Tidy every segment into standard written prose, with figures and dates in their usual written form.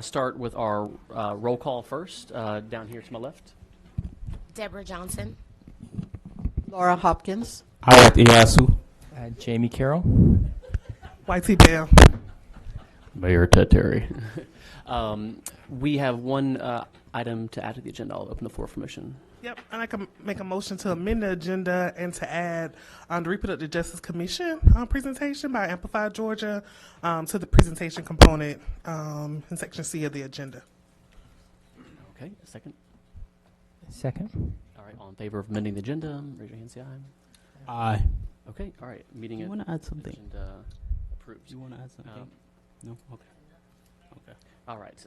start with our roll call first. Down here to my left. Deborah Johnson. Laura Hopkins. Ayat Iyasu. Jamie Carroll. YT Bell. Mayor Ted Terry. We have one item to add to the agenda. I'll open the floor for motion. Yep, and I can make a motion to amend the agenda and to add the Reproductive Justice Commission presentation by Amplify Georgia to the presentation component in Section C of the agenda. Okay, a second. Second. All right, all in favor of amending the agenda, raise your hand, say aye. Aye. Okay, all right, meeting You want to add something? agenda approved. You want to add something? No? Okay. Okay. All right,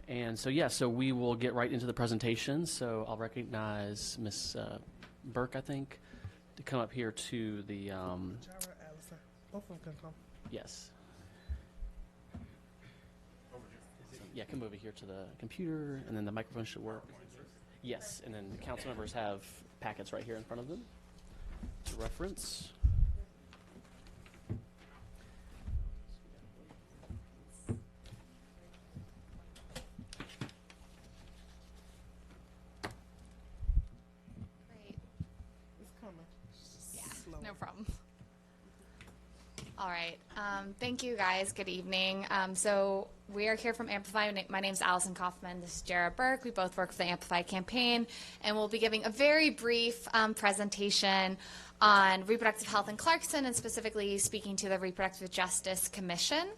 and so so we will get right into the presentation. So I'll recognize Ms. Burke, I think, to come up here to the, Jara, Allison, both of them can come. yes. So, yeah, come over here to the computer, and then the microphone should work. Yes, and then the council members have packets right here in front of them to reference. It's coming. Yeah, Slow. no problem. All right. Thank you, guys. Good evening. So we are here from Amplify. My name is Allison Kaufman. This is Jara Burke. We both work for the Amplify campaign, and we'll be giving a very brief presentation on reproductive health in Clarkston, and specifically speaking to the Reproductive Justice Commission.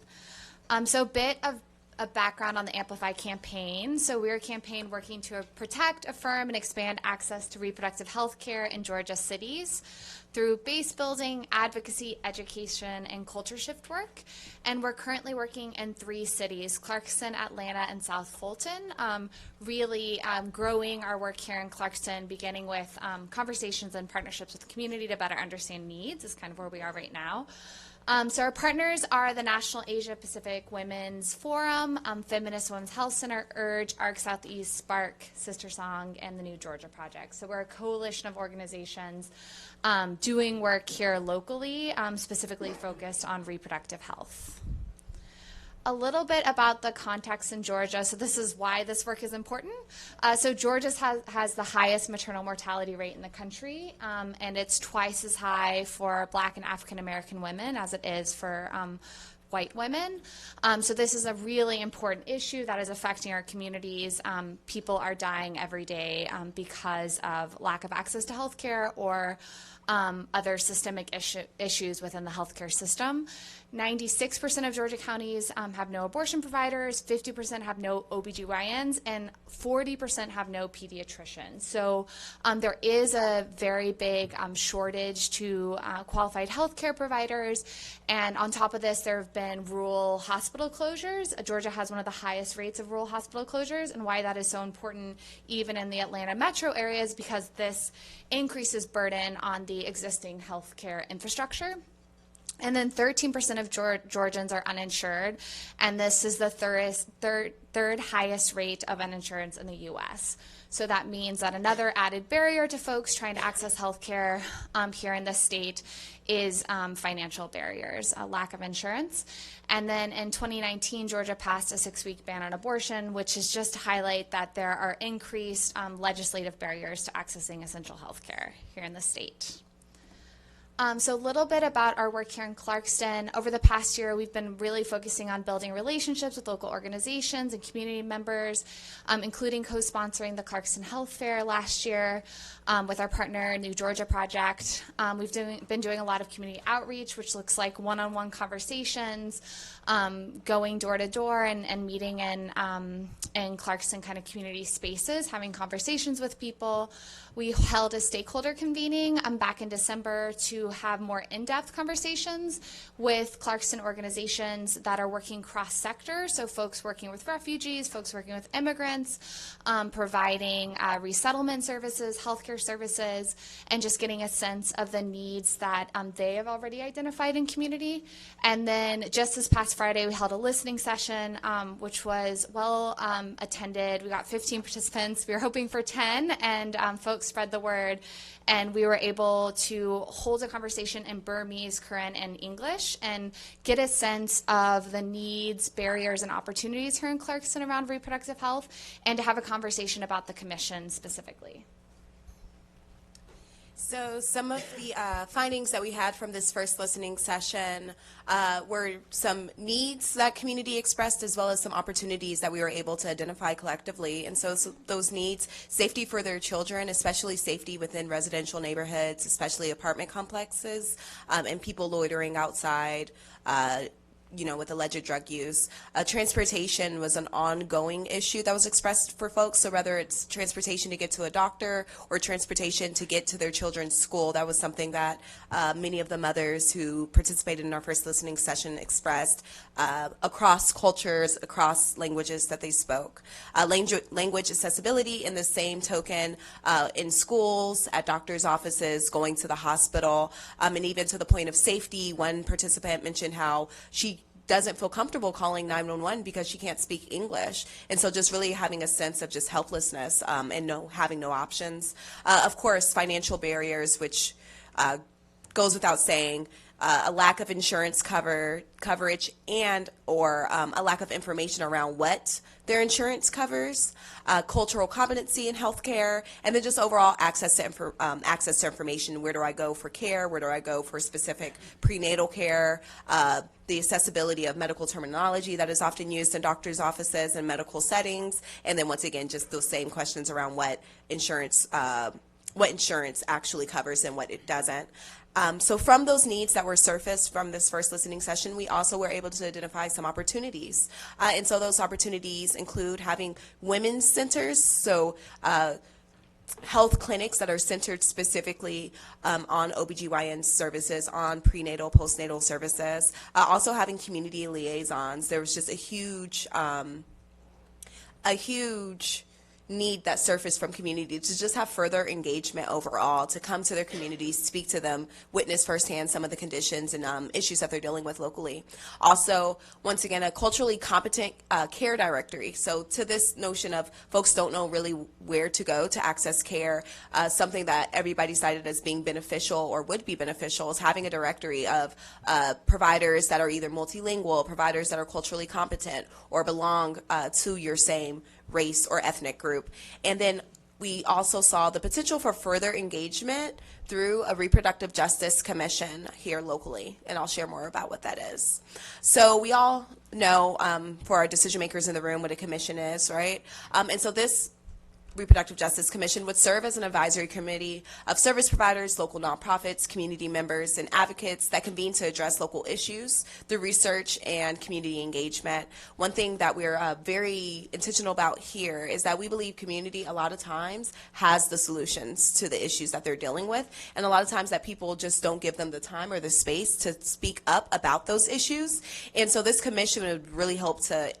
So a bit of a background on the Amplify campaign. So we're a campaign working to protect, affirm, and expand access to reproductive health care in Georgia cities through base building, advocacy, education, and culture shift work. And we're currently working in 3 cities, Clarkston, Atlanta, and South Fulton, really growing our work here in Clarkston, beginning with conversations and partnerships with the community to better understand needs is kind of where we are right now. So our partners are the National Asia Pacific Women's Forum, Feminist Women's Health Center, URGE, ARC Southeast, Spark, Sister Song, and the New Georgia Project. So we're a coalition of organizations doing work here locally, specifically focused on reproductive health. A little bit about the context in Georgia. So this is why this work is important. So Georgia has the highest maternal mortality rate in the country, and it's twice as high for Black and African American women as it is for white women. So this is a really important issue that is affecting our communities. People are dying every day because of lack of access to health care or other systemic issues within the healthcare system. 96% of Georgia counties have no abortion providers, 50% have no OBGYNs, and 40% have no pediatricians. So there is a very big shortage to qualified healthcare providers. And on top of this, there have been rural hospital closures. Georgia has one of the highest rates of rural hospital closures, and why that is so important even in the Atlanta metro areas, because this increases burden on the existing healthcare infrastructure. And then 13% of Georgians are uninsured, and this is the third highest rate of uninsurance in the U.S. So that means that another added barrier to folks trying to access health care here in the state is financial barriers, a lack of insurance. And then in 2019, Georgia passed a 6-week ban on abortion, which is just to highlight that there are increased legislative barriers to accessing essential health care here in the state. So a little bit about our work here in Clarkston. Over the past year, we've been really focusing on building relationships with local organizations and community members, including co-sponsoring the Clarkston Health Fair last year with our partner, New Georgia Project. We've been doing a lot of community outreach, which looks like one-on-one conversations, going door to door and meeting in Clarkston kind of community spaces, having conversations with people. We held a stakeholder convening back in December to have more in-depth conversations with Clarkston organizations that are working cross-sector, so folks working with refugees, folks working with immigrants, providing resettlement services, healthcare services, and just getting a sense of the needs that they have already identified in community. And then just this past Friday, we held a listening session, which was well attended. We got 15 participants. We were hoping for 10, and folks spread the word, and we were able to hold a conversation in Burmese, Karen, and English and get a sense of the needs, barriers, and opportunities here in Clarkston around reproductive health, and to have a conversation about the commission specifically. So some of the findings that we had from this first listening session were some needs that community expressed, as well as some opportunities that we were able to identify collectively. And so those needs: safety for their children, especially safety within residential neighborhoods, especially apartment complexes, and people loitering outside, with alleged drug use. Transportation was an ongoing issue that was expressed for folks. So whether it's transportation to get to a doctor or transportation to get to their children's school, that was something that many of the mothers who participated in our first listening session expressed across cultures, across languages that they spoke. Language accessibility in the same token in schools, at doctor's offices, going to the hospital, and even to the point of safety. One participant mentioned how she doesn't feel comfortable calling 911 because she can't speak English. And so just really having a sense of just helplessness and having no options. Of course, financial barriers, which goes without saying, a lack of insurance coverage and or a lack of information around what their insurance covers, cultural competency in healthcare, and then just overall access to information. Where do I go for care? Where do I go for specific prenatal care? The accessibility of medical terminology that is often used in doctors' offices and medical settings, and then once again, just those same questions around what insurance actually covers and what it doesn't. So from those needs that were surfaced from this first listening session, we also were able to identify some opportunities. And so those opportunities include having women's centers, so health clinics that are centered specifically on OBGYN services, on prenatal, postnatal services, also having community liaisons. There was just a huge need that surfaced from community to just have further engagement overall, to come to their communities, speak to them, witness firsthand some of the conditions and issues that they're dealing with locally. Also, once again, a culturally competent care directory. So to this notion of folks don't know really where to go to access care, something that everybody cited as being beneficial or would be beneficial is having a directory of providers that are either multilingual, providers that are culturally competent or belong to your same race or ethnic group. And then we also saw the potential for further engagement through a reproductive justice commission here locally, and I'll share more about what that is. So we all know, for our decision makers in the room, what a commission is, right? And so this Reproductive Justice Commission would serve as an advisory committee of service providers, local nonprofits, community members, and advocates that convene to address local issues through research and community engagement. One thing that we're very intentional about here is that we believe community a lot of times has the solutions to the issues that they're dealing with, and a lot of times that people just don't give them the time or the space to speak up about those issues. And so this commission would really help to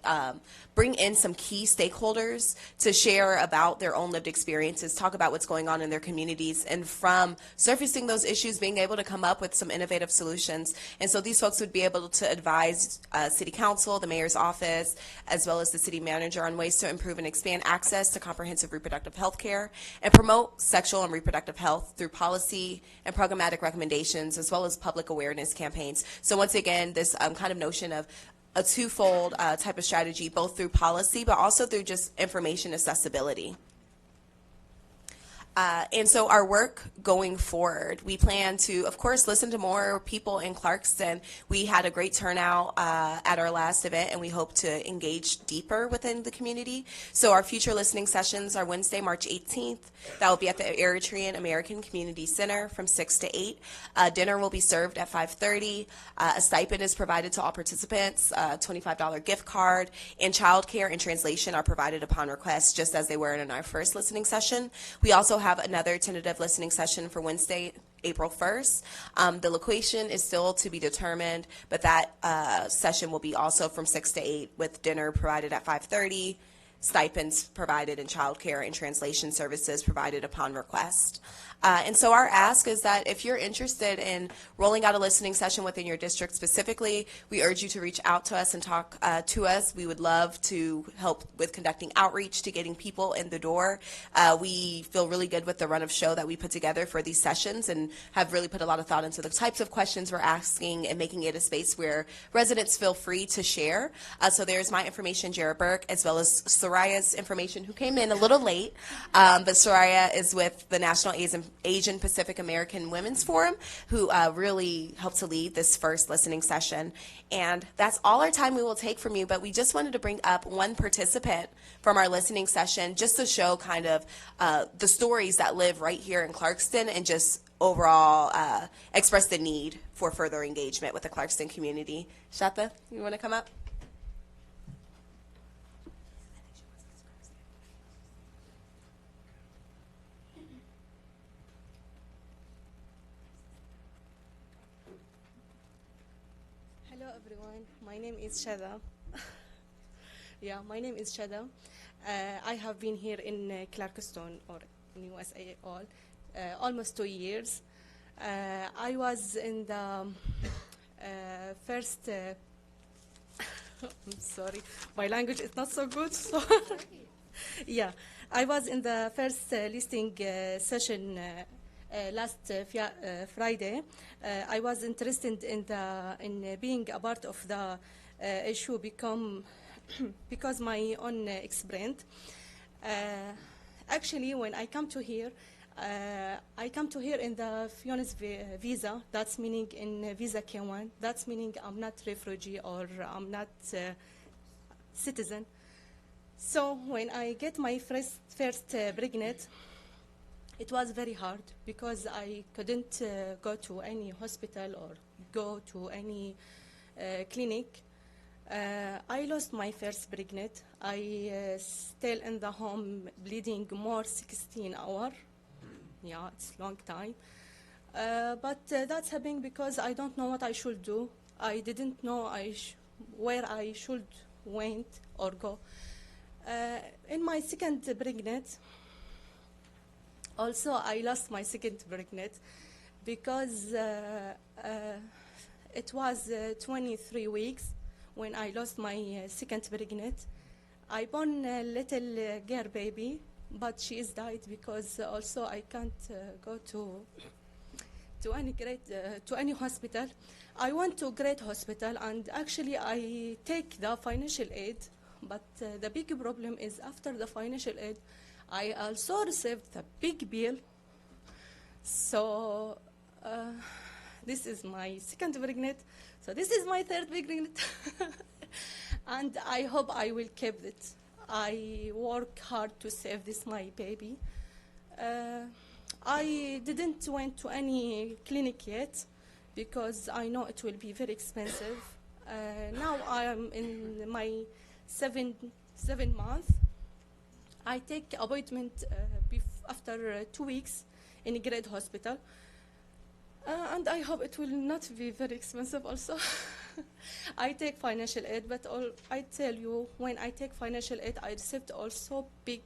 bring in some key stakeholders to share about their own lived experiences, talk about what's going on in their communities, and from surfacing those issues, being able to come up with some innovative solutions. And so these folks would be able to advise City Council, the Mayor's Office, as well as the City Manager on ways to improve and expand access to comprehensive reproductive health care and promote sexual and reproductive health through policy and programmatic recommendations, as well as public awareness campaigns. So once again, this kind of notion of a twofold type of strategy, both through policy, but also through just information accessibility. And so our work going forward, we plan to, of course, listen to more people in Clarkston. We had a great turnout at our last event, and we hope to engage deeper within the community. So our future listening sessions are Wednesday, March 18th. That will be at the Eritrean American Community Center from 6 to 8. Dinner will be served at 5:30. A stipend is provided to all participants, a $25 gift card, and childcare and translation are provided upon request, just as they were in our first listening session. We also have another tentative listening session for Wednesday, April 1st. The location is still to be determined, but that session will be also from 6 to 8 with dinner provided at 5:30. stipends provided, and childcare and translation services provided upon request. And so our ask is that if you're interested in rolling out a listening session within your district specifically, we urge you to reach out to us and talk to us. We would love to help with conducting outreach to getting people in the door. We feel really good with the run of show that we put together for these sessions and have really put a lot of thought into the types of questions we're asking and making it a space where residents feel free to share. So there's my information, Jared Burke, as well as Soraya's information, who came in a little late, but Soraya is with the National Asian Pacific American Women's Forum, who really helped to lead this first listening session. And that's all our time we will take from you, but we just wanted to bring up one participant from our listening session just to show kind of the stories that live right here in Clarkston and just overall express the need for further engagement with the Clarkston community. Shata, you want to come up? Hello everyone, my name is Shada. My name is Shada. I have been here in Clarkston, or in USA, almost 2 years. I was in the first, I'm sorry, my language is not so good. So I was in the first listening session last Friday. I was interested in being a part of the issue because my own experience. Actually, when I come to here in the Fionis visa. That's meaning in visa K1. That's meaning I'm not refugee or I'm not citizen. So when I get my first pregnant, it was very hard because I couldn't go to any hospital or go to any clinic. I lost my first pregnant. I still in the home bleeding more 16 hours. Yeah, it's a long time. But that's happening because I don't know what I should do. I didn't know where I should went or go. In my second pregnant, also I lost my second pregnant because it was 23 weeks when I lost my second pregnant. I born a little girl baby, but she is died because also I can't go to any hospital. I went to great hospital and actually I take the financial aid, but the big problem is after the financial aid, I also received a big bill. So this is my second pregnant. So this is my third pregnant. And I hope I will keep it. I work hard to save this my baby. I didn't went to any clinic yet because I know it will be very expensive. Now I am in my seven month. I take appointment after 2 weeks in a great hospital. And I hope it will not be very expensive also. I take financial aid, but I tell you, when I take financial aid, I received also big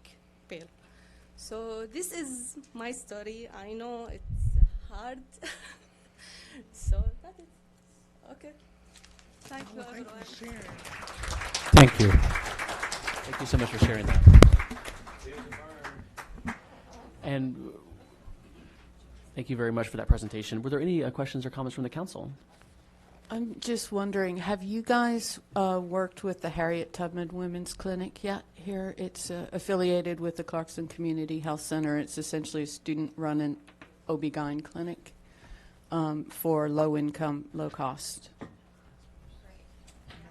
bill. So this is my story. I know it's hard. So that's it. Okay. Thank you, everyone. Thank you. Thank you so much for sharing that. And thank you very much for that presentation. Were there any questions or comments from the council? I'm just wondering, have you guys worked with the Harriet Tubman Women's Clinic yet here? It's affiliated with the Clarkston Community Health Center. It's essentially a student-run OB-GYN clinic for low income, low cost.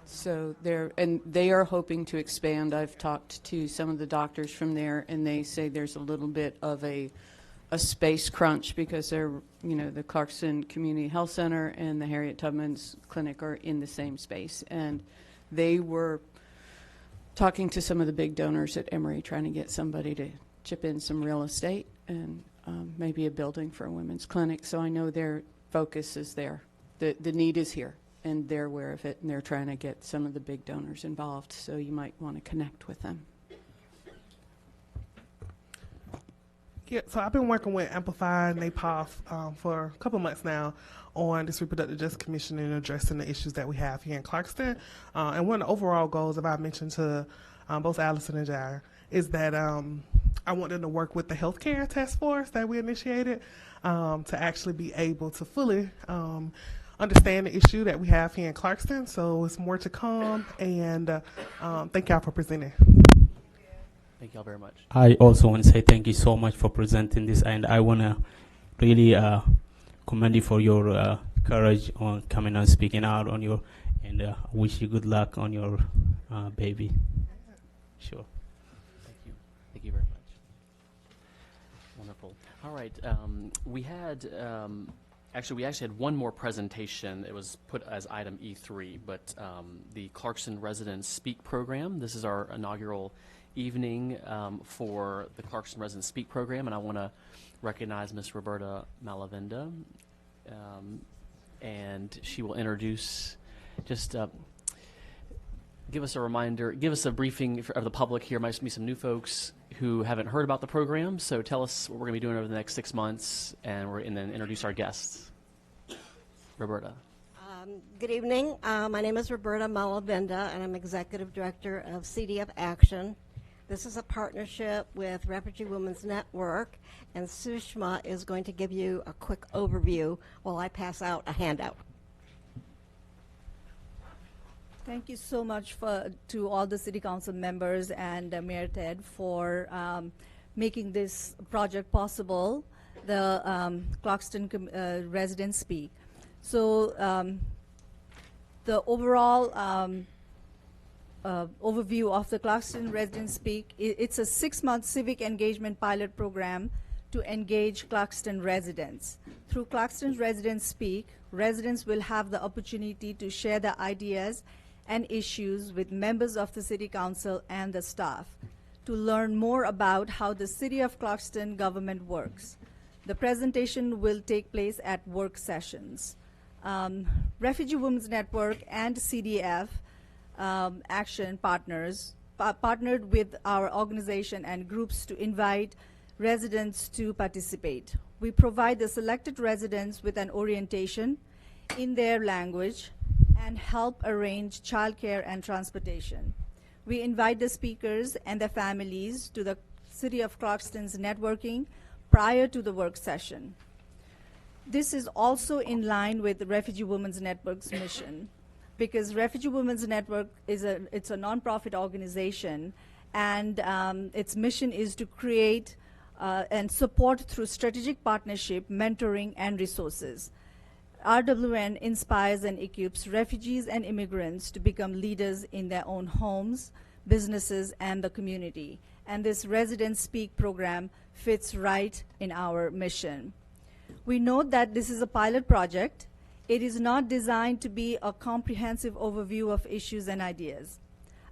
So they are hoping to expand. I've talked to some of the doctors from there, and they say there's a little bit of a space crunch because they're, the Clarkston Community Health Center and the Harriet Tubman's Clinic are in the same space. And they were talking to some of the big donors at Emory, trying to get somebody to chip in some real estate and maybe a building for a women's clinic. So I know their focus is there. The need is here, and they're aware of it, and they're trying to get some of the big donors involved. So you might want to connect with them. Yeah, so I've been working with Amplify and NAPOF for a couple months now on this Reproductive Justice Commission and addressing the issues that we have here in Clarkston. And one of the overall goals that I mentioned to both Allison and Jair is that I want them to work with the healthcare task force that we initiated to actually be able to fully understand the issue that we have here in Clarkston. So it's more to come, and thank y'all for presenting. Thank y'all very much. I also want to say thank you so much for presenting this, and I want to really commend you for your courage on coming and speaking out on your, and wish you good luck on your baby. Sure. Thank you. Thank you very much. Wonderful. All right. We actually had one more presentation. It was put as item E3, but the Clarkston Residents Speak program. This is our inaugural evening for the Clarkston Residents Speak program, and I want to recognize Ms. Roberta Malavenda, and she will introduce, just give us a reminder, give us a briefing of the public here. Might be some new folks who haven't heard about the program, so tell us what we're going to be doing over the next 6 months, and then introduce our guests. Roberta. Good evening. My name is Roberta Malavenda, and I'm Executive Director of CDF Action. This is a partnership with Refugee Women's Network, and Sushma is going to give you a quick overview while I pass out a handout. Thank you so much to all the City Council members and Mayor Ted for making this project possible, the Clarkston Residents Speak. So the overall overview of the Clarkston Residents Speak, it's a 6-month civic engagement pilot program to engage Clarkston residents. Through Clarkston Residents Speak, residents will have the opportunity to share their ideas and issues with members of the City Council and the staff to learn more about how the City of Clarkston government works. The presentation will take place at work sessions. Refugee Women's Network and CDF Action partners partnered with our organization and groups to invite residents to participate. We provide the selected residents with an orientation in their language and help arrange childcare and transportation. We invite the speakers and their families to the City of Clarkston's networking prior to the work session. This is also in line with the Refugee Women's Network's mission, because Refugee Women's Network it's a nonprofit organization, and its mission is to create and support through strategic partnership, mentoring, and resources. RWN inspires and equips refugees and immigrants to become leaders in their own homes, businesses, and the community. And this Residents Speak program fits right in our mission. We note that this is a pilot project. It is not designed to be a comprehensive overview of issues and ideas.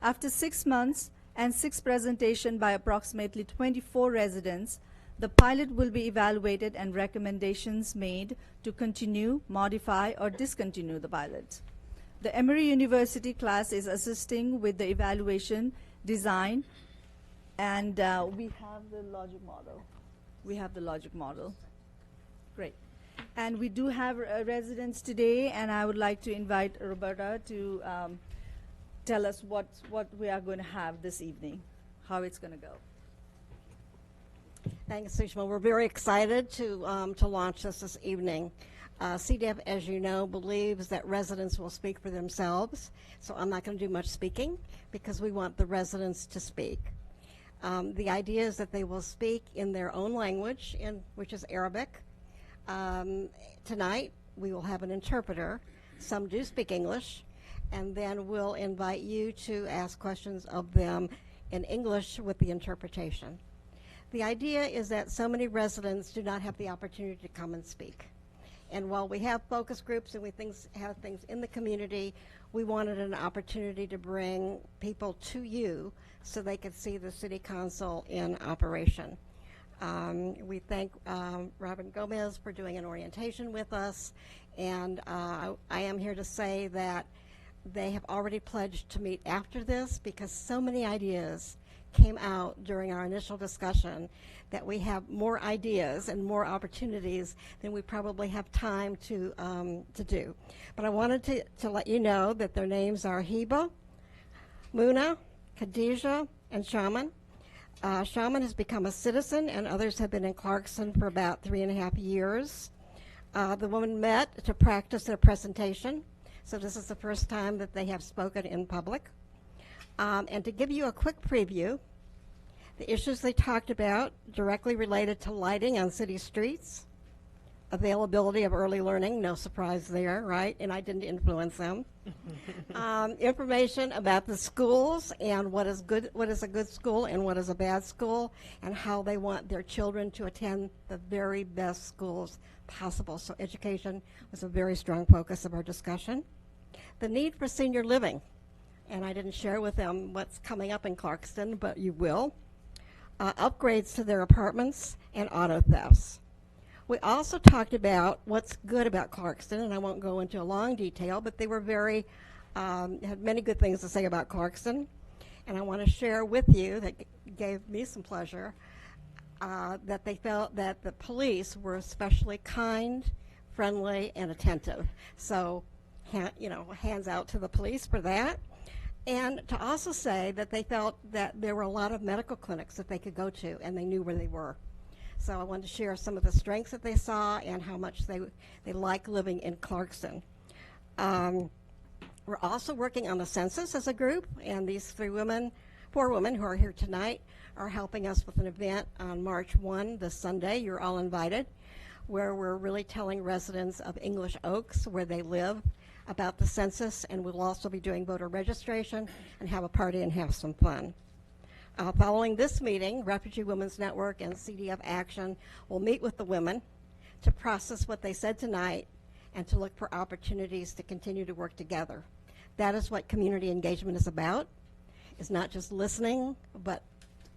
After 6 months and 6 presentations by approximately 24 residents, the pilot will be evaluated and recommendations made to continue, modify, or discontinue the pilot. The Emory University class is assisting with the evaluation, design, and we have the logic model. We have the logic model. Great. And we do have residents today, and I would like to invite Roberta to tell us what we are going to have this evening, how it's going to go. Thanks, Sushma. We're very excited to launch this evening. CDF, as you know, believes that residents will speak for themselves, so I'm not going to do much speaking because we want the residents to speak. The idea is that they will speak in their own language, which is Arabic. Tonight, we will have an interpreter. Some do speak English, and then we'll invite you to ask questions of them in English with the interpretation. The idea is that so many residents do not have the opportunity to come and speak. And while we have focus groups and we have things in the community, we wanted an opportunity to bring people to you so they could see the City Council in operation. We thank Robin Gomez for doing an orientation with us, and I am here to say that they have already pledged to meet after this because so many ideas came out during our initial discussion that we have more ideas and more opportunities than we probably have time to do. But I wanted to let you know that their names are Heba, Muna, Khadijah, and Shaman. Shaman has become a citizen, and others have been in Clarkston for about 3.5 years. The women met to practice their presentation, so this is the first time that they have spoken in public. And to give you a quick preview, the issues they talked about directly related to lighting on city streets, availability of early learning, no surprise there, right? And I didn't influence them. Information about the schools and what is a good school and what is a bad school, and how they want their children to attend the very best schools possible. So education was a very strong focus of our discussion. The need for senior living, and I didn't share with them what's coming up in Clarkston, but you will. Upgrades to their apartments and auto thefts. We also talked about what's good about Clarkston, and I won't go into a long detail, but they were had many good things to say about Clarkston. And I want to share with you, that gave me some pleasure, that they felt that the police were especially kind, friendly, and attentive. So, hands out to the police for that. And to also say that they felt that there were a lot of medical clinics that they could go to, and they knew where they were. So I wanted to share some of the strengths that they saw and how much they like living in Clarkston. We're also working on the census as a group, and these 4 women who are here tonight are helping us with an event on March 1, this Sunday. You're all invited, where we're really telling residents of English Oaks, where they live, about the census, and we'll also be doing voter registration and have a party and have some fun. Following this meeting, Refugee Women's Network and CDF Action will meet with the women to process what they said tonight and to look for opportunities to continue to work together. That is what community engagement is about. It's not just listening, but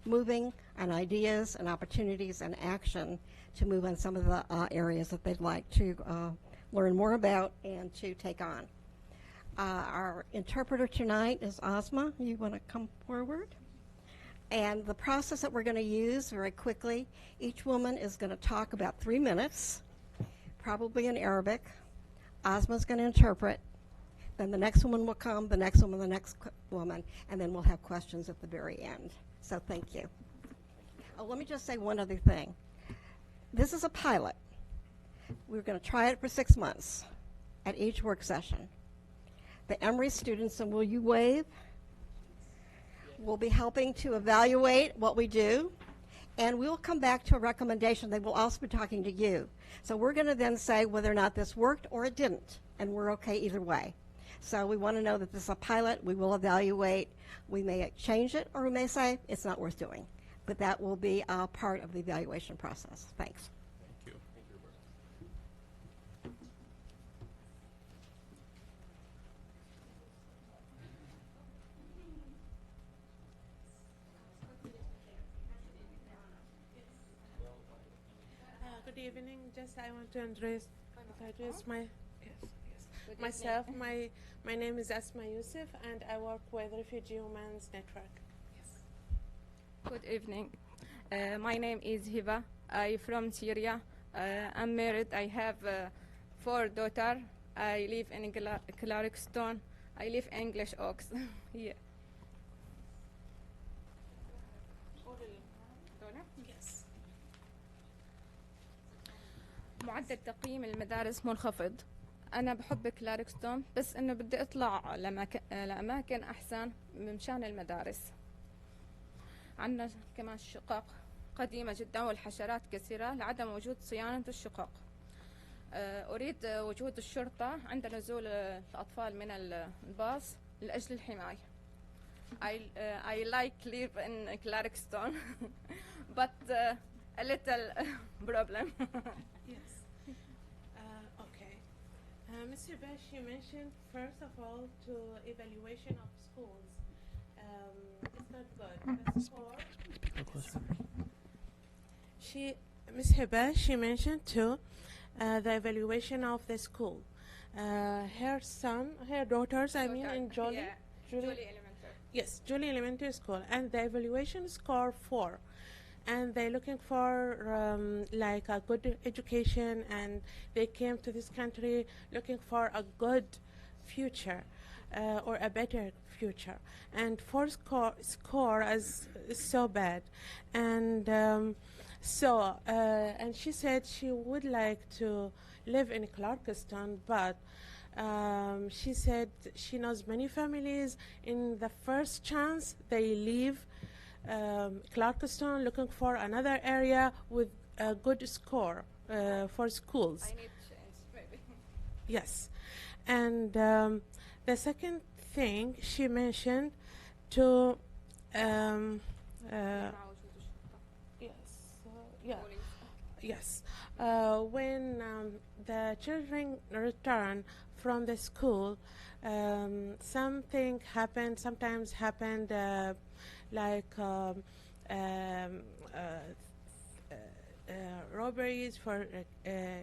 moving on ideas and opportunities and action to move on some of the areas that they'd like to learn more about and to take on. Our interpreter tonight is Ozma. You want to come forward? And the process that we're going to use very quickly, each woman is going to talk about 3 minutes, probably in Arabic. Ozma's going to interpret. Then the next woman will come, the next woman, the next woman, and then we'll have questions at the very end. So thank you. Oh, let me just say one other thing. This is a pilot. We're going to try it for 6 months at each work session. The Emory students, and will you wave? Will be helping to evaluate what we do, and we'll come back to a recommendation. They will also be talking to you. So we're going to then say whether or not this worked or it didn't, and we're okay either way. So we want to know that this is a pilot. We will evaluate. We may change it, or we may say it's not worth doing. But that will be a part of the evaluation process. Thanks. Good evening. Just I want to address myself. My name is Asma Yusuf, and I work with Refugee Women's Network. Yes. Good evening. My name is Hiba. I'm from Syria. I'm married. I have 4 daughters. I live in Clarkston. I live in English Oaks. Yeah. معدل تقييم المدارس منخفض. أنا بحب كلاركستون، بس إنه بدي أطلع لأماكن أحسن مشان المدارس. عندنا كمان شقق قديمة جدا والحشرات كثيرة لعدم وجود صيانة الشقق. أريد وجود الشرطة عند نزول الأطفال من الباص لأجل الحماية. I like live in Clarkston, but a little problem. Yes. Okay. Mr. Bash, you mentioned first of all to evaluation of schools. It's not good. Ms. Hiba, she mentioned too the evaluation of the school. Her daughters, in Jolie. Yeah, Jolie Elementary. Yes, Julie Elementary School, and the evaluation score 4. And they're looking for like a good education, and they came to this country looking for a good future or a better future. And 4 score is so bad. And and she said she would like to live in Clarkston, but she said she knows many families in the first chance they leave Clarkston looking for another area with a good score for schools. I need change, maybe. Yes. And the second thing she mentioned to yes, when the children return from the school, something happened. Sometimes happened like robberies for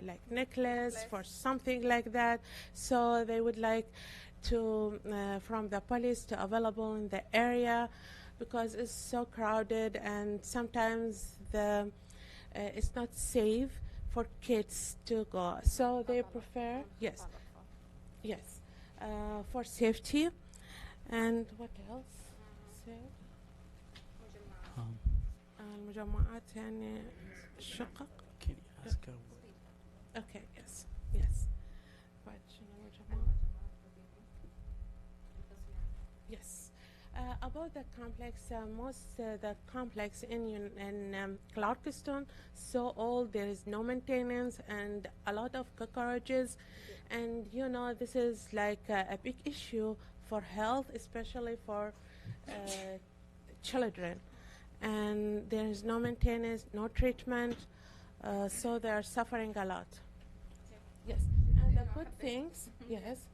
like necklace, for something like that. So they would like to from the police to available in the area, because it's so crowded, and sometimes the it's not safe for kids to go. So they prefer yes for safety. And what else? المجمعات يعني الشقق. Can you ask her? Okay, yes. But yes. About the complex, most the complex in Clarkston, so old, there is no maintenance and a lot of cockroaches, and you know this is like a big issue for health, especially for children. And there is no maintenance, no treatment, so they are suffering a lot. Yes, and the good things, yes.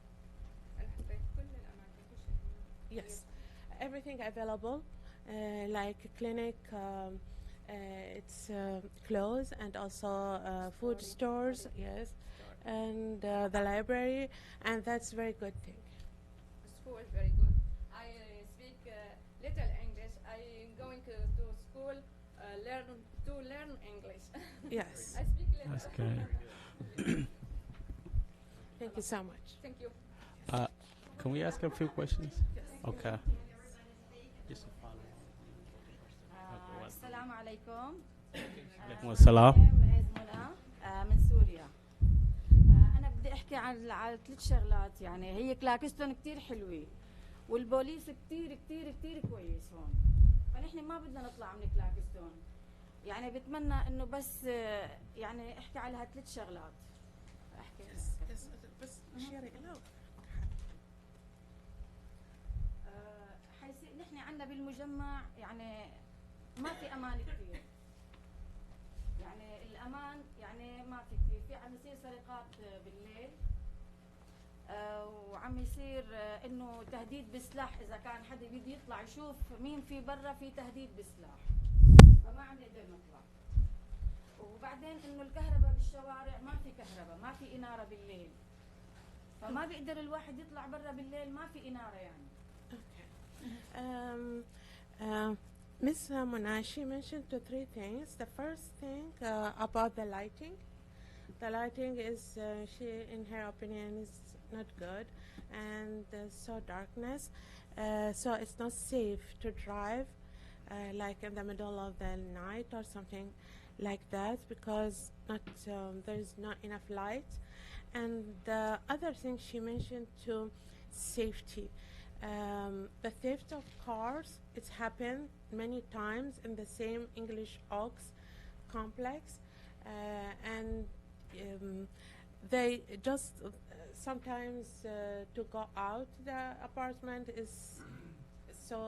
Yes, everything available, like clinic, it's closed, and also food stores, yes, and the library, and that's very good thing. School is very good. I speak little English. I'm going to school learn English. Yes. I speak little. That's great. Thank you so much. Thank you. Can we ask a few questions? Okay. Just a follow. السلام عليكم. عليكم السلام. من سوريا. أنا بدي أحكي على 3 شغلات، يعني هي كلاكستون كتير حلوة، والبوليس كتير كتير كتير كويس هون، فنحن ما بدنا نطلع من كلاكستون، يعني بتمنى إنه بس يعني أحكي على 3 شغلات. أحكي. بس شيري نحن عندنا بالمجمع يعني ما في امان كثير، يعني الامان يعني ما في كثير، في عم يصير سرقات بالليل، وعم يصير انه تهديد بسلاح، اذا كان حدا بده يطلع يشوف مين في برا في تهديد بسلاح، فما عم نقدر نطلع. وبعدين انه الكهرباء بالشوارع ما في كهرباء، ما في اناره بالليل، فما بيقدر الواحد يطلع برا بالليل، ما في اناره يعني. Miss Mona, she mentioned 3 things. The first thing about the lighting. The lighting is, in her opinion, is not good, and so darkness. So it's not safe to drive, like in the middle of the night or something like that, because there is not enough light. And the other thing she mentioned too, safety. The theft of cars, it's happened many times in the same English Oaks complex, and they just sometimes to go out the apartment is so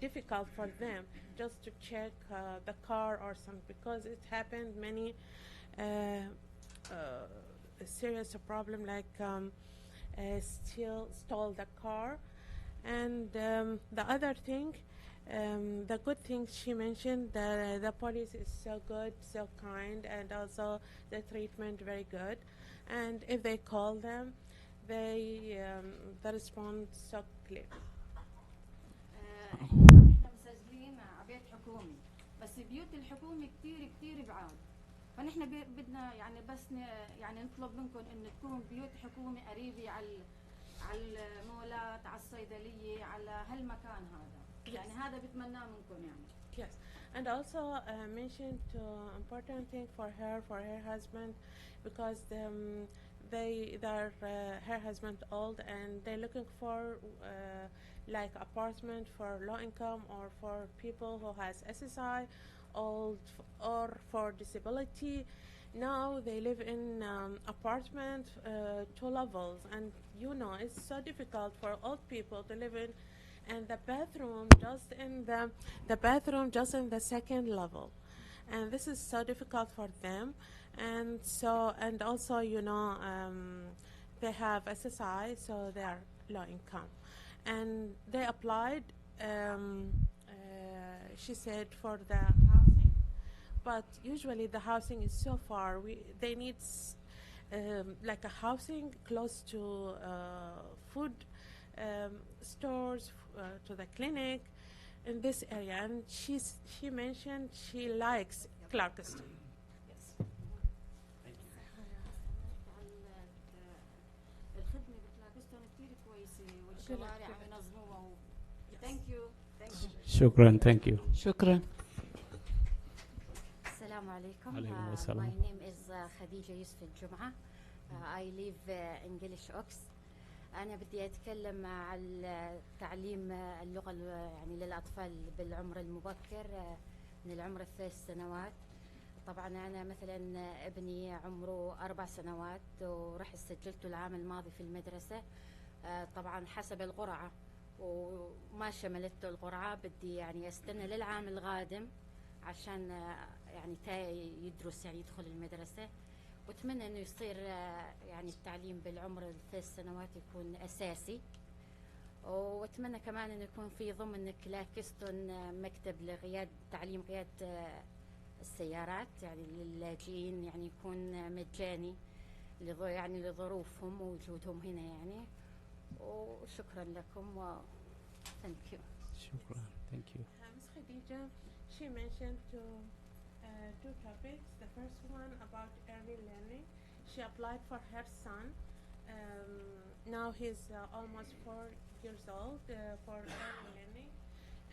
difficult for them just to check the car or something, because it happened many serious problem like stole the car. And the other thing, the good things she mentioned, the police is so good, so kind, and also the treatment very good. And if they call them, they respond so clear. احنا مسجلين على بيت حكومي، بس بيوت الحكومي كتير كتير بعاد. فنحن بدنا يعني بس يعني نطلب منكم انه تكون بيوت حكومي قريبه على المولات، على الصيدليه، على هالمكان هذا. يعني هذا بتمناه منكم يعني. Yes, and also mentioned important thing for her husband, because they're her husband old and they're looking for like apartment for low income or for people who has SSI, old or for disability. Now they live in apartment 2 levels, and you know it's so difficult for old people to live in. And the bathroom just in the 2nd level, and this is so difficult for them. And also you know they have SSI, so they are low income, and they applied. She said for the housing, but usually the housing is so far. They need like a housing close to food stores, to the clinic in this area, and she mentioned she likes Clarkston. Yes. الخدمة بكلاكستون كتير كويسة والشوارع منظموها. Thank you. شكرا. Thank you. شكرا. السلام عليكم. عليكم السلام. My name is خديجة يوسف الجمعة. I live in English Oaks. أنا بدي أتكلم عن تعليم اللغة يعني للأطفال بالعمر المبكر من العمر 3 سنوات. طبعا أنا مثلا ابني عمره 4 سنوات ورحت سجلته العام الماضي في المدرسة. طبعا حسب القرعة وما شملته القرعة، بدي يعني استنى للعام القادم عشان يعني يدرس يعني يدخل المدرسة. واتمنى انه يصير يعني التعليم بالعمر 3 سنوات يكون اساسي. واتمنى كمان انه يكون في ضمن كلاكستون مكتب لقيادة تعليم قيادة السيارات يعني للاجئين، يعني يكون مجاني يعني لظروفهم ووجودهم هنا يعني. وشكرا لكم و thank you. شكرا. Thank you. Ms. Khadija, she mentioned 2 topics. The first one about early learning. She applied for her son. Now he's almost 4 years old for early learning,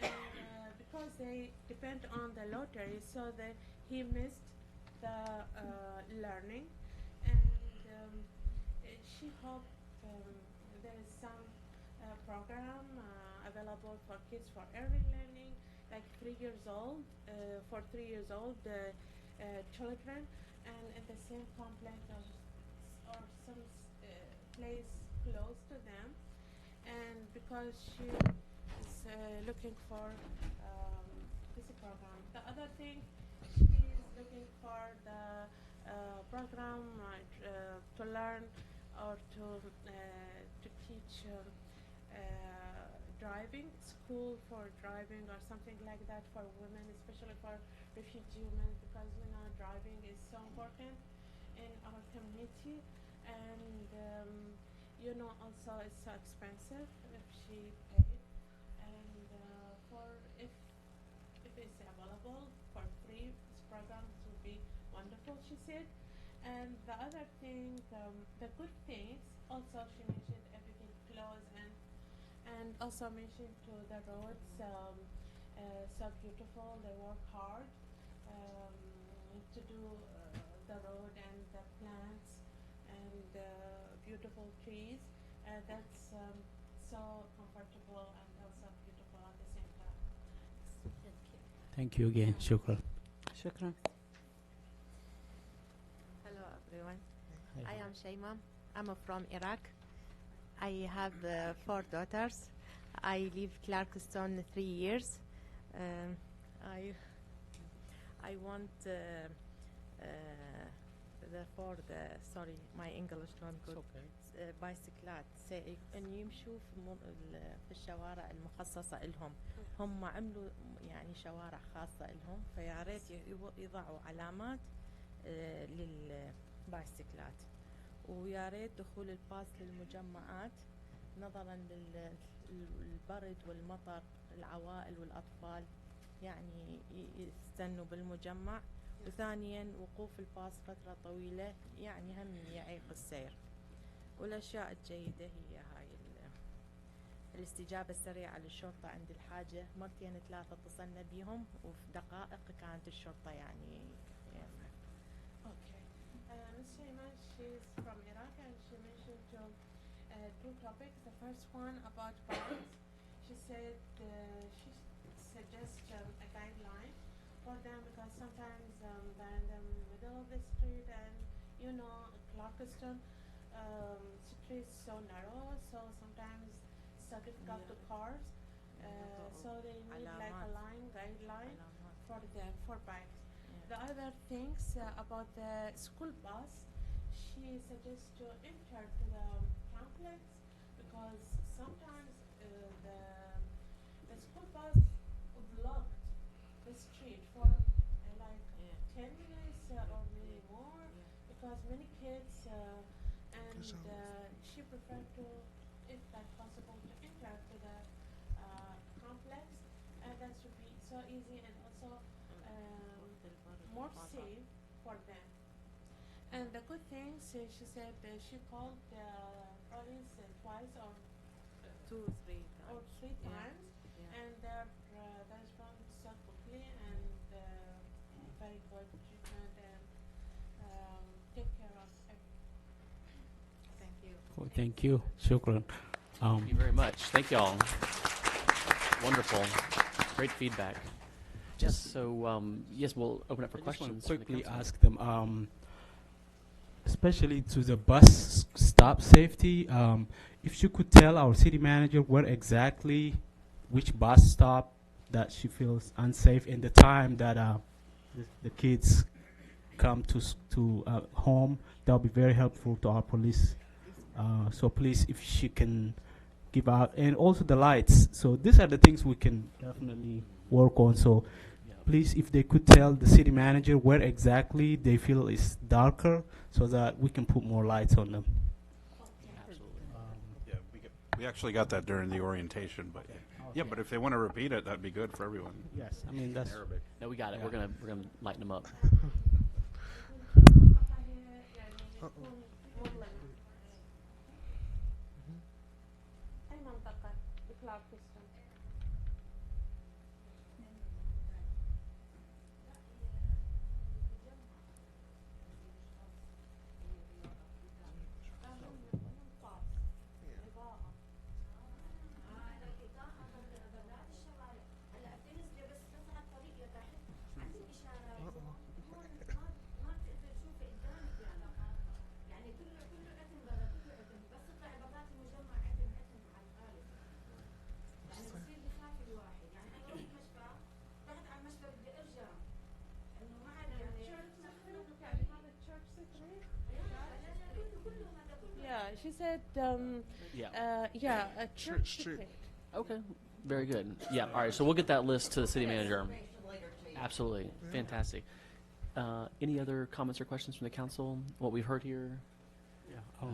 and because they depend on the lottery, so that he missed the learning, and she hoped there is some program available for kids for early learning, like 3 years old, for 3 years old children, and at the same complex or some place close to them. And because she is looking for this program. The other thing, she is looking for the program to learn or to teach driving, school for driving or something like that for women, especially for refugee women, because you know driving is so important in our community, and you know also it's so expensive if she paid, and for if it's available for free, this program would be wonderful, she said. And the other thing, the good things, also she mentioned everything close, and also mentioned to the roads, so beautiful, they work hard to do the road and the plants and beautiful trees, and that's so comfortable and also beautiful at the same time. Thank you. Thank you again. شكرا. شكرا. Hello everyone. Hi. I am Shaima. I'm from Iraq. I have 4 daughters. I live Clarkston 3 years. I want sorry, my English not good. بايسكلات ان يمشوا في الشوارع المخصصة لهم. هم عملوا يعني شوارع خاصة لهم، فيا ريت يضعوا علامات للبايسكلات، ويا ريت دخول الباص للمجمعات نظرا البرد والمطر العوائل والأطفال يعني يستنوا بالمجمع. وثانيا وقوف الباص فترة طويلة يعني هم يعيق السير. والأشياء الجيدة هي هاي الاستجابة السريعة للشرطة عند الحاجة. مرتين 3 اتصلنا بيهم وفي دقائق كانت الشرطة يعني. Okay. Ms. Shaiman, she's from Iraq and she mentioned two topics. The first one about bars. She said she suggests a guideline for them because sometimes they're in the middle of the street and you know Clarkston street is so narrow, so sometimes it's so difficult to cars. So they need like a guideline for bikes. The other things about the school bus, she suggests to enter to the complex because sometimes the school bus blocked the street for like 10 minutes or maybe more because many kids and she preferred to, if that's possible, to enter to the complex and that should be so easy and also more safe for them. And the good thing, she said she called the police twice or 2 or 3 times. And the response so quickly and very good treatment and take care of everything. Thank you. Cool, thank you. Shukran. Thank you very much. Thank you all. Wonderful. Great feedback. Yes, so yes, we'll open up for I just want questions. to from the quickly council. ask them, especially to the bus stop safety, if you could tell our city manager where exactly, which bus stop that she feels unsafe and the time that the kids come to home, that would be very helpful to our police. So please, if she can give out, and also the lights. So these are the things we can definitely work on. So please, if they could tell the city manager where exactly they feel is darker so that we can put more lights on them. Yeah, we actually got that during the orientation, but yeah, but if they want to repeat it, that'd be good for everyone. Yes, I mean that's Arabic. No, we got it. Yeah. We're gonna lighten them up. أي منطقة بكلاركستون؟ Yeah, she said, a church street. Okay, very good. Yeah, all right, so we'll get that list to the city manager. Absolutely, fantastic. Any other comments or questions from the council, what we've heard here? Yeah,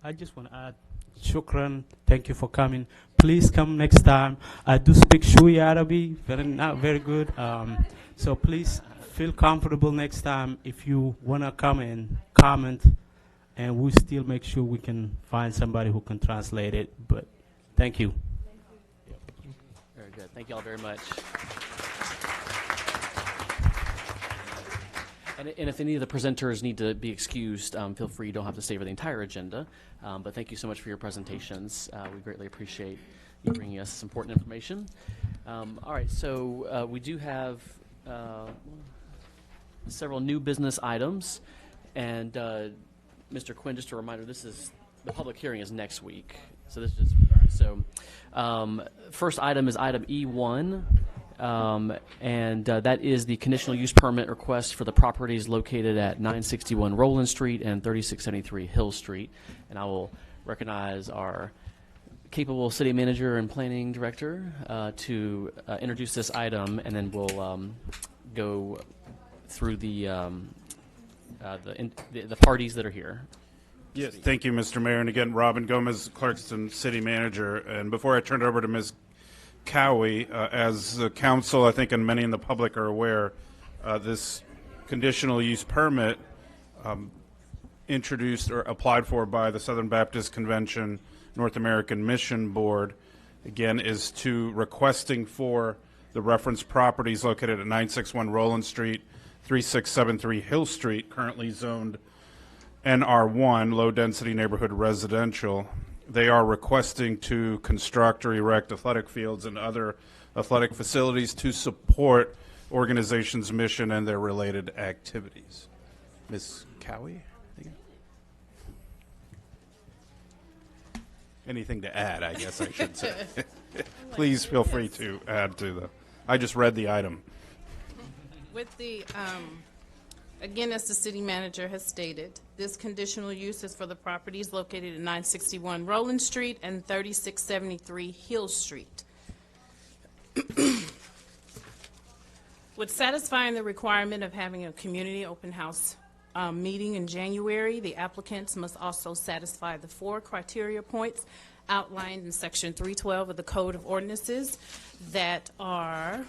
I just want to add, shukran, thank you for coming. Please come next time. I do speak Shui Arabic, not very good. So please feel comfortable next time if you want to come and comment, and we'll still make sure we can find somebody who can translate it. But thank you. Very good, thank you all very much. And if any of the presenters need to be excused, feel free, you don't have to stay for the entire agenda. But thank you so much for your presentations. We greatly appreciate you bringing us this important information. All right, so we do have several new business items. And Mr. Quinn, just a reminder, the public hearing is next week. So this is, so first item is item E1. And that is the conditional use permit request for the properties located at 961 Rowland Street and 3673 Hill Street. And I will recognize our capable city manager and planning director to introduce this item, and then we'll go through the parties that are here. Yes, thank you, Mr. Mayor. And again, Robin Gomez, Clarkston City Manager. And before I turn it over to Ms. Cowie, as the council, I think, and many in the public are aware, this conditional use permit introduced or applied for by the Southern Baptist Convention North American Mission Board, again, is to requesting for the reference properties located at 961 Rowland Street, 3673 Hill Street, currently zoned NR1, low density neighborhood residential. They are requesting to construct or erect athletic fields and other athletic facilities to support organization's mission and their related activities. Ms. Cowie? Anything to add, I guess I should say. Please feel free to add to the, I just read the item. With the, again, as the city manager has stated, this conditional use is for the properties located at 961 Rowland Street and 3673 Hill Street. With satisfying the requirement of having a community open house meeting in January, the applicants must also satisfy the 4 criteria points outlined in Section 312 of the Code of Ordinances, that are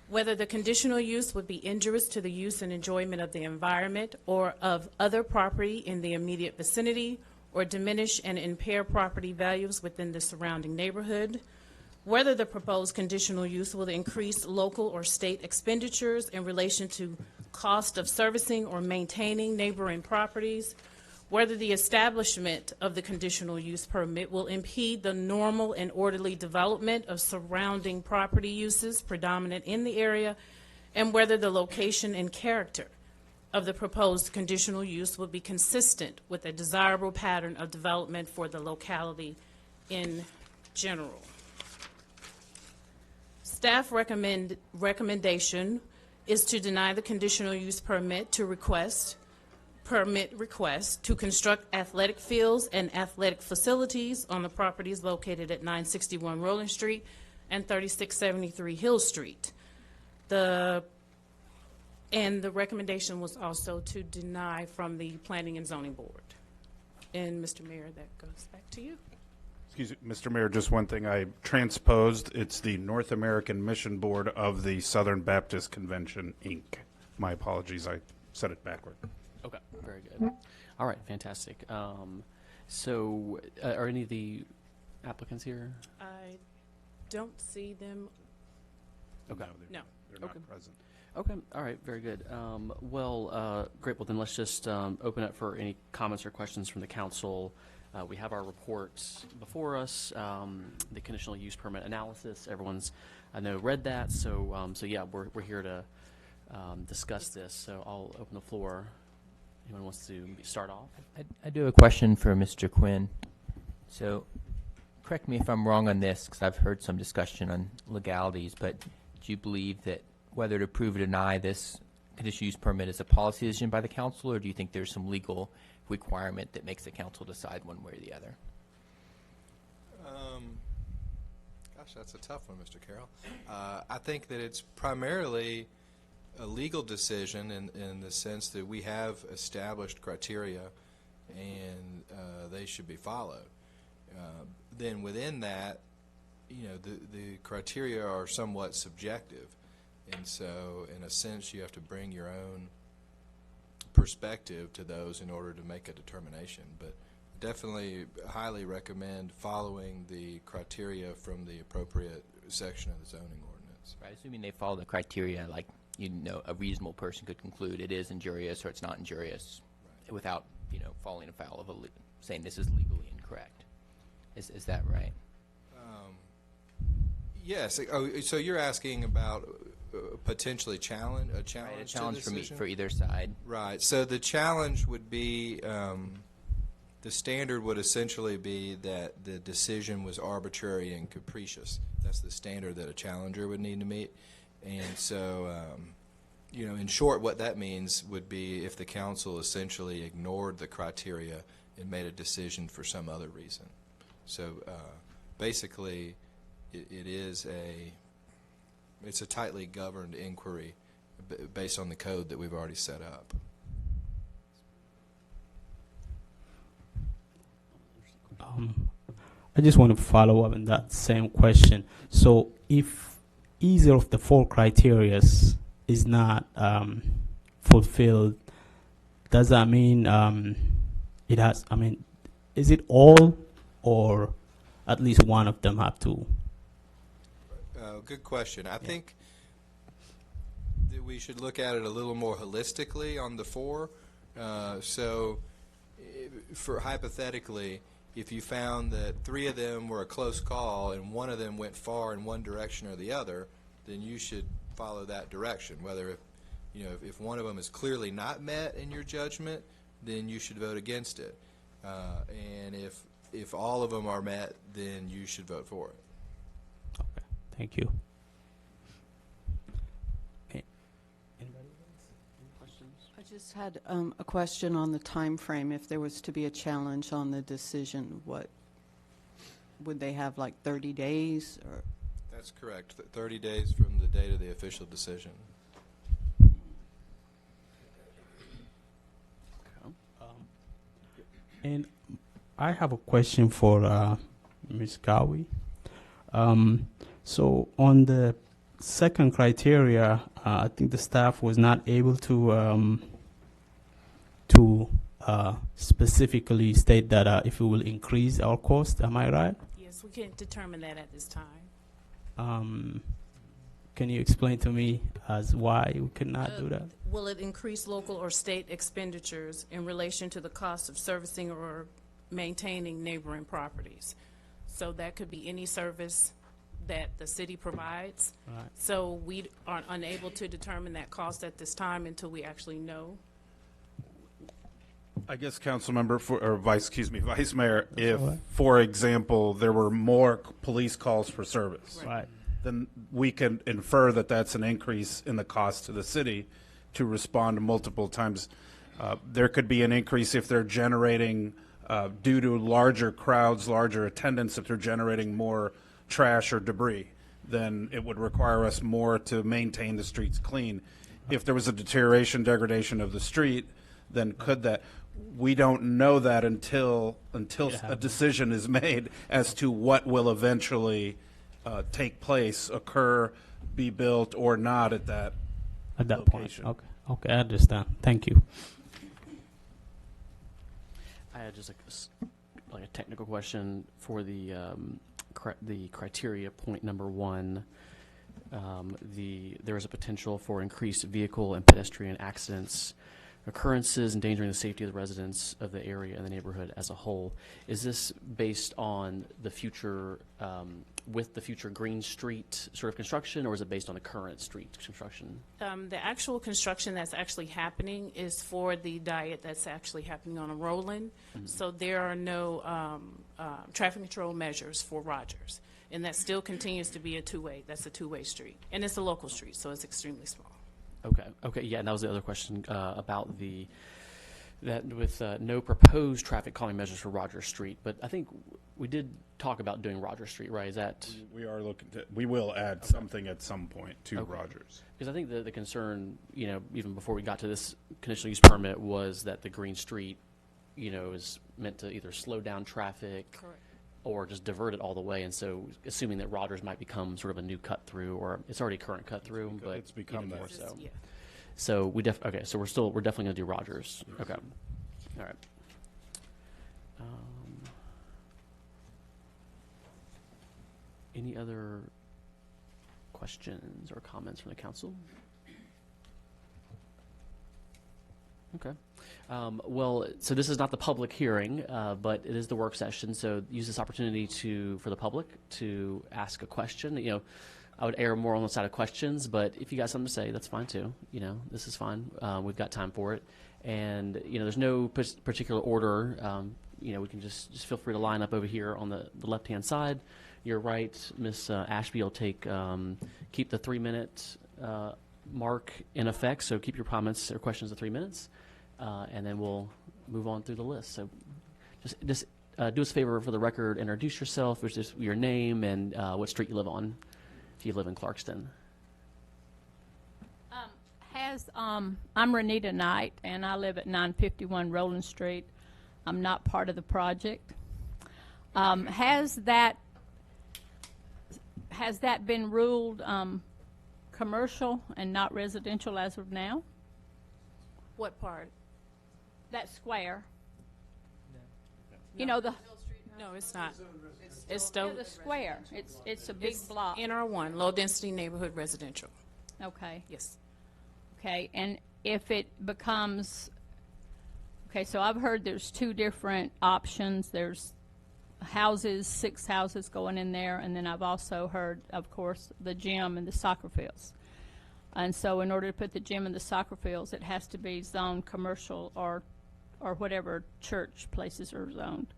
whether the conditional use would be injurious to the use and enjoyment of the environment or of other property in the immediate vicinity, or diminish and impair property values within the surrounding neighborhood, whether the proposed conditional use will increase local or state expenditures in relation to cost of servicing or maintaining neighboring properties, whether the establishment of the conditional use permit will impede the normal and orderly development of surrounding property uses predominant in the area, and whether the location and character of the proposed conditional use will be consistent with a desirable pattern of development for the locality in general. Staff recommendation is to deny the conditional use permit request to construct athletic fields and athletic facilities on the properties located at 961 Rowland Street and 3673 Hill Street. And the recommendation was also to deny from the Planning and Zoning Board. And Mr. Mayor, that goes back to you. Excuse me, Mr. Mayor, just one thing I transposed. It's the North American Mission Board of the Southern Baptist Convention, Inc. My apologies, I said it backward. Okay, very good. All right, fantastic. So are any of the applicants here? I don't see them. Okay. No. They're not present. Okay, all right, very good. Great. Well, then let's just open up for any comments or questions from the council. We have our reports before us, the conditional use permit analysis. Everyone's, I know, read that. So yeah, we're here to discuss this. So I'll open the floor. Anyone wants to start off? I do have a question for Mr. Quinn. So correct me if I'm wrong on this, because I've heard some discussion on legalities, but do you believe that whether to approve or deny this conditional use permit is a policy decision by the council, or do you think there's some legal requirement that makes the council decide one way or the other? Gosh, that's a tough one, Mr. Carroll. I think that it's primarily a legal decision in the sense that we have established criteria and they should be followed. Then within that, you know, the criteria are somewhat subjective, and so in a sense you have to bring your own perspective to those in order to make a determination. But definitely highly recommend following the criteria from the appropriate section of the zoning ordinance. Right, assuming they follow the criteria, like, you know, a reasonable person could conclude it is injurious or it's not injurious, right, without, you know, falling afoul of saying this is legally incorrect. Is that right? Yes. Oh, so you're asking about potentially a challenge right, a challenge to the decision? for either side. Right. So the challenge would be, the standard would essentially be that the decision was arbitrary and capricious. That's the standard that a challenger would need to meet. And so, you know, in short, what that means would be if the council essentially ignored the criteria and made a decision for some other reason. So basically, it's a tightly governed inquiry based on the code that we've already set up. I just want to follow up on that same question. So if either of the 4 criteria is not fulfilled, does that mean it has, I mean, is it all or at least one of them have to? Good question. I think that we should look at it a little more holistically on the 4. For hypothetically, if you found that 3 of them were a close call and one of them went far in one direction or the other, then you should follow that direction. Whether if one of them is clearly not met in your judgment, then you should vote against it. And if all of them are met, then you should vote for it. Okay, thank you. I just had a question on the time frame. If there was to be a challenge on the decision, what would they have, like 30 days? Or? That's correct. 30 days from the date of the official decision. And I have a question for Ms. Cowie. So on the second criteria, I think the staff was not able to specifically state that if it will increase our cost. Am I right? Yes, we can't determine that at this time. Can you explain to me as why we could not do that? Will it increase local or state expenditures in relation to the cost of servicing or maintaining neighboring properties? So that could be any service that the city provides. Right. So we are unable to determine that cost at this time until we actually know. I guess, Council Member, Vice Mayor, if, for example, there were more police calls for service, Right. then we can infer that that's an increase in the cost to the city to respond multiple times. There could be an increase if they're generating, due to larger crowds, larger attendance, if they're generating more trash or debris, then it would require us more to maintain the streets clean. If there was a deterioration, degradation of the street, then could that? We don't know that until a decision is made as to what will eventually take place, occur, be built, or not at that location. Point. Okay, I understand. Thank you. I had just like a technical question for the criteria point number 1. There is a potential for increased vehicle and pedestrian accidents occurrences endangering the safety of the residents of the area and the neighborhood as a whole. Is this based on the future, with the future Green Street sort of construction, or is it based on the current street construction? The actual construction that's actually happening is for the diet that's actually happening on a Rowland. So there are no traffic control measures for Rogers. And that still continues to be a two-way. That's a two-way street. And it's a local street, so it's extremely small. Okay, yeah, and that was the other question about that with no proposed traffic calming measures for Rogers Street. But I think we did talk about doing Rogers Street, right? Is that we are looking to? We will add something at some point to Rogers. Because I think the concern, even before we got to this conditional use permit, was that the Green Street, is meant to either slow down traffic. Correct. Or just divert it all the way, and so assuming that Rogers might become sort of a new cut through, or it's already a current cut through, but it's become more that. so. Yeah. So so we're definitely going to do Rogers. Okay, all right. Any other questions or comments from the council? Okay. Well, so this is not the public hearing, but it is the work session. So use this opportunity for the public to ask a question. I would err more on the side of questions, but if you got something to say, that's fine too. This is fine. We've got time for it, and there's no particular order. We can just feel free to line up over here on the left-hand side. You're right, Miss Ashby will keep the 3-minute mark in effect. So keep your comments or questions to 3 minutes. And then we'll move on through the list. So just do us a favor for the record, introduce yourself, which is your name and what street you live on, if you live in Clarkston. I'm Renita Knight, and I live at 951 Rowland Street. I'm not part of the project. Has that been ruled commercial and not residential as of now? What part? That square. You know, the No, it's not. It's yeah, still the square. It's a big block. NR1, low density neighborhood residential. Okay. Yes. Okay, and if it becomes, okay, so I've heard there's two different options. There's houses, 6 houses going in there, and then I've also heard, of course, the gym and the soccer fields. And so in order to put the gym and the soccer fields, it has to be zoned commercial or whatever church places are zoned.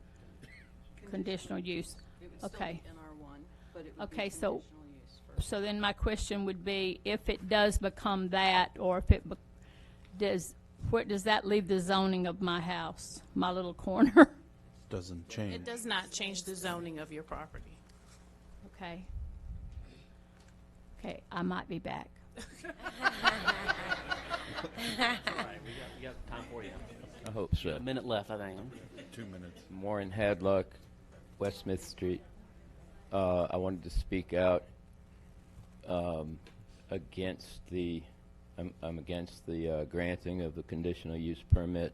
Conditional use. It would okay. still be NR1, but it would okay, be so conditional use first. so then my question would be, if it does become that, or if it does, where does that leave the zoning of my house, my little corner? Doesn't change. It does not change the zoning of your property. Okay. Okay, I might be back. All right, we got time for you. I hope so. A minute left, I think. 2 minutes. Warren Hadlock, West Smith Street. I wanted to speak out against the. I'm against the granting of the conditional use permit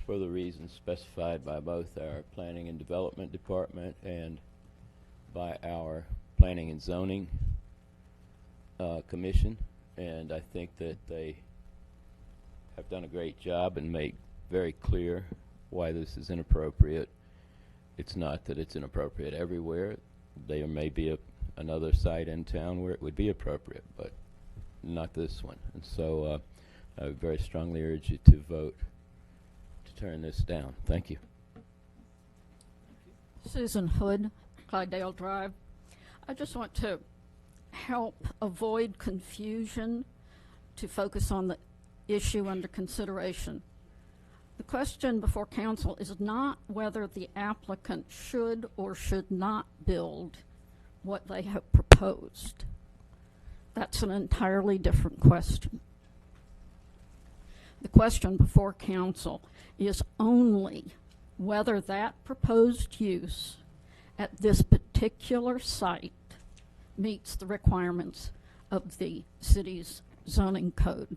for the reasons specified by both our Planning and Development Department and by our Planning and Zoning Commission. And I think that they have done a great job and made very clear why this is inappropriate. It's not that it's inappropriate everywhere. There may be another site in town where it would be appropriate, but not this one. And so I would very strongly urge you to vote to turn this down. Thank you. Susan Hood, Clydale Drive. I just want to help avoid confusion, to focus on the issue under consideration. The question before council is not whether the applicant should or should not build what they have proposed. That's an entirely different question. The question before council is only whether that proposed use at this particular site meets the requirements of the city's zoning code.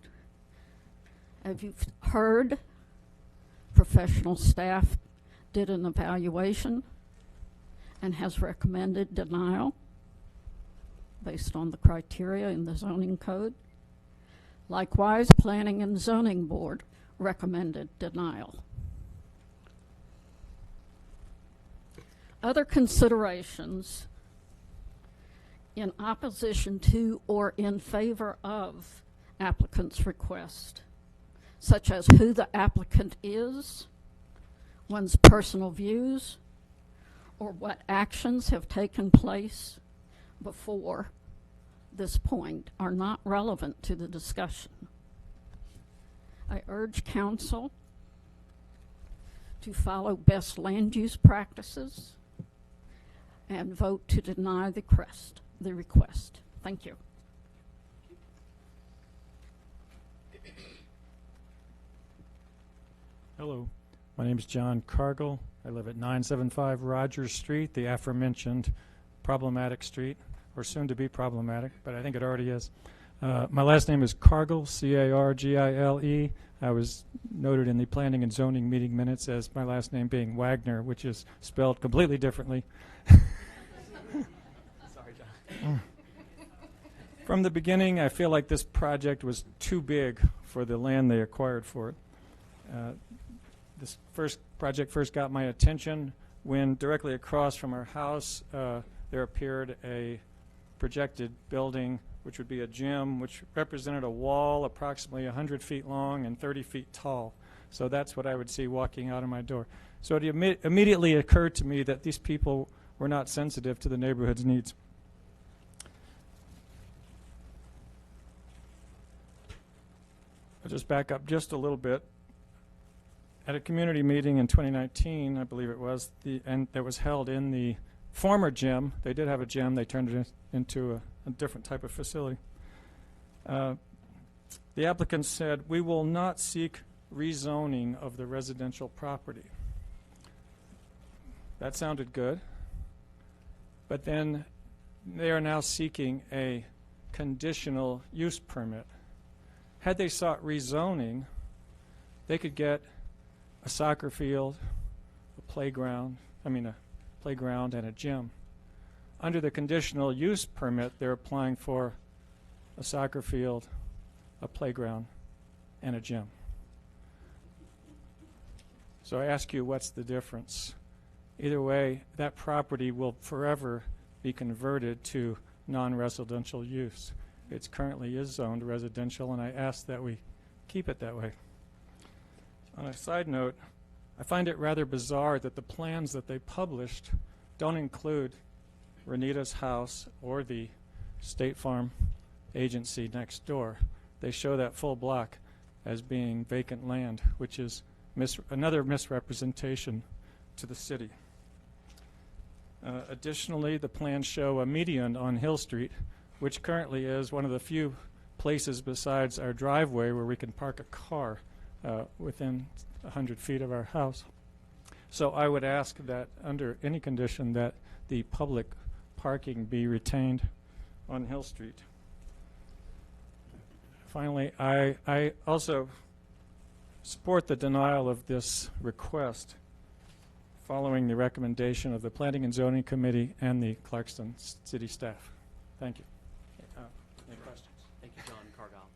As you've heard, professional staff did an evaluation and has recommended denial based on the criteria in the zoning code. Likewise, Planning and Zoning Board recommended denial. Other considerations in opposition to or in favor of applicant's request, such as who the applicant is, one's personal views, or what actions have taken place before this point, are not relevant to the discussion. I urge council to follow best land use practices and vote to deny the request. Thank you. Hello, my name is John Cargill. I live at 975 Rogers Street, the aforementioned problematic street, or soon to be problematic, but I think it already is. My last name is Cargill, C-A-R-G-I-L-E. I was noted in the Planning and Zoning meeting minutes as my last name being Wagner, which is spelled completely differently. Sorry, John. From the beginning, I feel like this project was too big for the land they acquired for it. This project first got my attention when directly across from our house there appeared a projected building, which would be a gym, which represented a wall approximately 100 feet long and 30 feet tall. So that's what I would see walking out of my door. So it immediately occurred to me that these people were not sensitive to the neighborhood's needs. I'll just back up just a little bit. At a community meeting in 2019, I believe it was, and that was held in the former gym. They did have a gym. They turned it into a different type of facility. The applicant said, "We will not seek rezoning of the residential property." That sounded good. But then they are now seeking a conditional use permit. Had they sought rezoning, they could get a soccer field, a playground and a gym. Under the conditional use permit, they're applying for a soccer field, a playground, and a gym. So I ask you, what's the difference? Either way, that property will forever be converted to non-residential use. It currently is zoned residential, and I ask that we keep it that way. On a side note, I find it rather bizarre that the plans that they published don't include Renita's house or the State Farm agency next door. They show that full block as being vacant land, which is another misrepresentation to the city. Additionally, the plans show a median on Hill Street, which currently is one of the few places besides our driveway where we can park a car within 100 feet of our house. So I would ask that under any condition that the public parking be retained on Hill Street. Finally, I also support the denial of this request following the recommendation of the Planning and Zoning Committee and the Clarkston City staff. Thank you. Any questions? Thank you, John Cargyle.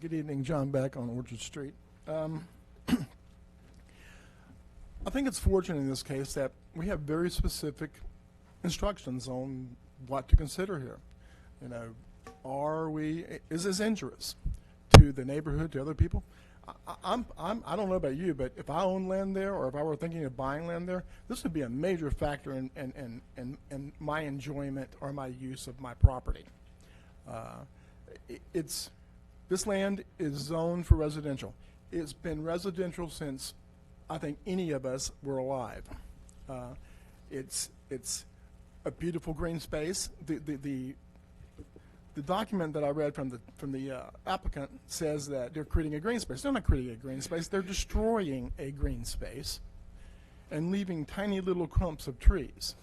Good evening, John Beck on Orchard Street. I think it's fortunate in this case that we have very specific instructions on what to consider here. You know, is this injurious to the neighborhood, to other people? I don't know about you, but if I own land there, or if I were thinking of buying land there, this would be a major factor in my enjoyment or my use of my property. This land is zoned for residential. It's been residential since I think any of us were alive. It's a beautiful green space. The document that I read from the applicant says that they're creating a green space. They're not creating a green space. They're destroying a green space and leaving tiny little clumps of trees.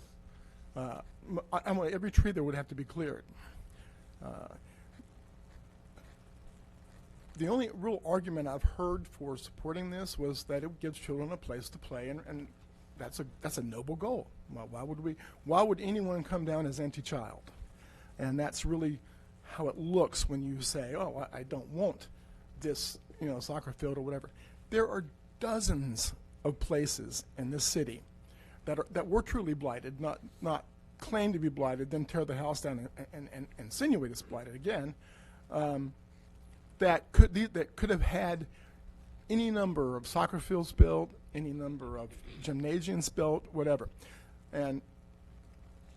Every tree there would have to be cleared. The only real argument I've heard for supporting this was that it gives children a place to play, and that's a noble goal. Why would anyone come down as anti-child? And that's really how it looks when you say, oh, I don't want this, soccer field or whatever. There are dozens of places in this city that were truly blighted, not claim to be blighted, then tear the house down and insinuate it's blighted again. That could have had any number of soccer fields built, any number of gymnasiums built, whatever. And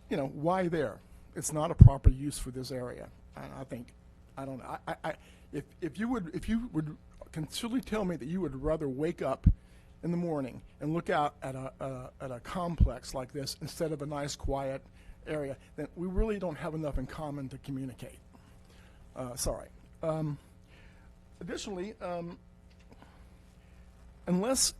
why there? It's not a proper use for this area. And I don't know. If you would truly tell me that you would rather wake up in the morning and look out at a complex like this instead of a nice quiet area, then we really don't have enough in common to communicate. Sorry. Additionally, unless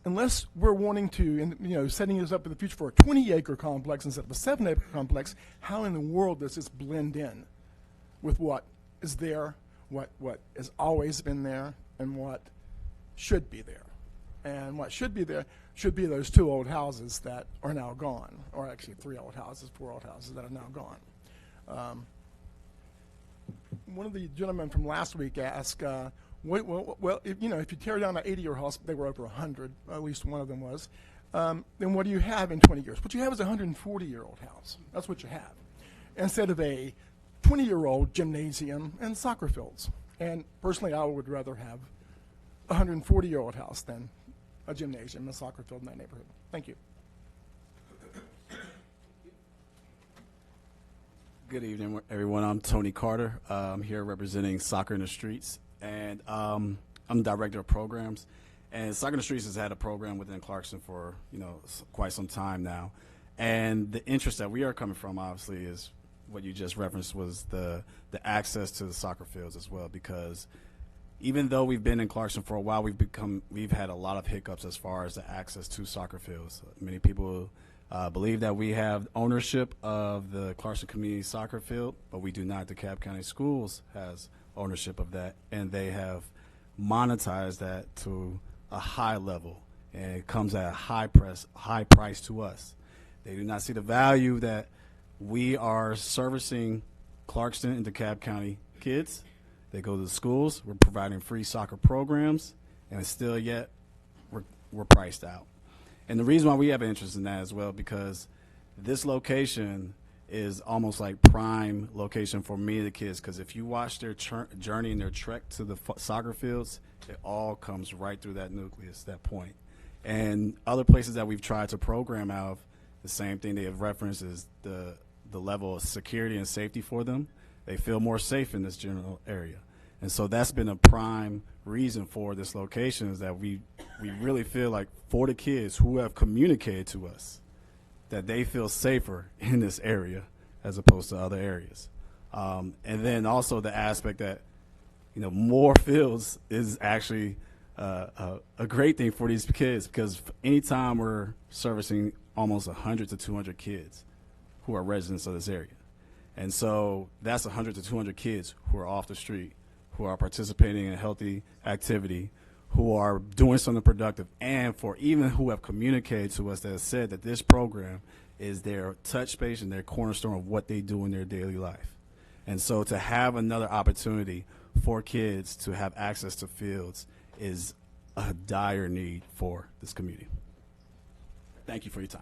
we're wanting to, setting this up in the future for a 20-acre complex instead of a 7-acre complex, how in the world does this blend in with what is there, what has always been there, and what should be there? And what should be there should be those 2 old houses that are now gone, or actually 3 old houses, 4 old houses that are now gone. One of the gentlemen from last week asked, well, if you tear down an 80-year house, they were over 100, at least one of them was, then what do you have in 20 years? What you have is a 140-year-old house. That's what you have, instead of a 20-year-old gymnasium and soccer fields. And personally, I would rather have a 140-year-old house than a gymnasium and a soccer field in that neighborhood. Thank you. Good evening, everyone. I'm Tony Carter. I'm here representing Soccer in the Streets, and I'm director of programs. And Soccer in the Streets has had a program within Clarkston for quite some time now. And the interest that we are coming from, obviously, is what you just referenced was the access to the soccer fields as well, because even though we've been in Clarkston for a while, we've had a lot of hiccups as far as the access to soccer fields. Many people believe that we have ownership of the Clarkston Community Soccer Field, but we do not. DeKalb County Schools has ownership of that, and they have monetized that to a high level, and it comes at a high price to us. They do not see the value that we are servicing Clarkston and DeKalb County kids. They go to the schools. We're providing free soccer programs, and still yet we're priced out. And the reason why we have an interest in that as well, because this location is almost like prime location for many of the kids, because if you watch their journey and their trek to the soccer fields, it all comes right through that nucleus, that point. And other places that we've tried to program out of, the same thing they have referenced is the level of security and safety for them. They feel more safe in this general area. And so that's been a prime reason for this location, is that we really feel like for the kids who have communicated to us that they feel safer in this area as opposed to other areas. And then also the aspect that, more fields is actually a great thing for these kids, because anytime we're servicing almost 100 to 200 kids who are residents of this area. And so that's 100 to 200 kids who are off the street, who are participating in a healthy activity, who are doing something productive, and for even who have communicated to us that have said that this program is their touch base and their cornerstone of what they do in their daily life. And so to have another opportunity for kids to have access to fields is a dire need for this community. Thank you for your time.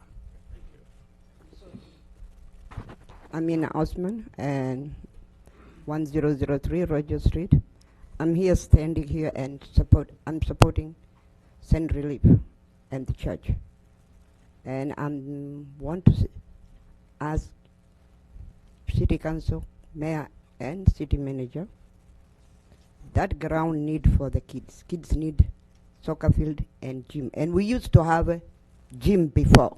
Amina Osman, and 1003 Roger Street. I'm here standing here and I'm supporting St. Relief and the church. And I want to ask City Council, Mayor and City Manager, that ground need for the kids. Kids need soccer field and gym. And we used to have a gym before.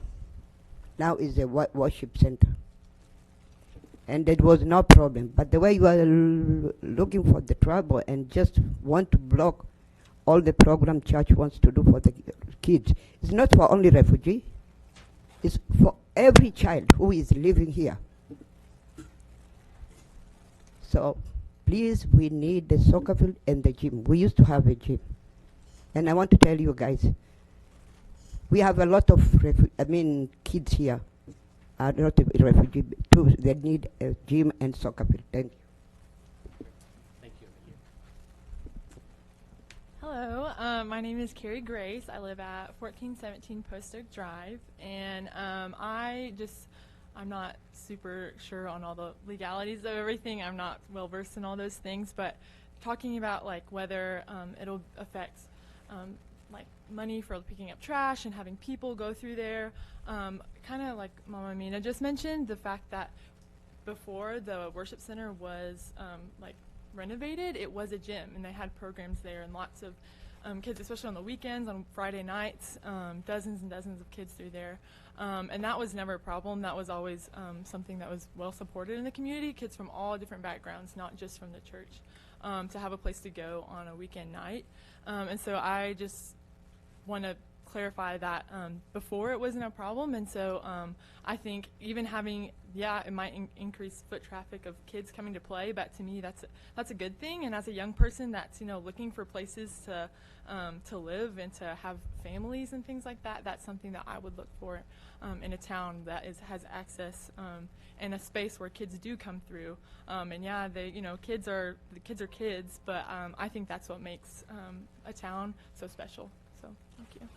Now is a worship center. And there was no problem. But the way you are looking for the trouble and just want to block all the program church wants to do for the kids, it's not for only refugee. It's for every child who is living here. So please, we need the soccer field and the gym. We used to have a gym. And I want to tell you guys, we have a lot of kids here. Are not refugees too. They need a gym and soccer field. Thank you. Thank you. Hello, my name is Carrie Grace. I live at 1417 Post Oak Drive, and I'm not super sure on all the legalities of everything. I'm not well versed in all those things, but talking about like whether it'll affect like money for picking up trash and having people go through there. Kind of like Mama Mina just mentioned, the fact that before the worship center was like renovated, it was a gym and they had programs there, and lots of kids, especially on the weekends, on Friday nights, dozens and dozens of kids through there. And that was never a problem. That was always something that was well supported in the community, kids from all different backgrounds, not just from the church, to have a place to go on a weekend night. And so I just want to clarify that before it wasn't a problem, and so I think even having, it might increase foot traffic of kids coming to play, but to me that's a good thing. And as a young person that's looking for places to live and to have families and things like that, that's something that I would look for in a town that has access and a space where kids do come through. And they kids are kids, but I think that's what makes a town so special. So thank you.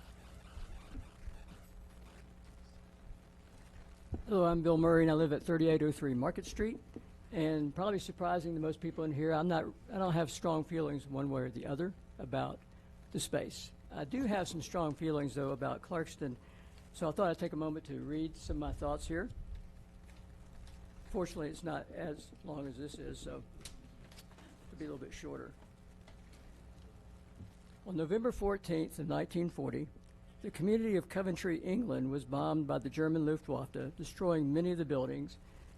Hello, I'm Bill Murray, and I live at 3803 Market Street. And probably surprising to most people in here, I don't have strong feelings one way or the other about the space. I do have some strong feelings, though, about Clarkston. So I thought I'd take a moment to read some of my thoughts here. Fortunately, it's not as long as this is, so it'll be a little bit shorter. On November 14th of 1940, the community of Coventry, England, was bombed by the German Luftwaffe, destroying many of the buildings,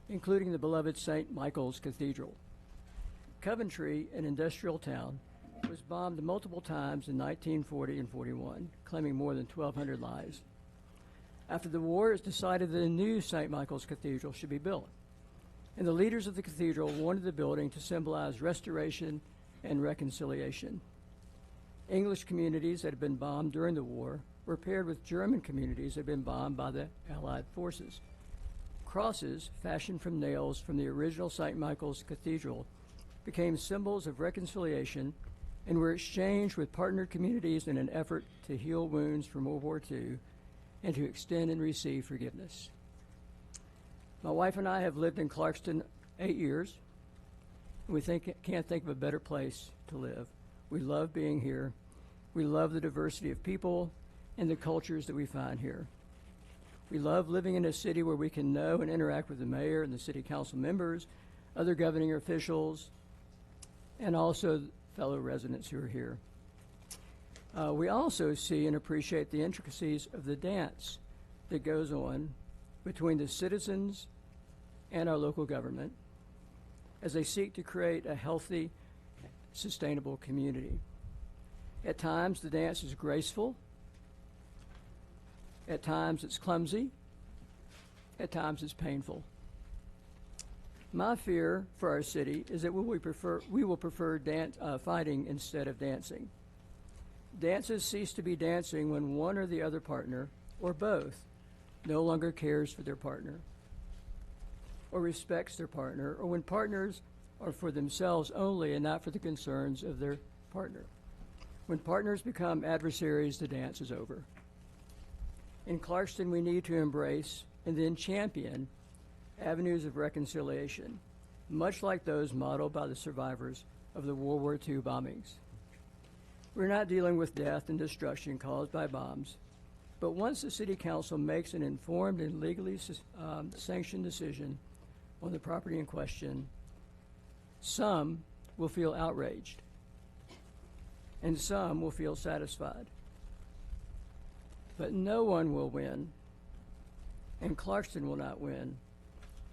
including the beloved St. Michael's Cathedral. Coventry, an industrial town, was was bombed multiple times in 1940 and 41, claiming more than 1,200 lives. After the war, it was decided that a new St. Michael's Cathedral should be built, and the leaders of the cathedral wanted the building to symbolize restoration and reconciliation. English communities that had been bombed during the war were paired with German communities that had been bombed by the Allied forces. Crosses, fashioned from nails from the original St. Michael's Cathedral, became symbols of reconciliation and were exchanged with partner communities in an effort to heal wounds from World War II and to extend and receive forgiveness. My wife and I have lived in Clarkston 8 years, and we can't think of a better place to live. We love being here. We love the diversity of people and the cultures that we find here. We love living in a city where we can know and interact with the mayor and the city council members, other governing officials, and also fellow residents who are here. We also see and appreciate the intricacies of the dance that goes on between the citizens and our local government as they seek to create a healthy, sustainable community. At times, the dance is graceful. At times, it's clumsy. At times, it's painful. My fear for our city is that we will prefer fighting instead of dancing. Dances cease to be dancing when one or the other partner, or both, no longer cares for their partner or respects their partner, or when partners are for themselves only and not for the concerns of their partner. When partners become adversaries, the dance is over. In Clarkston, we need to embrace and then champion avenues of reconciliation, much like those modeled by the survivors of the World War II bombings. We're not dealing with death and destruction caused by bombs, but once the City Council makes an informed and legally sanctioned decision on the property in question, some will feel outraged, and some will feel satisfied. But no one will win, and Clarkston will not win,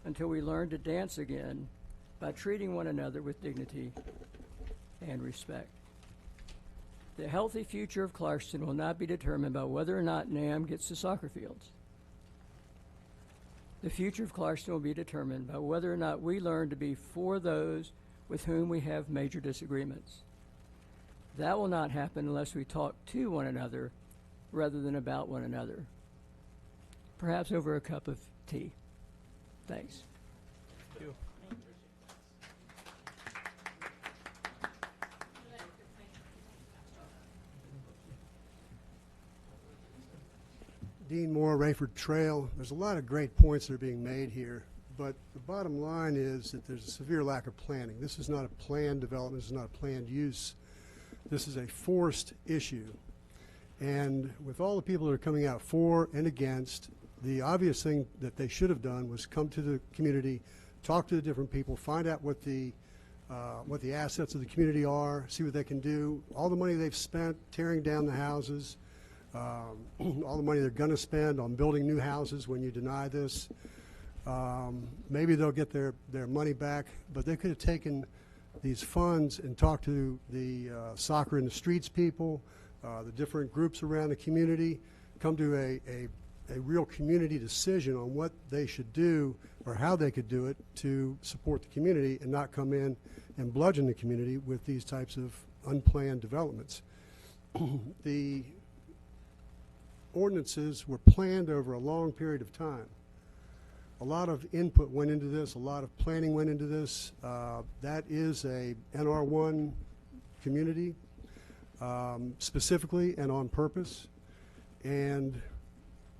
until we learn to dance again by treating one another with dignity and respect. The healthy future of Clarkston will not be determined by whether or not NAM gets the soccer fields. The future of Clarkston will be determined by whether or not we learn to be for those with whom we have major disagreements. That will not happen unless we talk to one another rather than about one another, perhaps over a cup of tea. Thanks. Thank you. Dean Moore, Rayford Trail. There's a lot of great points that are being made here, but the bottom line is that there's a severe lack of planning. This is not a planned development. This is not a planned use. This is a forced issue. And with all the people that are coming out for and against, the obvious thing that they should have done was come to the community, talk to the different people, find out what the assets of the community are, see what they can do. All the money they've spent tearing down the houses, all the money they're going to spend on building new houses when you deny this. Maybe they'll get their money back, but they could have taken these funds and talked to the soccer in the streets people, the different groups around the community, come to a real community decision on what they should do or how they could do it to support the community and not come in and bludgeon the community with these types of unplanned developments. The ordinances were planned over a long period of time. A lot of input went into this, a lot of planning went into this. That is a NR1 community, specifically and on purpose. And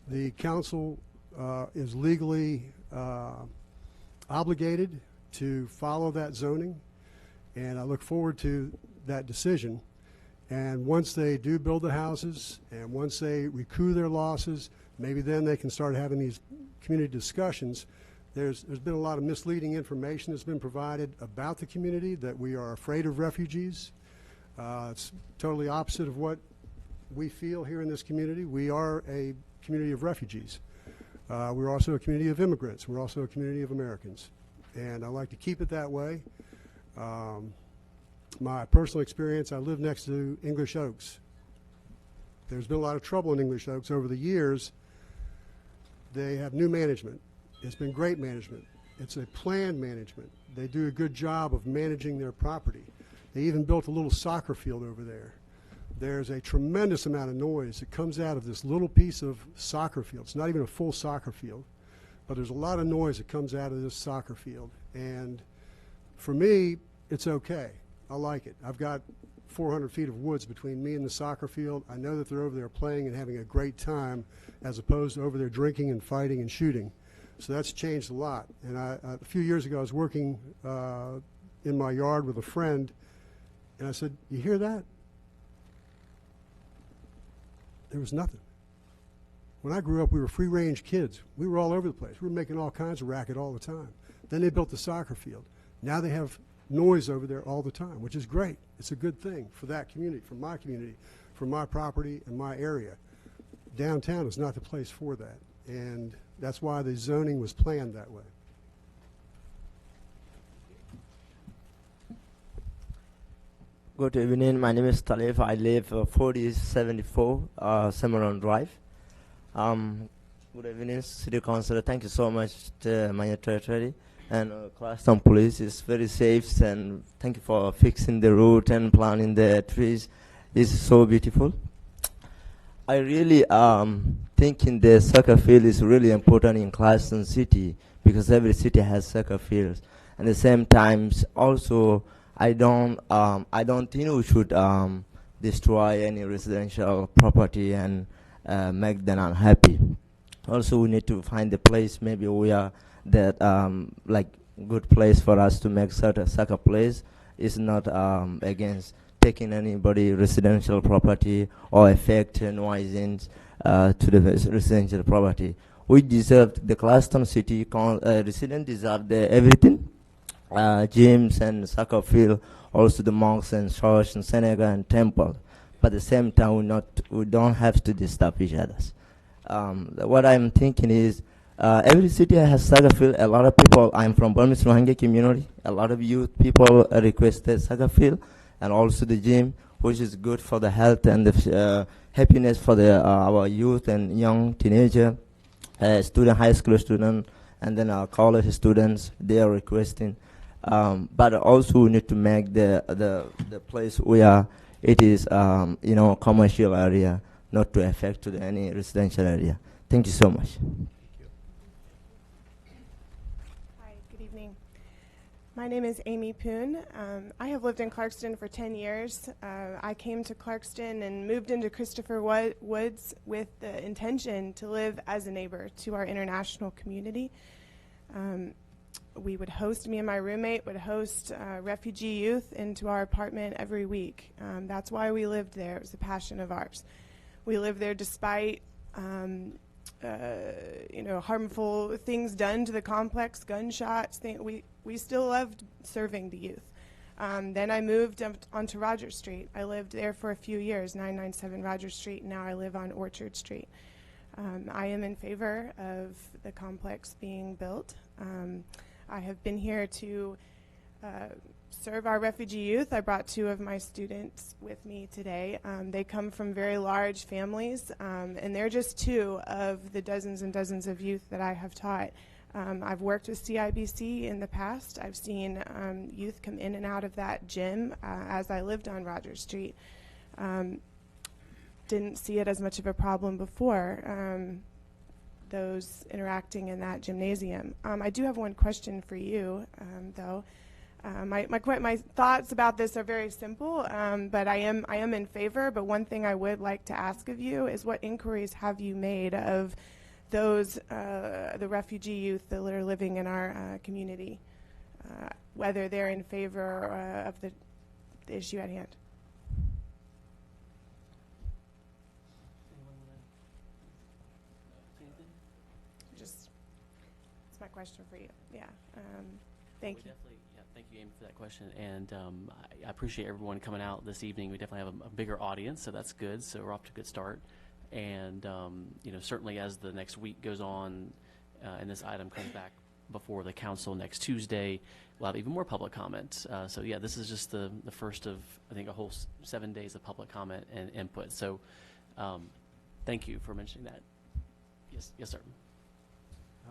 the council is legally obligated to follow that zoning, and I look forward to that decision. And once they do build the houses and once they recoup their losses, maybe then they can start having these community discussions. There's been a lot of misleading information that's been provided about the community, that we are afraid of refugees. It's totally opposite of what we feel here in this community. We are a community of refugees. We're also a community of immigrants. We're also a community of Americans. And I like to keep it that way. My personal experience, I live next to English Oaks. There's been a lot of trouble in English Oaks over the years. They have new management. It's been great management. It's a planned management. They do a good job of managing their property. They even built a little soccer field over there. There's a tremendous amount of noise that comes out of this little piece of soccer field. It's not even a full soccer field, but there's a lot of noise that comes out of this soccer field. And for me, it's okay. I like it. I've got 400 feet of woods between me and the soccer field. I know that they're over there playing and having a great time as opposed to over there drinking and fighting and shooting. So that's changed a lot. And a few years ago, I was working in my yard with a friend, and I said, "You hear that?" There was nothing. When I grew up, we were free-range kids. We were all over the place. We were making all kinds of racket all the time. Then they built the soccer field. Now they have noise over there all the time, which is great. It's a good thing for that community, for my property and my area. Downtown is not the place for that, and that's why the zoning was planned that way. Good evening. My name is Talif. I live 4074 Cimarron Drive. Good evening, City Councilor. Thank you so much to my territory. And Clarkston Police is very safe, and thank you for fixing the route and planting the trees. It's so beautiful. I really thinking the soccer field is really important in Clarkston City because every city has soccer fields. At the same time, also I don't think we should destroy any residential property and make them unhappy. Also, we need to find a place maybe where that like good place for us to make soccer place is not against taking anybody residential property or affect noising to the residential property. We deserve the Clarkston City residents deserve everything. Gyms and soccer field, also the mosques and church and synagogue and temple. But at the same time, we don't have to disturb each other. What I'm thinking is every city has soccer field. A lot of people, I'm from Burmese Rohingya community, a lot of youth people requested soccer field and also the gym, which is good for the health and the happiness for our youth and young teenager, high school student, and then our college students, they are requesting. But also we need to make the place where it is, commercial area, not to affect to any residential area. Thank you so much. Hi, good evening. My name is Amy Poon. I have lived in Clarkston for 10 years. I came to Clarkston and moved into Christopher Woods with the intention to live as a neighbor to our international community. Me and my roommate would host refugee youth into our apartment every week. That's why we lived there. It was a passion of ours. We lived there despite harmful things done to the complex, gunshots. We still loved serving the youth. Then I moved onto Rogers Street. I lived there for a few years, 997 Rogers Street. Now I live on Orchard Street. I am in favor of the complex being built. I have been here to serve our refugee youth. I brought 2 of my students with me today. They come from very large families, and they're just 2 of the dozens and dozens of youth that I have taught. I've worked with CIBC in the past. I've seen youth come in and out of that gym as I lived on Rogers Street. Didn't see it as much of a problem before. Those interacting in that gymnasium. I do have one question for you, though. My thoughts about this are very simple, but I am in favor. But one thing I would like to ask of you is, what inquiries have you made of those the refugee youth that are living in our community, whether they're in favor of the issue at hand? My question for you. Yeah. Thank you. Thank you, Amy, for that question. And I appreciate everyone coming out this evening. We definitely have a bigger audience, so that's good. So we're off to a good start. And certainly as the next week goes on and this item comes back before the council next Tuesday. We'll have even more public comment. So yeah, this is just the first of, I think, a whole 7 days of public comment and input. So thank you for mentioning that. Yes, sir.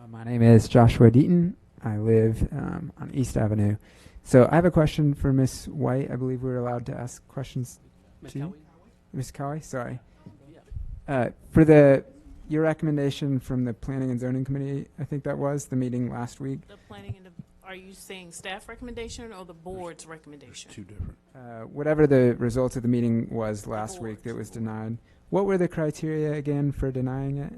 My name is Joshua Deaton. I live on East Avenue. So I have a question for Ms. White. I believe we're allowed to ask questions Ms. to you. Cowie? Ms. Cowie, sorry. For your recommendation from the Planning and Zoning Committee, I think that was the meeting last week. The planning and are you saying staff recommendation or the board's recommendation? Two different. Whatever the results of the meeting was last week that was denied. What were the criteria again for denying it?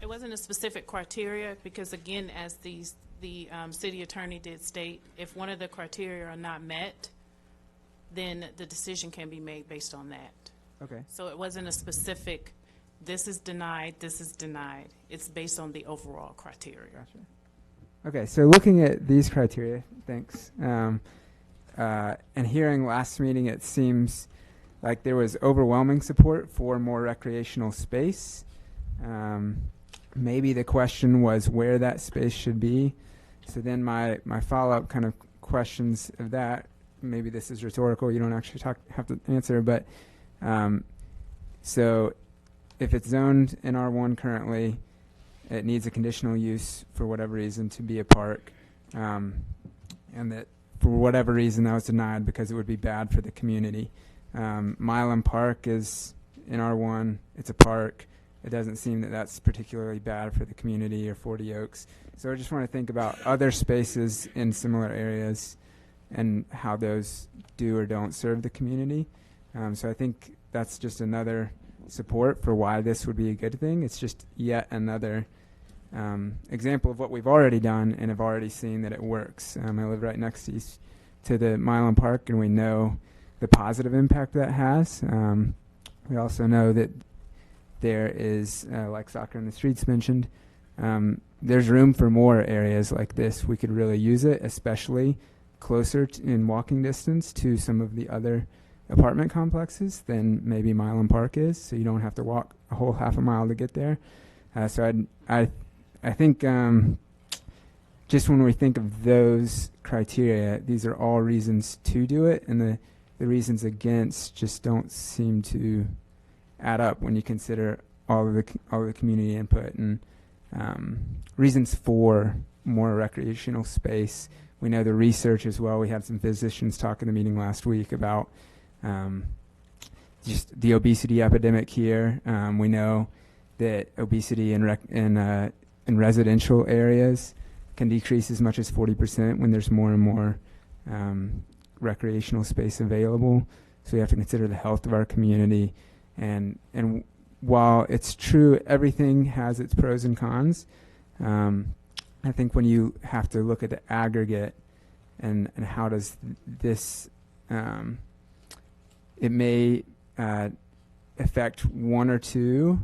It wasn't a specific criteria because, again, as the city attorney did state, if one of the criteria are not met, then the decision can be made based on that. Okay. So it wasn't a specific, this is denied, this is denied. It's based on the overall criteria. Gotcha. Okay, so looking at these criteria, thanks, and hearing last meeting, it seems like there was overwhelming support for more recreational space. Maybe the question was where that space should be. So then my follow-up kind of questions of that, maybe this is rhetorical, you don't actually have to answer, but so if it's zoned in R1 currently, it needs a conditional use for whatever reason to be a park, and that for whatever reason that was denied because it would be bad for the community. Milam Park is in R1, it's a park. It doesn't seem that that's particularly bad for the community or 40 Oaks. So I just want to think about other spaces in similar areas and how those do or don't serve the community. So I think that's just another support for why this would be a good thing. It's just yet another example of what we've already done and have already seen that it works. I live right next to the Milam Park, and we know the positive impact that has. We also know that there is, like Soccer in the Streets mentioned, there's room for more areas like this. We could really use it, especially closer in walking distance to some of the other apartment complexes than maybe Milam Park is, so you don't have to walk a whole half a mile to get there. So I think just when we think of those criteria, these are all reasons to do it, and the reasons against just don't seem to add up when you consider all of the community input and reasons for more recreational space. We know the research as well. We had some physicians talk in the meeting last week about just the obesity epidemic here. We know that obesity in residential areas can decrease as much as 40% when there's more and more recreational space available. So we have to consider the health of our community. And while it's true everything has its pros and cons, I think when you have to look at the aggregate and how does this, it may affect one or two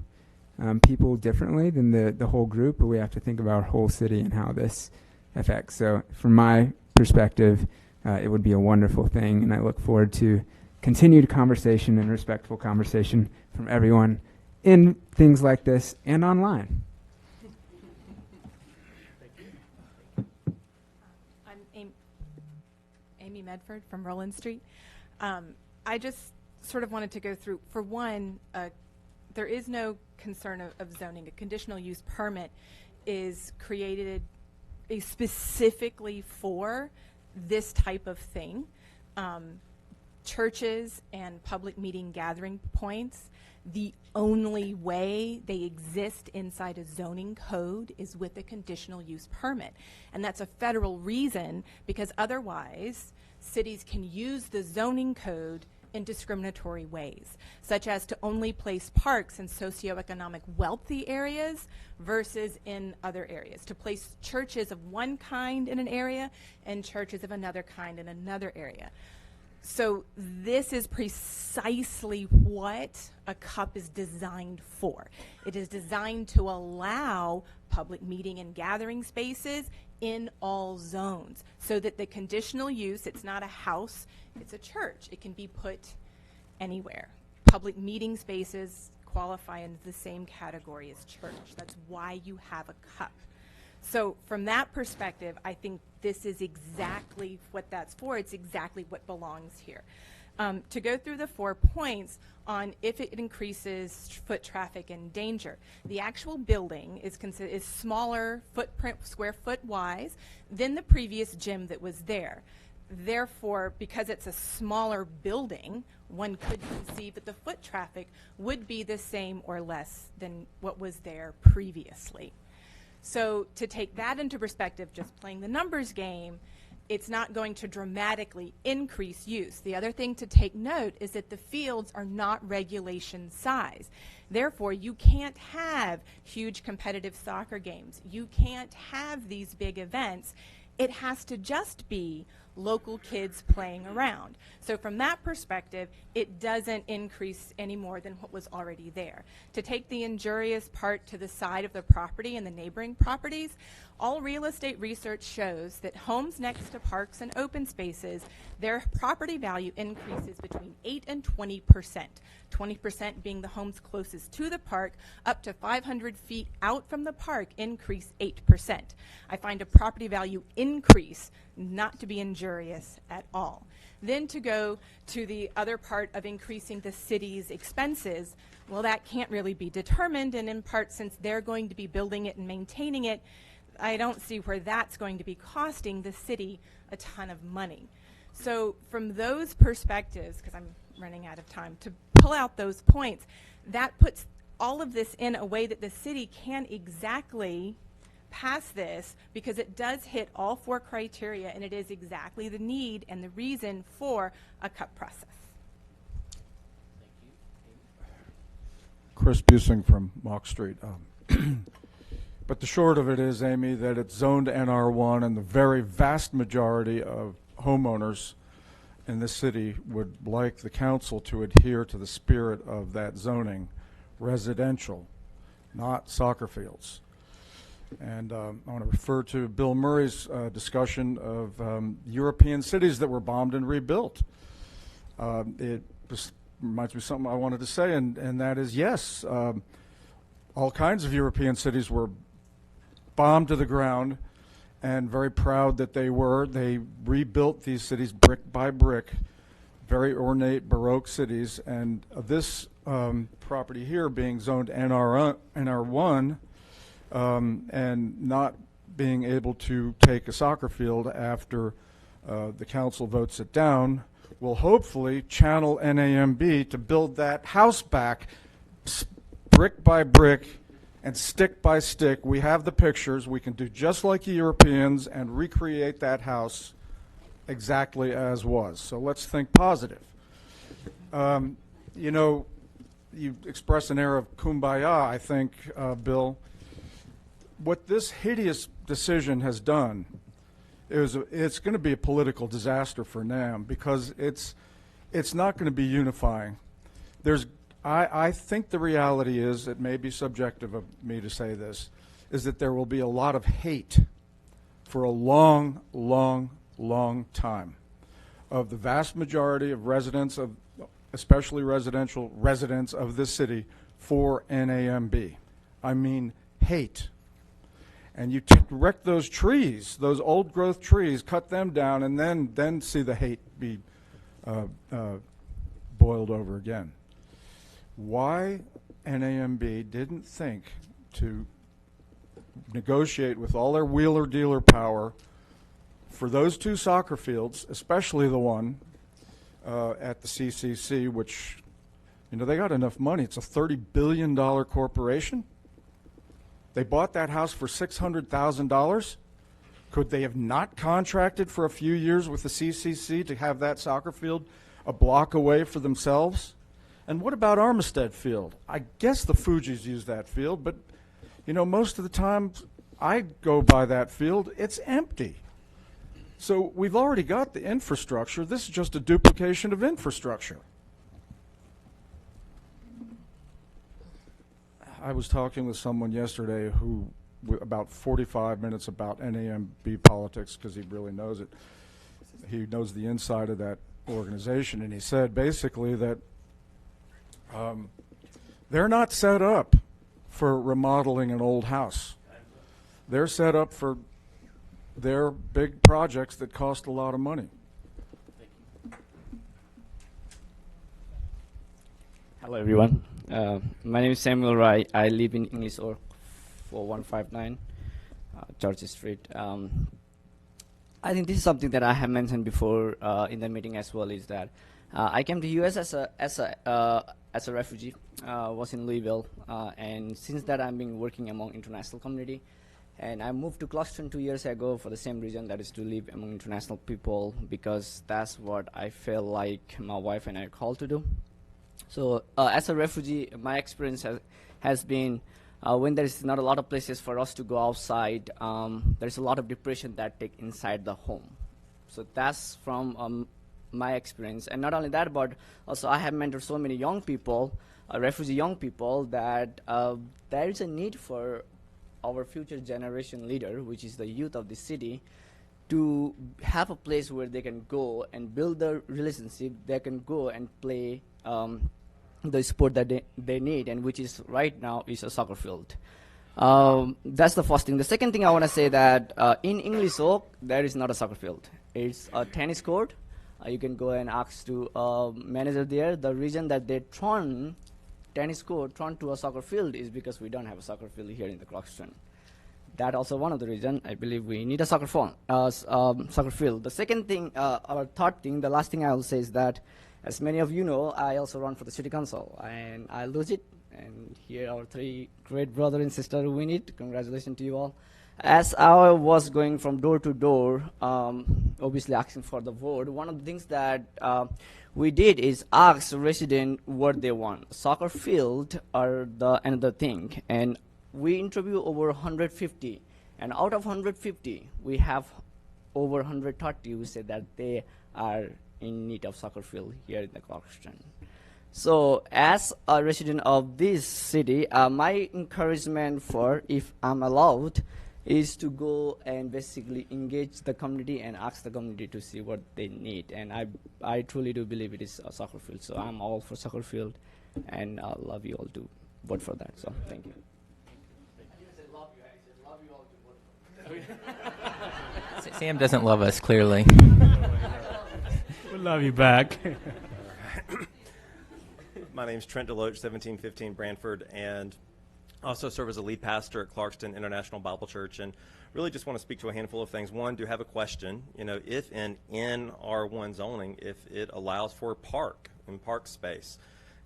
people differently than the whole group, but we have to think about our whole city and how this affects. So from my perspective, it would be a wonderful thing, and I look forward to continued conversation and respectful conversation from everyone in things like this and online. I'm Amy Medford from Rowland Street. I just sort of wanted to go through, for one, there is no concern of zoning. A conditional use permit is created specifically for this type of thing. Churches and public meeting gathering points, the only way they exist inside a zoning code is with a conditional use permit. And that's a federal reason, because otherwise cities can use the zoning code in discriminatory ways, such as to only place parks in socioeconomic wealthy areas versus in other areas, to place churches of one kind in an area and churches of another kind in another area. So this is precisely what a CUP is designed for. It is designed to allow public meeting and gathering spaces in all zones, so that the conditional use, it's not a house, it's a church. It can be put anywhere. Public meeting spaces qualify in the same category as church. That's why you have a cup. So from that perspective, I think this is exactly what that's for. It's exactly what belongs here. To go through the 4 points on if it increases foot traffic and danger, the actual building is smaller footprint, square foot wise, than the previous gym that was there. Therefore, because it's a smaller building, one could conceive that the foot traffic would be the same or less than what was there previously. So to take that into perspective, just playing the numbers game, it's not going to dramatically increase use. The other thing to take note is that the fields are not regulation size. Therefore, you can't have huge competitive soccer games. You can't have these big events. It has to just be local kids playing around. So from that perspective, it doesn't increase any more than what was already there. To take the injurious part to the side of the property and the neighboring properties, all real estate research shows that homes next to parks and open spaces, their property value increases between 8 and 20%. 20% being the homes closest to the park, up to 500 feet out from the park increase 8%. I find a property value increase not to be injurious at all. Then to go to the other part of increasing the city's expenses, well, that can't really be determined, and in part since they're going to be building it and maintaining it, I don't see where that's going to be costing the city a ton of money. So from those perspectives, because I'm running out of time, to pull out those points, that puts all of this in a way that the city can exactly pass this, because it does hit all 4 criteria, and it is exactly the need and the reason for a cup process. Chris Busing from Mock Street. But the short of it is, Amy, that it's zoned NR1, and the very vast majority of homeowners in this city would like the council to adhere to the spirit of that zoning, residential, not soccer fields. And I want to refer to Bill Murray's discussion of European cities that were bombed and rebuilt. It reminds me of something I wanted to say, and that is, yes, all kinds of European cities were bombed to the ground, and very proud that they were. They rebuilt these cities brick by brick, very ornate Baroque cities, and this property here being zoned NR1 and not being able to take a soccer field after the council votes it down will hopefully channel NAMB to build that house back brick by brick and stick by stick. We have the pictures. We can do just like the Europeans and recreate that house exactly as was. So let's think positive. You know, you express an air of kumbaya, I think, Bill. What this hideous decision has done is it's going to be a political disaster for NAM, because it's not going to be unifying. I think the reality is, it may be subjective of me to say this, is that there will be a lot of hate for a long, long, long time of the vast majority of residents, of especially residential residents of this city, for NAMB. I mean hate. And you wreck those trees, those old growth trees, cut them down, and then see the hate be boiled over again. Why NAMB didn't think to negotiate with all their wheeler-dealer power for those 2 soccer fields, especially the one at the CCC, which, you know, they got enough money. It's a $30 billion corporation. They bought that house for $600,000. Could they have not contracted for a few years with the CCC to have that soccer field a block away for themselves? And what about Armistead Field? I guess the Fugees use that field, but, you know, most of the time I go by that field, it's empty. So we've already got the infrastructure. This is just a duplication of infrastructure. I was talking with someone yesterday who, about 45 minutes about NAMB politics, because he really knows it. He knows the inside of that organization, and he said basically that They're not set up for remodeling an old house. They're set up for their big projects that cost a lot of money. Hello, everyone. My name is Samuel Rai. I live in English Oak, 4159 Church Street. I think this is something that I have mentioned before in the meeting as well. Is that I came to U.S. as a refugee. Was in Louisville, and since that I've been working among international community. And I moved to Clarkston 2 years ago for the same reason, that is to live among international people, because that's what I feel like my wife and I are called to do. So as a refugee, my experience has been when there is not a lot of places for us to go outside, there's a lot of depression that take inside the home. So that's from my experience. And not only that, but also I have mentored so many young people, refugee young people, that there is a need for our future generation leader, which is the youth of the city, to have a place where they can go and build their relationship. They can go and play the sport that they need, and which is right now is a soccer field. That's the first thing. The second thing I want to say that in English Oak, there is not a soccer field. It's a tennis court. You can go and ask to manager there. The reason that they turn tennis court to a soccer field is because we don't have a soccer field here in the Clarkston. That also one of the reasons I believe we need a soccer field. The second thing, or third thing, the last thing I will say is that, as many of you know, I also run for the city council, and I lose it. And here our three great brother and sister win it. Congratulations to you all. As I was going from door to door, obviously asking for the vote, one of the things that we did is ask residents what they want. Soccer field or another thing. And we interview over 150. And out of 150, we have over 130 who said that they are in need of soccer field here in the Clarkston. So as a resident of this city, my encouragement for, if I'm allowed, is to go and basically engage the community and ask the community to see what they need. And I truly do believe it is a soccer field. So I'm all for soccer field, and I love you all to vote for that. So thank you. Sam doesn't love us, clearly. We love you back. My name's Trent Deloach, 1715 Branford, and also serve as a lead pastor at Clarkston International Bible Church, and really just want to speak to a handful of things. One, do have a question. If in R1 zoning, if it allows for park space,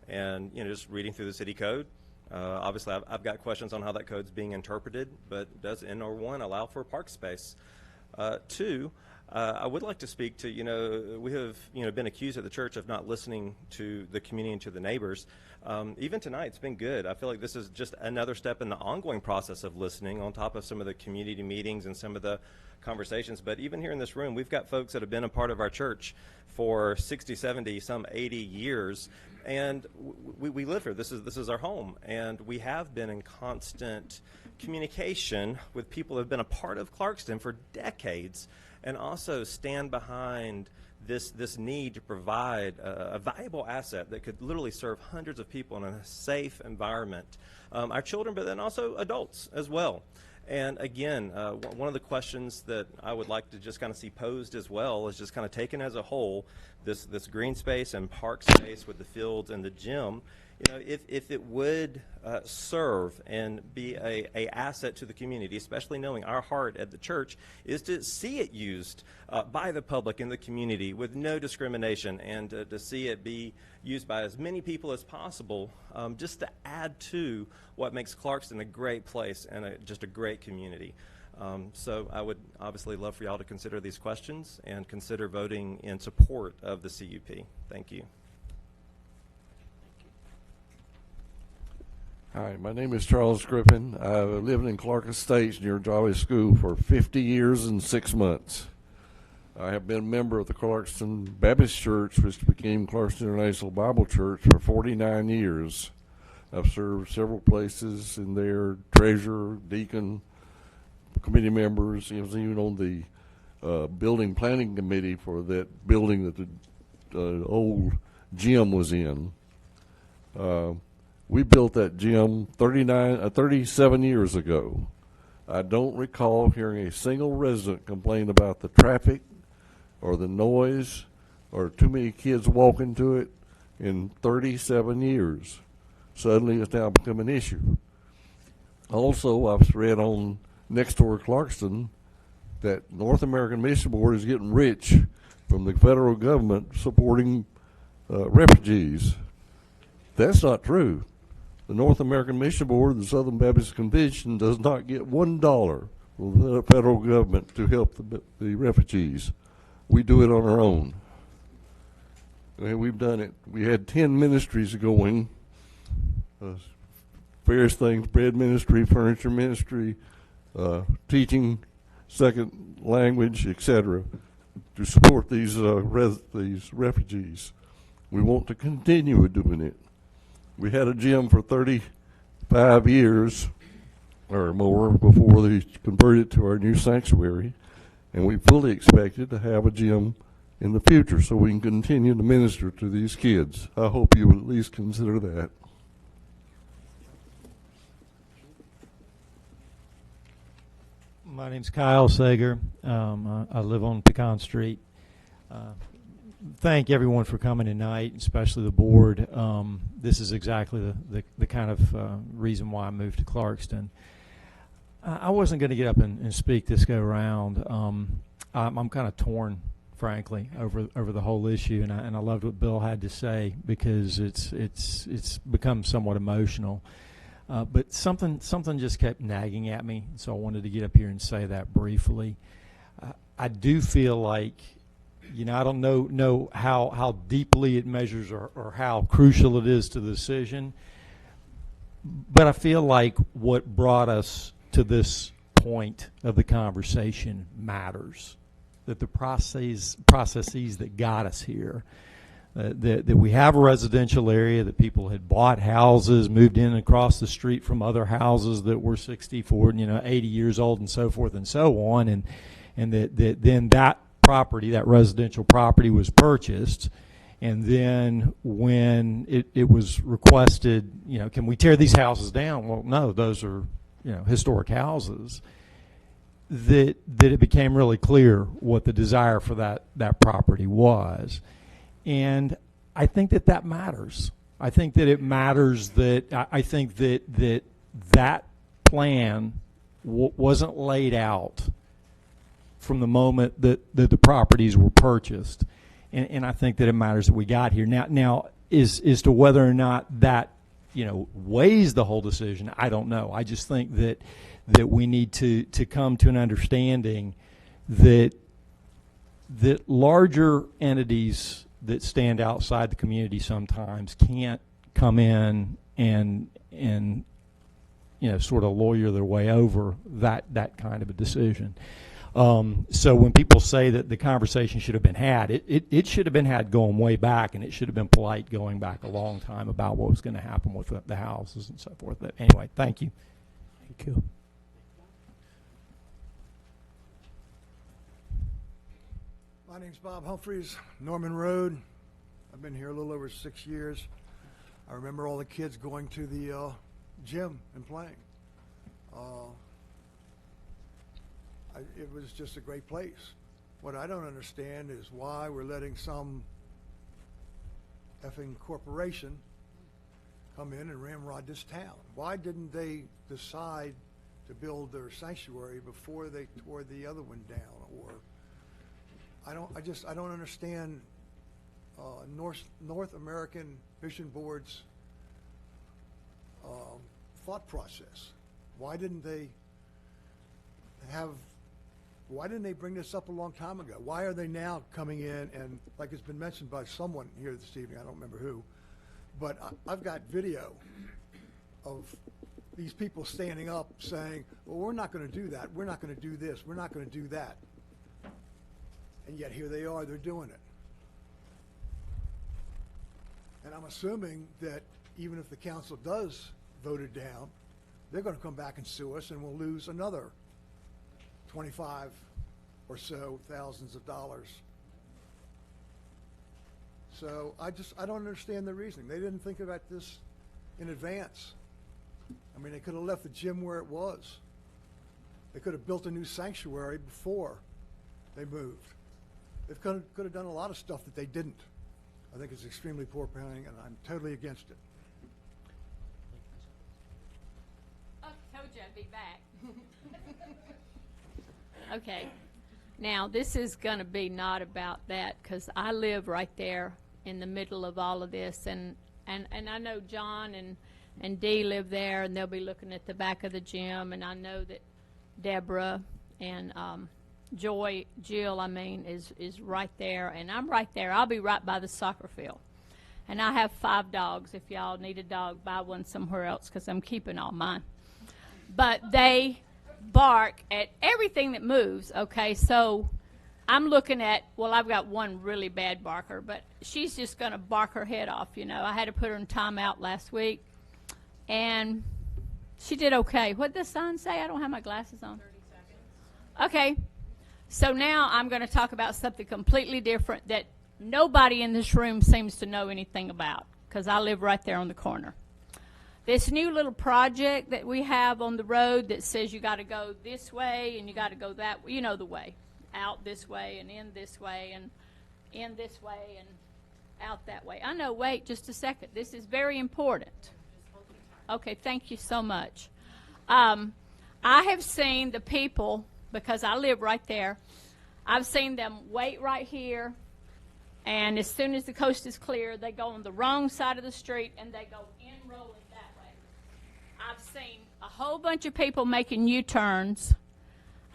and just reading through the city code, obviously I've got questions on how that code's being interpreted, but does R1 allow for park space? Two, I would like to speak to, we have, been accused at the church of not listening to the community and to the neighbors. Even tonight, it's been good. I feel like this is just another step in the ongoing process of listening on top of some of the community meetings and some of the conversations. But even here in this room, we've got folks that have been a part of our church for 60, 70, some 80 years. And we live here. This is our home. And we have been in constant communication with people who have been a part of Clarkston for decades, and also stand behind this need to provide a valuable asset that could literally serve hundreds of people in a safe environment. Our children, but then also adults as well. And again, one of the questions that I would like to just kind of see posed as well is just kind of taken as a whole, this green space and park space with the fields and the gym, if it would serve and be a asset to the community, especially knowing our heart at the church is to see it used by the public in the community with no discrimination, and to see it be used by as many people as possible, just to add to what makes Clarkston a great place and just a great community. So I would obviously love for y'all to consider these questions and consider voting in support of the CUP. Thank you. Hi, my name is Charles Griffin. I've lived in Clark Estates near Jolly School for 50 years and 6 months. I have been a member of the Clarkston Baptist Church, which became Clarkston International Bible Church, for 49 years. I've served several places in there, treasurer, deacon, committee members. I was even on the building planning committee for that building that the old gym was in. We built that gym 37 years ago. I don't recall hearing a single resident complain about the traffic or the noise or too many kids walking to it in 37 years. Suddenly it's now become an issue. Also, I've read on next door Clarkston that North American Mission Board is getting rich from the federal government supporting refugees. That's not true. The North American Mission Board of the Southern Baptist Convention does not get $1 from the federal government to help the refugees. We do it on our own. And we've done it. We had 10 ministries going, various things, bread ministry, furniture ministry, teaching second language, etc., to support these refugees. We want to continue doing it. We had a gym for 35 years or more before they converted it to our new sanctuary, and we fully expected to have a gym in the future so we can continue to minister to these kids. I hope you would at least consider that. My name's Kyle Sager. I live on Pecan Street. Thank everyone for coming tonight, especially the board. This is exactly the kind of reason why I moved to Clarkston. I wasn't going to get up and speak this go around. I'm kind of torn, frankly, over the whole issue, and I loved what Bill had to say because it's become somewhat emotional. But something just kept nagging at me, so I wanted to get up here and say that briefly. I do feel like, I don't know how deeply it measures or how crucial it is to the decision, but I feel like what brought us to this point of the conversation matters, that the processes that got us here, that we have a residential area, that people had bought houses, moved in across the street from other houses that were 64, 80 years old and so forth and so on, and that then that property, that residential property, was purchased, and then when it was requested, can we tear these houses down? Well, no, those are historic houses. That it became really clear what the desire for that property was, and I think that matters. I think that it matters that I think that plan wasn't laid out from the moment that the properties were purchased, and I think that it matters that we got here. Now as to whether or not that weighs the whole decision, I don't know. I just think that we need to come to an understanding that larger entities that stand outside the community sometimes can't come in and sort of lawyer their way over that kind of a decision. So when people say that the conversation should have been had, it should have been had going way back, and it should have been polite going back a long time about what was going to happen with the houses and so forth. But anyway, thank you. Thank you. My name's Bob Humphreys, Norman Road. I've been here a little over 6 years. I remember all the kids going to the gym and playing. It was just a great place. What I don't understand is why we're letting some effing corporation come in and ramrod this town. Why didn't they decide to build their sanctuary before they tore the other one down? Or I don't understand North American Mission Board's thought process. Why didn't they bring this up a long time ago? Why are they now coming in and, like it's been mentioned by someone here this evening, I don't remember who, but I've got video of these people standing up saying, well, we're not going to do that. We're not going to do this. We're not going to do that. And yet here they are, they're doing it. And I'm assuming that even if the council does vote it down, they're going to come back and sue us, and we'll lose another 25 or so thousands of dollars. So I don't understand the reasoning. They didn't think about this in advance. I mean, they could have left the gym where it was. They could have built a new sanctuary before they moved. They could have done a lot of stuff that they didn't. I think it's extremely poor planning, and I'm totally against it. I told you I'd be back. Okay. Now, this is going to be not about that, because I live right there in the middle of all of this, and I know John and Dee live there, and they'll be looking at the back of the gym, and I know that Deborah and Jill, is right there, and I'm right there. I'll be right by the soccer field. And I have 5 dogs. If y'all need a dog, buy one somewhere else, because I'm keeping all mine. But they bark at everything that moves, okay? So I'm looking at, well, I've got one really bad barker, but she's just going to bark her head off, you know. I had to put her in timeout last week, and she did okay. What did the sign say? I don't have my glasses on. 30 seconds. Okay. So now I'm going to talk about something completely different that nobody in this room seems to know anything about, because I live right there on the corner. This new little project that we have on the road that says you got to go this way and you got to go that way, you know the way, out this way and in this way and in this way and out that way. I know, wait just a second. This is very important. Okay, thank you so much. I have seen the people, because I live right there, I've seen them wait right here, and as soon as the coast is clear, they go on the wrong side of the street and they go in Rowland that way. I've seen a whole bunch of people making U-turns.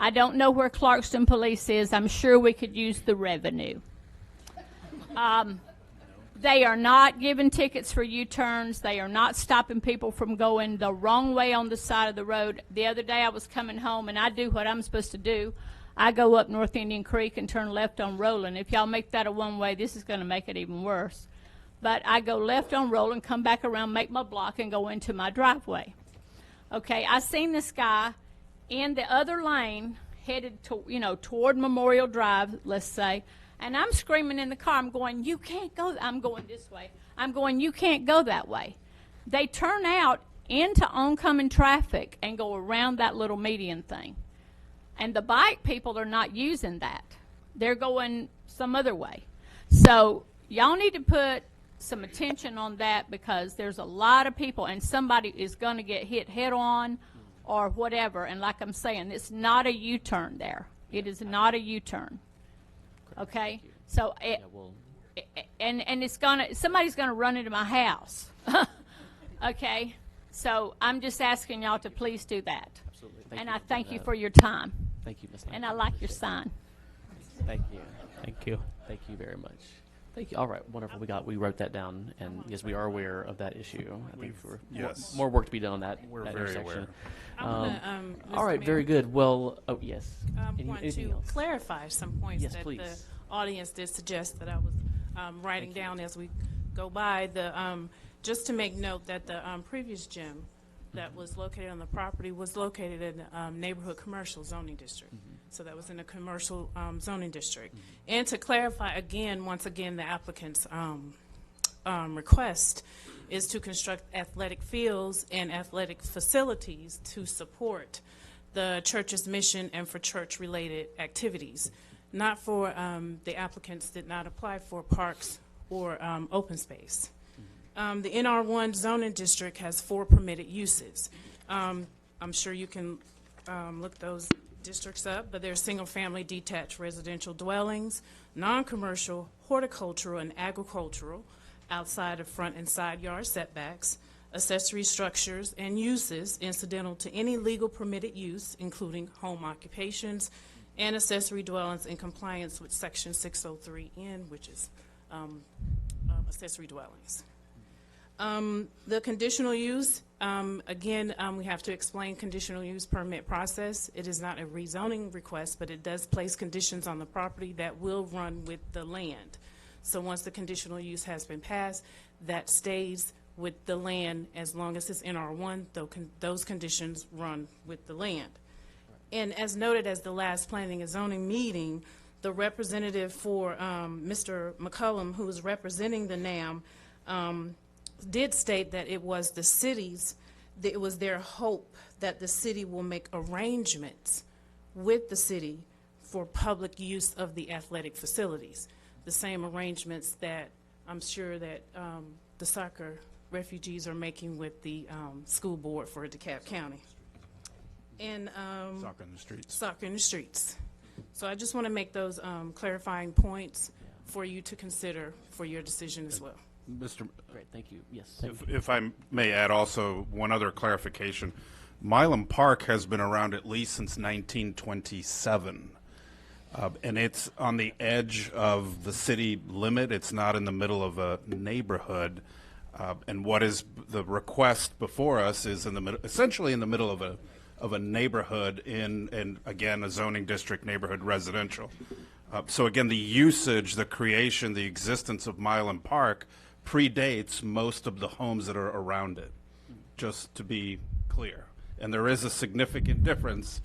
I don't know where Clarkston Police is. I'm sure we could use the revenue. They are not giving tickets for U-turns. They are not stopping people from going the wrong way on the side of the road. The other day I was coming home, and I do what I'm supposed to do. I go up North Indian Creek and turn left on Rowland. If y'all make that a one-way, this is going to make it even worse. But I go left on Rowland, come back around, make my block, and go into my driveway. Okay, I seen this guy in the other lane headed to, toward Memorial Drive, let's say, and I'm screaming in the car. I'm going, you can't go. I'm going this way. I'm going, you can't go that way. They turn out into oncoming traffic and go around that little median thing. And the bike people are not using that. They're going some other way. So y'all need to put some attention on that, because there's a lot of people, and somebody is going to get hit head on or whatever. And like I'm saying, it's not a U-turn there. It is not a U-turn. Okay, so it's somebody's gonna run into my house. Okay, so I'm just asking y'all to please do that. Absolutely. And I thank you for your time. Thank you, Ms. Knight. And I like your sign. Thank you. Thank you. Thank you very much. Thank you. All right, wonderful. We wrote that down, and yes, we are aware of that issue. I think yes. more work to be done on that. We're that very intersection. aware. All right, Mr. very Mayor, good. Well, oh yes. Want Anything to else? clarify some points Yes, that please. the audience did suggest that I was writing down as we go by. Just to make note that the previous gym that was located on the property was located in the neighborhood commercial zoning district. So that was in a commercial zoning district. And to clarify again, once again, the applicant's request is to construct athletic fields and athletic facilities to support the church's mission and for church-related activities, not for the applicants did not apply for parks or open space. The NR1 zoning district has 4 permitted uses. I'm sure you can look those districts up, but they're single-family detached residential dwellings, non-commercial, horticultural, and agricultural, outside of front and side yard setbacks, accessory structures and uses incidental to any legal permitted use, including home occupations, and accessory dwellings in compliance with Section 603N, which is accessory dwellings. The conditional use, again, we have to explain conditional use permit process. It is not a rezoning request, but it does place conditions on the property that will run with the land. So once the conditional use has been passed, that stays with the land as long as it's NR1, those conditions run with the land. And as noted as the last planning and zoning meeting, the representative for Mr. McCullum, who is representing the NAM, did state that it was the city's, that it was their hope that the city will make arrangements with the city for public use of the athletic facilities. The same arrangements that I'm sure that the soccer refugees are making with the school board for DeKalb County. And Soccer in the streets. Soccer in the streets. So I just want to make those clarifying points for you to consider for your decision as well. Mr. Great, thank you. Yes. If I may add also one other clarification. Milam Park has been around at least since 1927. And it's on the edge of the city limit. It's not in the middle of a neighborhood. And what is the request before us is in the middle, essentially in the middle of a neighborhood in again, a zoning district neighborhood residential. So again, the usage, the creation, the existence of Milam Park predates most of the homes that are around it, just to be clear. And there is a significant difference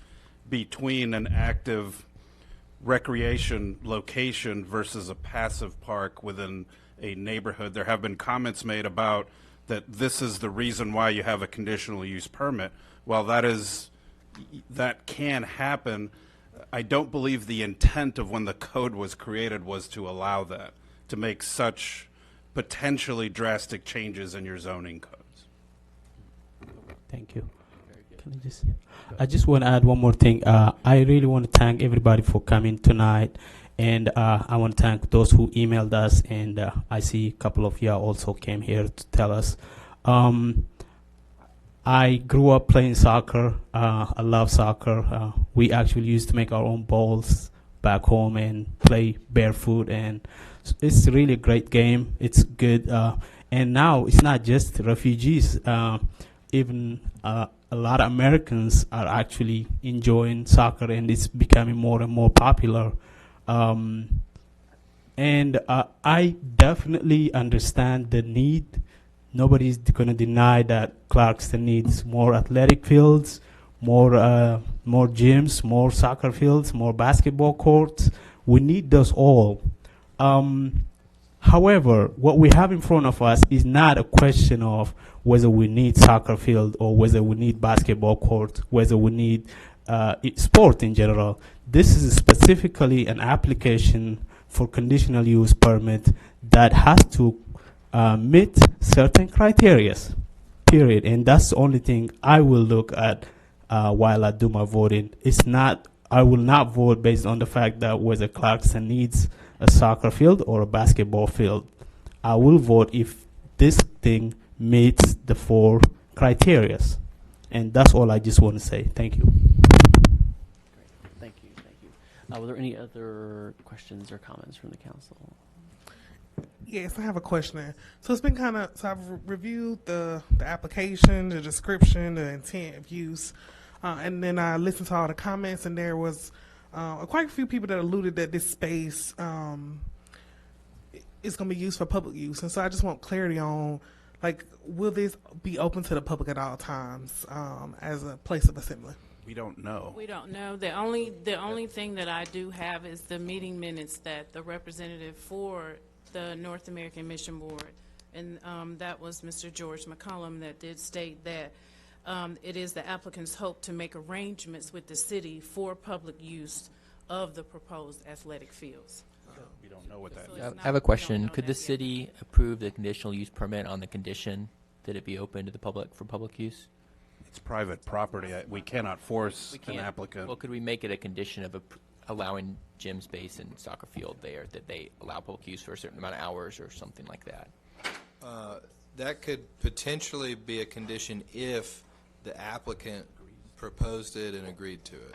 between an active recreation location versus a passive park within a neighborhood. There have been comments made about that this is the reason why you have a conditional use permit. Well, that can happen. I don't believe the intent of when the code was created was to allow that, to make such potentially drastic changes in your zoning codes. Thank you. Can I just want to add one more thing. I really want to thank everybody for coming tonight, and I want to thank those who emailed us, and I see a couple of you also came here to tell us. I grew up playing soccer. I love soccer. We actually used to make our own balls back home and play barefoot, and it's really a great game. It's good. And now it's not just refugees. Even a lot of Americans are actually enjoying soccer, and it's becoming more and more popular. And I definitely understand the need. Nobody's going to deny that Clarkston needs more athletic fields, more gyms, more soccer fields, more basketball courts. We need those all. However, what we have in front of us is not a question of whether we need soccer field or whether we need basketball court, whether we need sport in general. This is specifically an application for conditional use permit that has to meet certain criteria, period. And that's the only thing I will look at while I do my voting. I will not vote based on the fact that whether Clarkston needs a soccer field or a basketball field. I will vote if this thing meets the 4 criteria. And that's all I just want to say. Thank you. Great. Thank you. Were there any other questions or comments from the council? Yes, I have a question. So it's been so I've reviewed the application, the description, the intent of use, and then I listened to all the comments, and there was quite a few people that alluded that this space is going to be used for public use. And so I just want clarity on, will this be open to the public at all times as a place of assembly? We don't know. We don't know. The only thing that I do have is the meeting minutes that the representative for the North American Mission Board, and that was Mr. George McCollum, that did state that it is the applicant's hope to make arrangements with the city for public use of the proposed athletic fields. We don't know what that is. I have a question. Could the city approve the conditional use permit on the condition that it be open to the public for public use? It's private property. We cannot force an applicant. Well, could we make it a condition of allowing gym space and soccer field there, that they allow public use for a certain amount of hours or something like that? That could potentially be a condition if the applicant proposed it and agreed to it.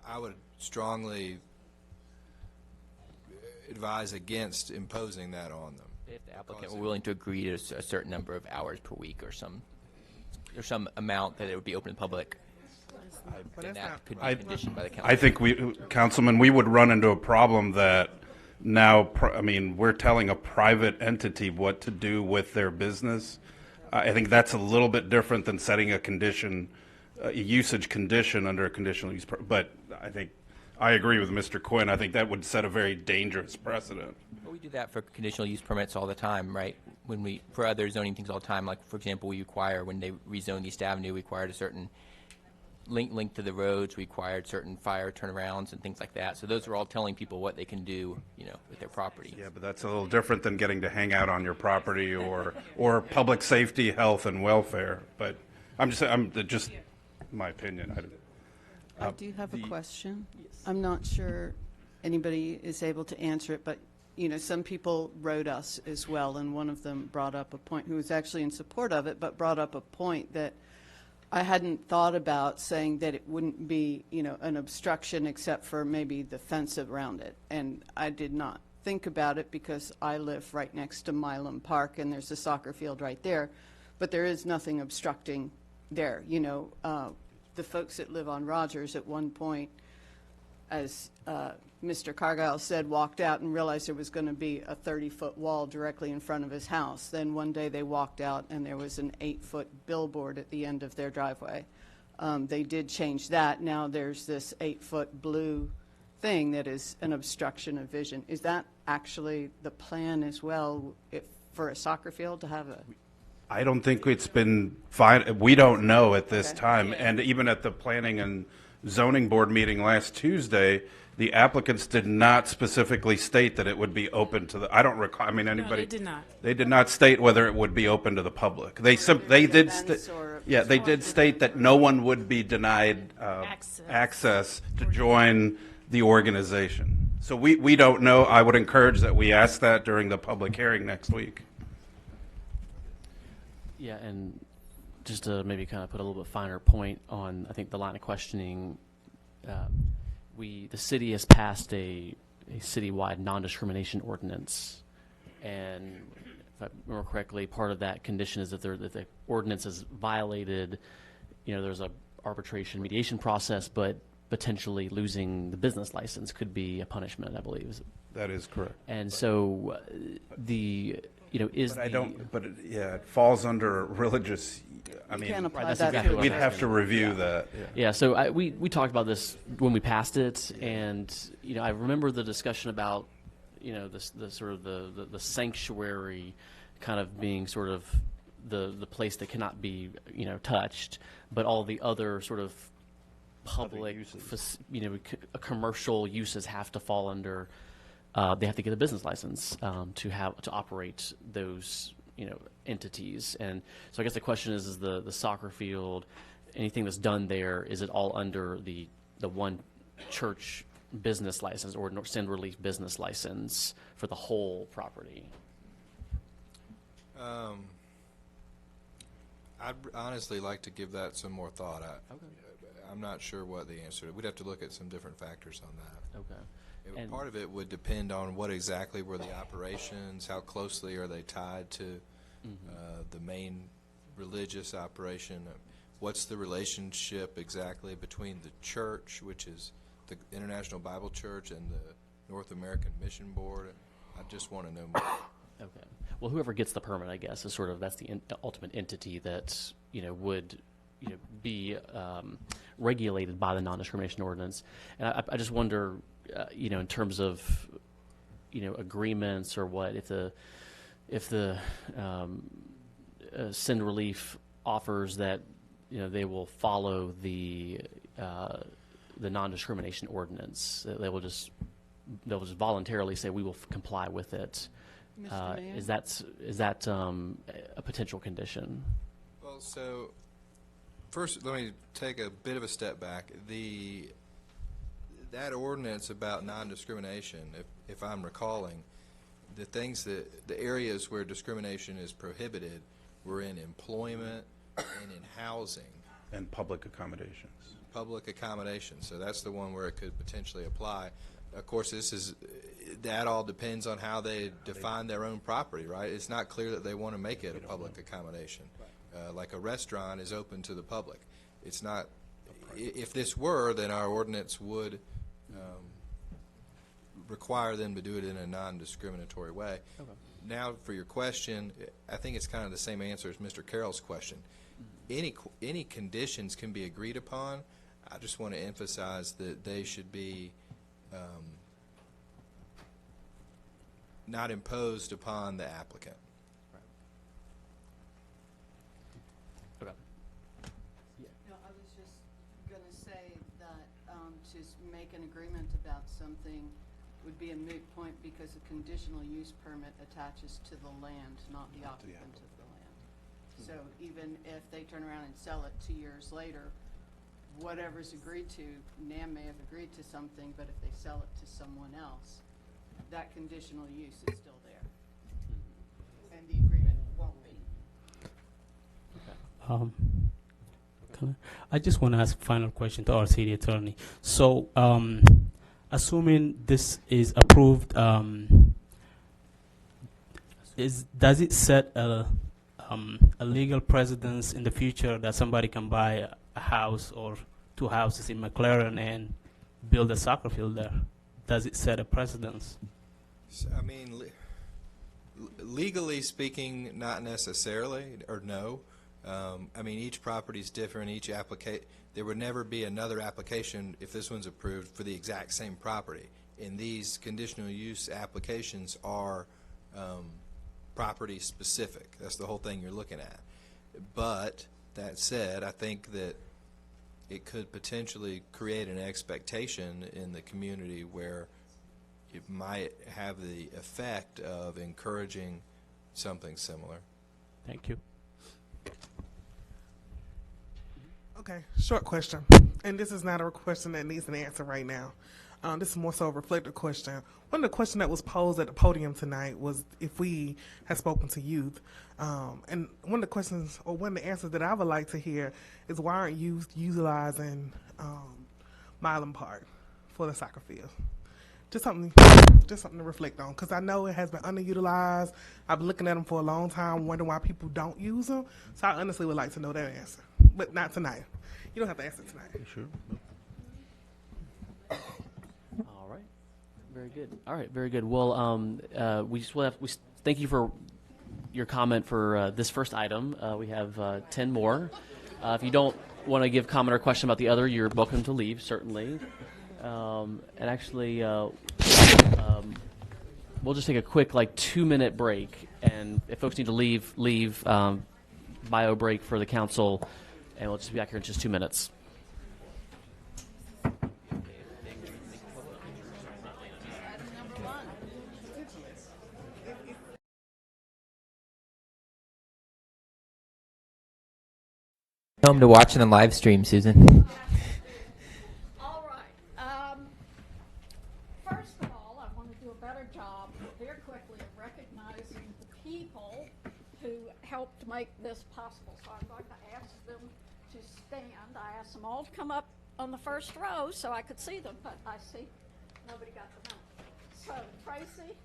I would strongly advise against imposing that on them. If the applicant were willing to agree to a certain number of hours per week or some amount that it would be open to the public, then that could be conditioned by the council. I think Councilman, we would run into a problem that now, we're telling a private entity what to do with their business. I think that's a little bit different than setting a condition, a usage condition under a conditional use. But I think I agree with Mr. Quinn. I think that would set a very dangerous precedent. Well, we do that for conditional use permits all the time, right? For other zoning things all the time, like, for example, we require, when they rezoned East Avenue, we required a certain link to the roads, required certain fire turnarounds and things like that. So those are all telling people what they can do, with their property. Yeah, but that's a little different than getting to hang out on your property or public safety, health, and welfare. But I'm just my opinion. I do have a question. I'm not sure anybody is able to answer it, but some people wrote us as well, and one of them brought up a point, who was actually in support of it, but brought up a point that I hadn't thought about, saying that it wouldn't be, an obstruction except for maybe the fence around it. And I did not think about it because I live right next to Milam Park, and there's a soccer field right there, but there is nothing obstructing there. The folks that live on Rogers at one point, as Mr. Cargile said, walked out and realized there was going to be a 30-foot wall directly in front of his house. Then one day they walked out and there was an 8-foot billboard at the end of their driveway. They did change that. Now there's this 8-foot blue thing that is an obstruction of vision. Is that actually the plan as well, for a soccer field to have a... I don't think it's been fine. We don't know at this time. And even at the Planning and Zoning Board meeting last Tuesday, the applicants did not specifically state that it would be open to the, I don't recall, anybody. No, they did not. They did not state whether it would be open to the public. They did state that no one would be denied access to join the organization. So we don't know. I would encourage that we ask that during the public hearing next week. Yeah, and just to maybe kind of put a little bit finer point on, I think, the line of questioning, the city has passed a citywide non-discrimination ordinance, and if I remember correctly, part of that condition is that the ordinance is violated. There's a arbitration mediation process, but potentially losing the business license could be a punishment, I believe. That is correct. And so it falls under religious. We'd have to review that. Yeah. So we talked about this when we passed it, and I remember the discussion about the sort of the sanctuary kind of being sort of the place that cannot be touched, but all the other sort of public commercial uses have to fall under. They have to get a business license to operate those entities. And so I guess the question is the soccer field, anything that's done there, is it all under the one church business license or send relief business license for the whole property? I'd honestly like to give that some more thought. I'm not sure what the answer is. We'd have to look at some different factors on that. Okay. And part of it would depend on what exactly were the operations, how closely are they tied to the main religious operation, what's the relationship exactly between the church, which is the International Bible Church, and the North American Mission Board. I just want to know more. Okay. Well, whoever gets the permit, I guess, is sort of, that's the ultimate entity that would be regulated by the non-discrimination ordinance. And I just wonder, in terms of agreements or what, if the Send Relief offers that they will follow the non-discrimination ordinance, they will just voluntarily say we will comply with it. Is that a potential condition? Well, so first, let me take a bit of a step back. That ordinance about non-discrimination, if I'm recalling, the areas where discrimination is prohibited were in employment and in housing. And public accommodations. Public accommodations. So that's the one where it could potentially apply. Of course, that all depends on how they define their own property, right? It's not clear that they want to make it a public accommodation. Like a restaurant is open to the public. It's not. If this were, then our ordinance would require them to do it in a non-discriminatory way. Okay. Now, for your question, I think it's kind of the same answer as Mr. Carroll's question. Any conditions can be agreed upon. I just want to emphasize that they should be not imposed upon the applicant. Okay. No, I was just going to say that to make an agreement about something would be a moot point because a conditional use permit attaches to the land, not the occupant of the land. So even if they turn around and sell it 2 years later, whatever's agreed to, NAM may have agreed to something, but if they sell it to someone else, that conditional use is still there. And the agreement won't be. I just want to ask a final question to our city attorney. So, assuming this is approved, does it set a legal precedence in the future that somebody can buy a house or 2 houses in McLaren and build a soccer field there? Does it set a precedence? So, I mean, legally speaking, not necessarily, or no. I mean, each property is different. Each there would never be another application if this one's approved for the exact same property. And these conditional use applications are property specific. That's the whole thing you're looking at. But that said, I think that it could potentially create an expectation in the community where it might have the effect of encouraging something similar. Thank you. Okay, short question. And this is not a question that needs an answer right now. This is more so a reflective question. One of the questions that was posed at the podium tonight was if we had spoken to youth. And one of the questions, or one of the answers that I would like to hear is why aren't youth utilizing Milam Park for the soccer field? Just something to reflect on, because I know it has been underutilized. I've been looking at them for a long time, wondering why people don't use them. So I honestly would like to know that answer, but not tonight. You don't have to answer tonight. Sure. All right. Very good. All right. Very good. Well, we thank you for your comment for this first item. We have 10 more. If you don't want to give comment or question about the other, you're welcome to leave, certainly. And actually, we'll just take a quick 2-minute break, and if folks need to leave bio break for the council, and we'll just be back here in just 2 minutes. Home to watching the live stream, Susan. All right. First of all, I want to do a better job very quickly of recognizing the people who helped make this possible. So I'm going to ask them to stand. I asked them all to come up on the first row so I could see them, but I see nobody got them out. So Tracy.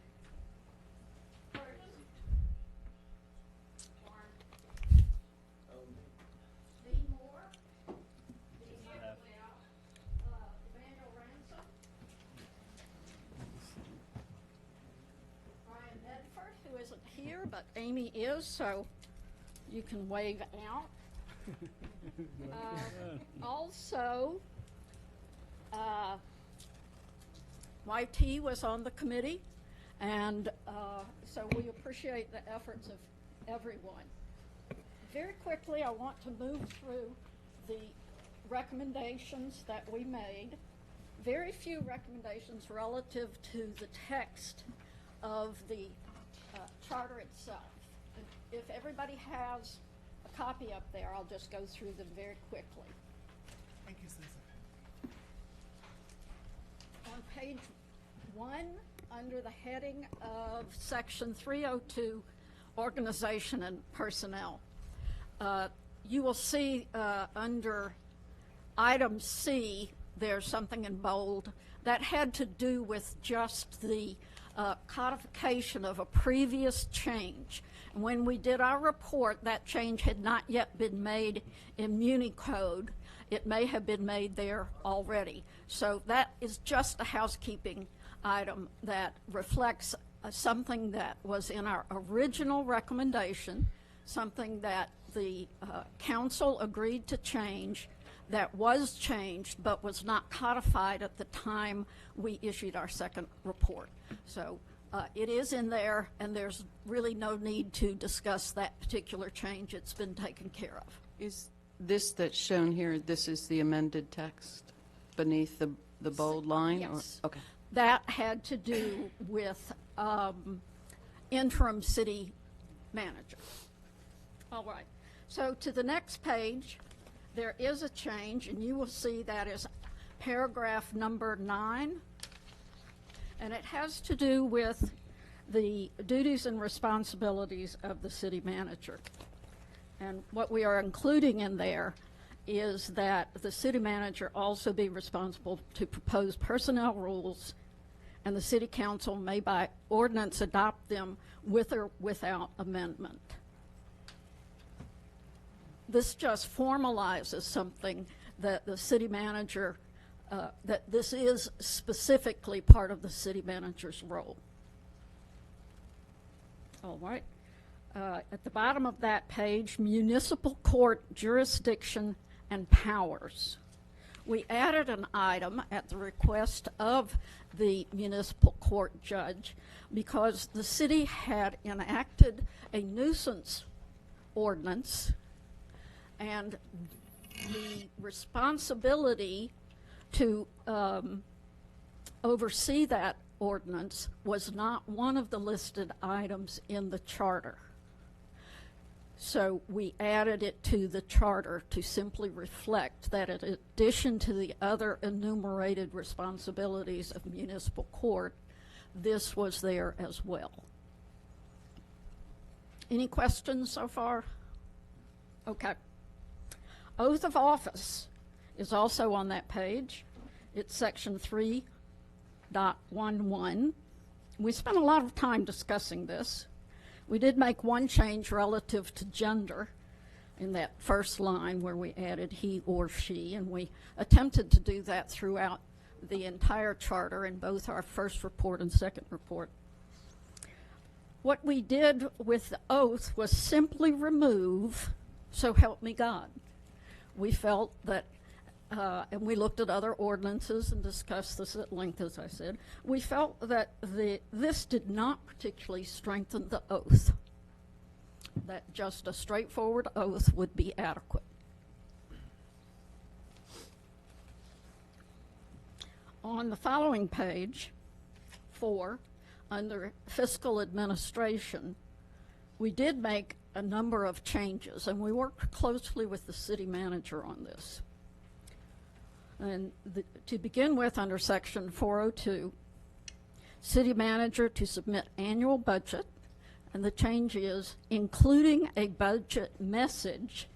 Here, but Amy is, so you can wave out. Also, YT was on the committee, and so we appreciate the efforts of everyone. Very quickly, I want to move through the recommendations that we made. Very few recommendations relative to the text of the charter itself. If everybody has a copy up there, I'll just go through them very quickly. Thank you, Susan. On page 1, under the heading of section 302, organization and personnel, you will see under item C, there's something in bold that had to do with just the codification of a previous change. And when we did our report, that change had not yet been made in Muni Code. It may have been made there already. So that is just a housekeeping item that reflects something that was in our original recommendation, something that the council agreed to change, that was changed but was not codified at the time we issued our second report. So it is in there, and there's really no need to discuss that particular change. It's been taken care of. Is this that's shown here, this is the amended text beneath the bold line? Yes. Or, okay. That had to do with interim city manager. All right. So to the next page, there is a change, and you will see that is paragraph number 9. And it has to do with the duties and responsibilities of the city manager. And what we are including in there is that the city manager also be responsible to propose personnel rules, and the city council may by ordinance adopt them with or without amendment. This just formalizes something that the city manager, that this is specifically part of the city manager's role. All right. At the bottom of that page, municipal court jurisdiction and powers. We added an item at the request of the municipal court judge because the city had enacted a nuisance ordinance, and the responsibility to oversee that ordinance was not one of the listed items in the charter. So we added it to the charter to simply reflect that in addition to the other enumerated responsibilities of municipal court, this was there as well. Any questions so far? Okay. Oath of office is also on that page. It's section 3.11. We spent a lot of time discussing this. We did make one change relative to gender in that first line where we added he or she, and we attempted to do that throughout the entire charter in both our first report and second report. What we did with the oath was simply remove, "So help me God." We felt that, and we looked at other ordinances and discussed this at length, as I said, we felt that this did not particularly strengthen the oath, that just a straightforward oath would be adequate. On the following page, 4, under fiscal administration, we did make a number of changes, and we worked closely with the city manager on this. And to begin with, under section 402, city manager to submit annual budget, and the change is including a budget message,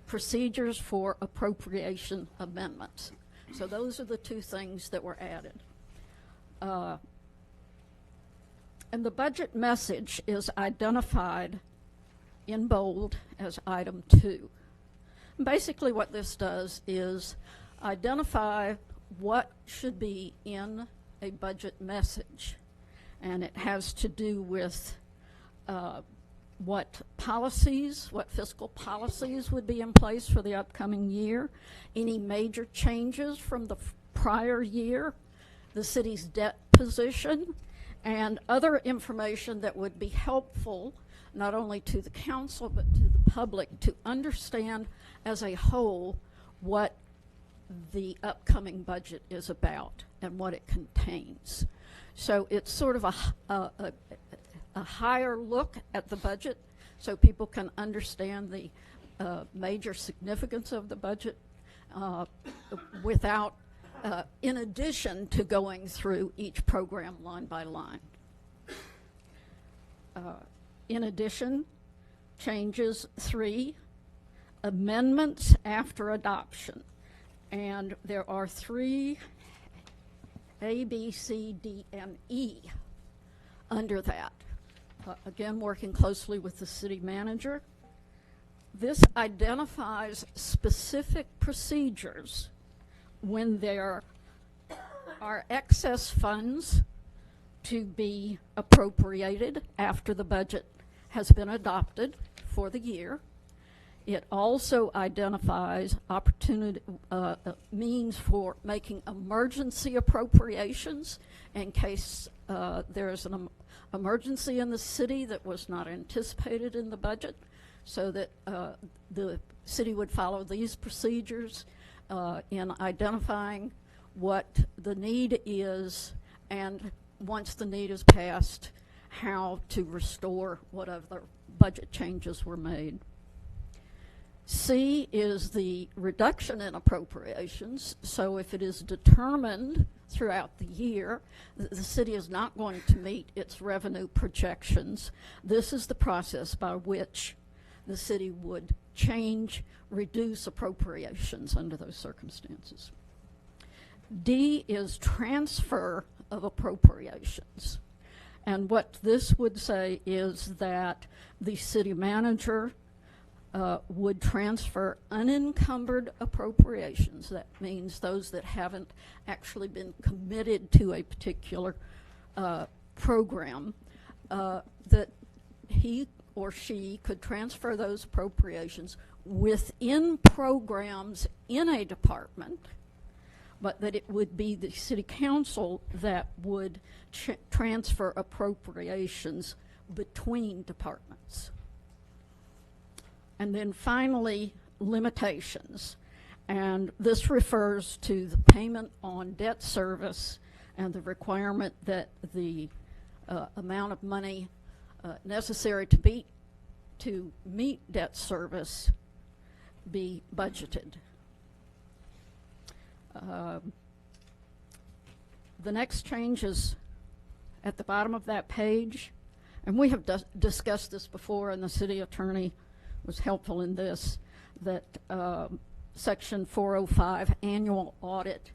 procedures for appropriation amendments. So those are the two things that were added. And the budget message is identified in bold as item 2. Basically what this does is identify what should be in a budget message, and it has to do with what fiscal policies would be in place for the upcoming year, any major changes from the prior year, the city's debt position, and other information that would be helpful not only to the council but to the public to understand as a whole what the upcoming budget is about and what it contains. So it's sort of a higher look at the budget so people can understand the major significance of the budget without in addition to going through each program line by line. In addition, changes 3, amendments after adoption. And there are 3 A, B, C, D, and E under that. Again, working closely with the city manager. This identifies specific procedures when there are excess funds to be appropriated after the budget has been adopted for the year. It also identifies means for making emergency appropriations in case there's an emergency in the city that was not anticipated in the budget, so that the city would follow these procedures in identifying what the need is, and once the need is passed, how to restore whatever budget changes were made. C is the reduction in appropriations. So if it is determined throughout the year that the city is not going to meet its revenue projections, this is the process by which the city would reduce appropriations under those circumstances. D is transfer of appropriations. And what this would say is that the city manager would transfer unencumbered appropriations. That means those that haven't actually been committed to a particular program, that he or she could transfer those appropriations within programs in a department, but that it would be the city council that would transfer appropriations between departments. And then finally, limitations. And this refers to the payment on debt service and the requirement that the amount of money necessary to meet debt service be budgeted. The next change is at the bottom of that page, and we have discussed this before, and the city attorney was helpful in this, that section 405, annual audit,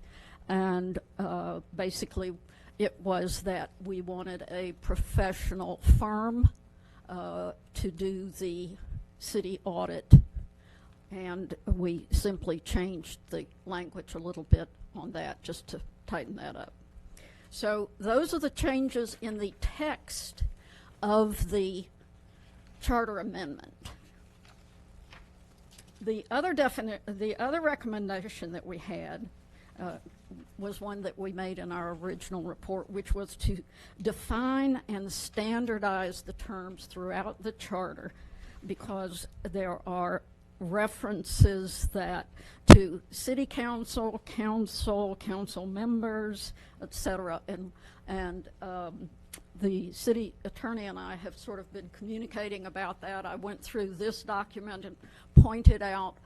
and basically it was that we wanted a professional firm to do the city audit, and we simply changed the language a little bit on that just to tighten that up. So those are the changes in the text of the charter amendment. The other recommendation that we had was one that we made in our original report, which was to define and standardize the terms throughout the charter, because there are references to city council, council members, etc. And the city attorney and I have sort of been communicating about that. I went through this document and pointed out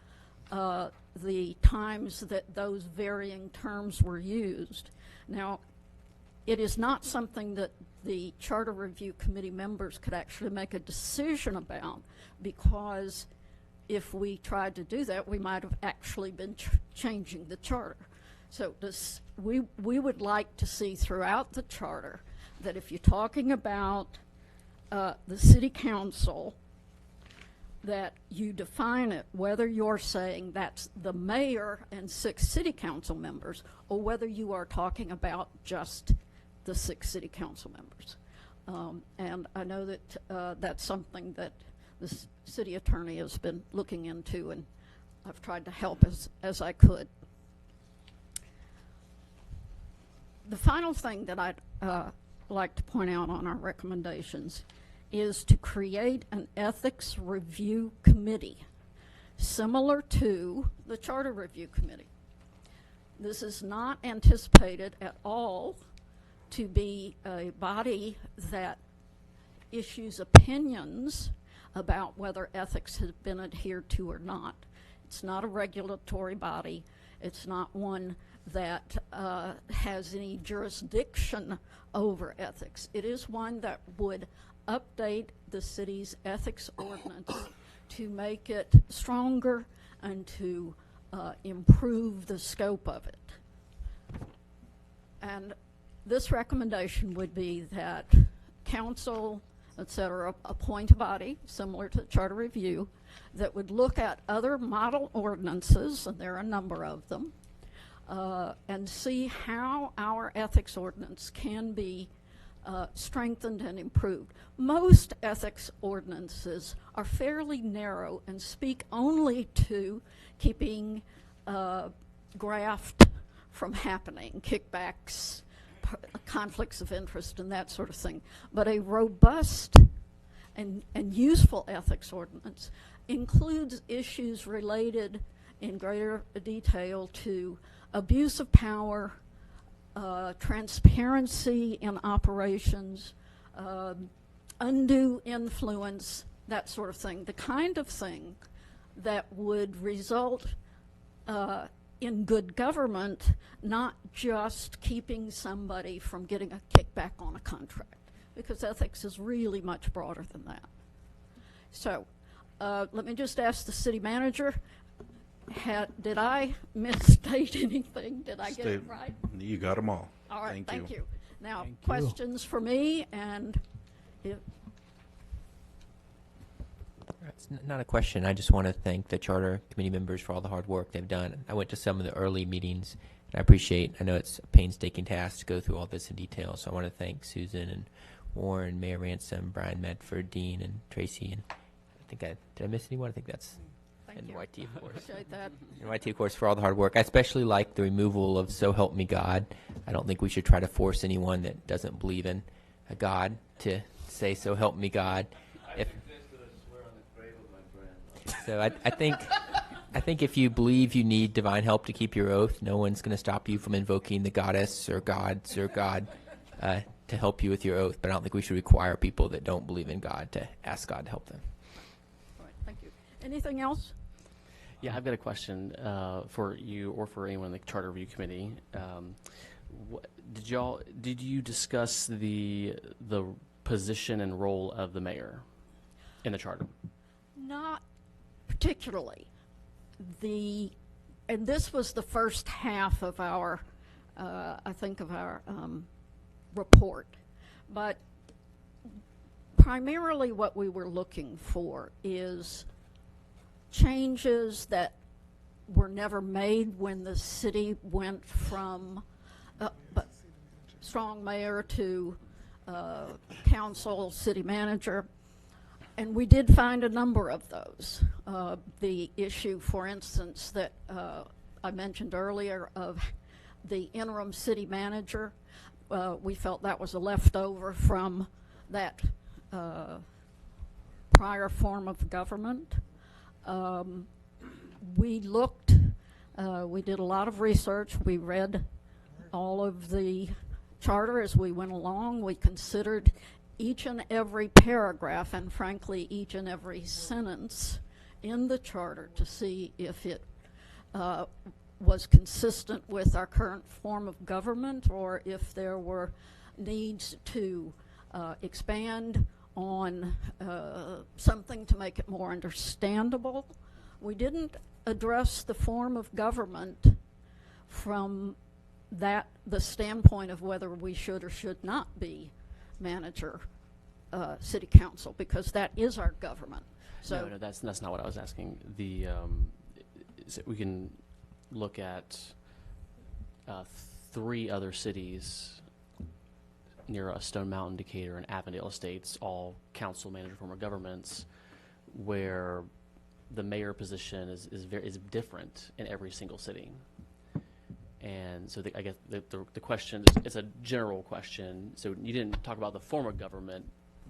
the times that those varying terms were used. Now, it is not something that the Charter Review Committee members could actually make a decision about, because if we tried to do that, we might have actually been changing the charter. So we would like to see throughout the charter that if you're talking about the city council, that you define it, whether you're saying that's the mayor and 6 city council members, or whether you are talking about just the 6 city council members. And I know that that's something that the city attorney has been looking into, and I've tried to help as I could. The final thing that I'd like to point out on our recommendations is to create an ethics review committee similar to the Charter Review Committee. This is not anticipated at all to be a body that issues opinions about whether ethics has been adhered to or not. It's not a regulatory body. It's not one that has any jurisdiction over ethics. It is one that would update the city's ethics ordinance to make it stronger and to improve the scope of it. And this recommendation would be that council, etc., appoint a body similar to the Charter Review that would look at other model ordinances, and there are a number of them, and see how our ethics ordinance can be strengthened and improved. Most ethics ordinances are fairly narrow and speak only to keeping graft from happening, kickbacks, conflicts of interest, and that sort of thing. But a robust and useful ethics ordinance includes issues related in greater detail to abuse of power, transparency in operations, undue influence, that sort of thing. The kind of thing that would result in good government, not just keeping somebody from getting a kickback on a contract, because ethics is really much broader than that. So let me just ask the city manager, did I misstate anything? Did I get it right? You got them all. All right, thank you. Now, Thank you. questions for me, and if It's not a question. I just want to thank the charter committee members for all the hard work they've done. I went to some of the early meetings, and I know it's a painstaking task to go through all this in detail, so I want to thank Susan and Warren, Mayor Ransom, Brian Medford, Dean, and Tracy. And did I miss anyone? I think that's thank you. NYT, of course. Appreciate that. NYT, of course, for all the hard work. I especially like the removal of "So help me God." I don't think we should try to force anyone that doesn't believe in a God to say "So help me God." So I think if you believe you need divine help to keep your oath, no one's going to stop you from invoking the goddess or gods or God to help you with your oath. But I don't think we should require people that don't believe in God to ask God to help them. All right, thank you. Anything else? Yeah, I've got a question for you or for anyone in the Charter Review Committee. Did you discuss the position and role of the mayor in the charter? Not particularly. And this was the first half of our, I think, of our report. But primarily what we were looking for is changes that were never made when the city went from strong mayor to council, city manager. And we did find a number of those. The issue, for instance, that I mentioned earlier of the interim city manager, we felt that was a leftover from that prior form of government. We looked, we did a lot of research. We read all of the charter as we went along. We considered each and every paragraph, and frankly, each and every sentence in the charter to see if it was consistent with our current form of government, or if there were needs to expand on something to make it more understandable. We didn't address the form of government from the standpoint of whether we should or should not be manager, city council, because that is our government. So no, that's not what I was asking. We can look at 3 other cities near Stone Mountain, Decatur, and Avondale Estates, all council manager form of governments, where the mayor position is different in every single city. And so I guess the question is a general question. So you didn't talk about the form of government,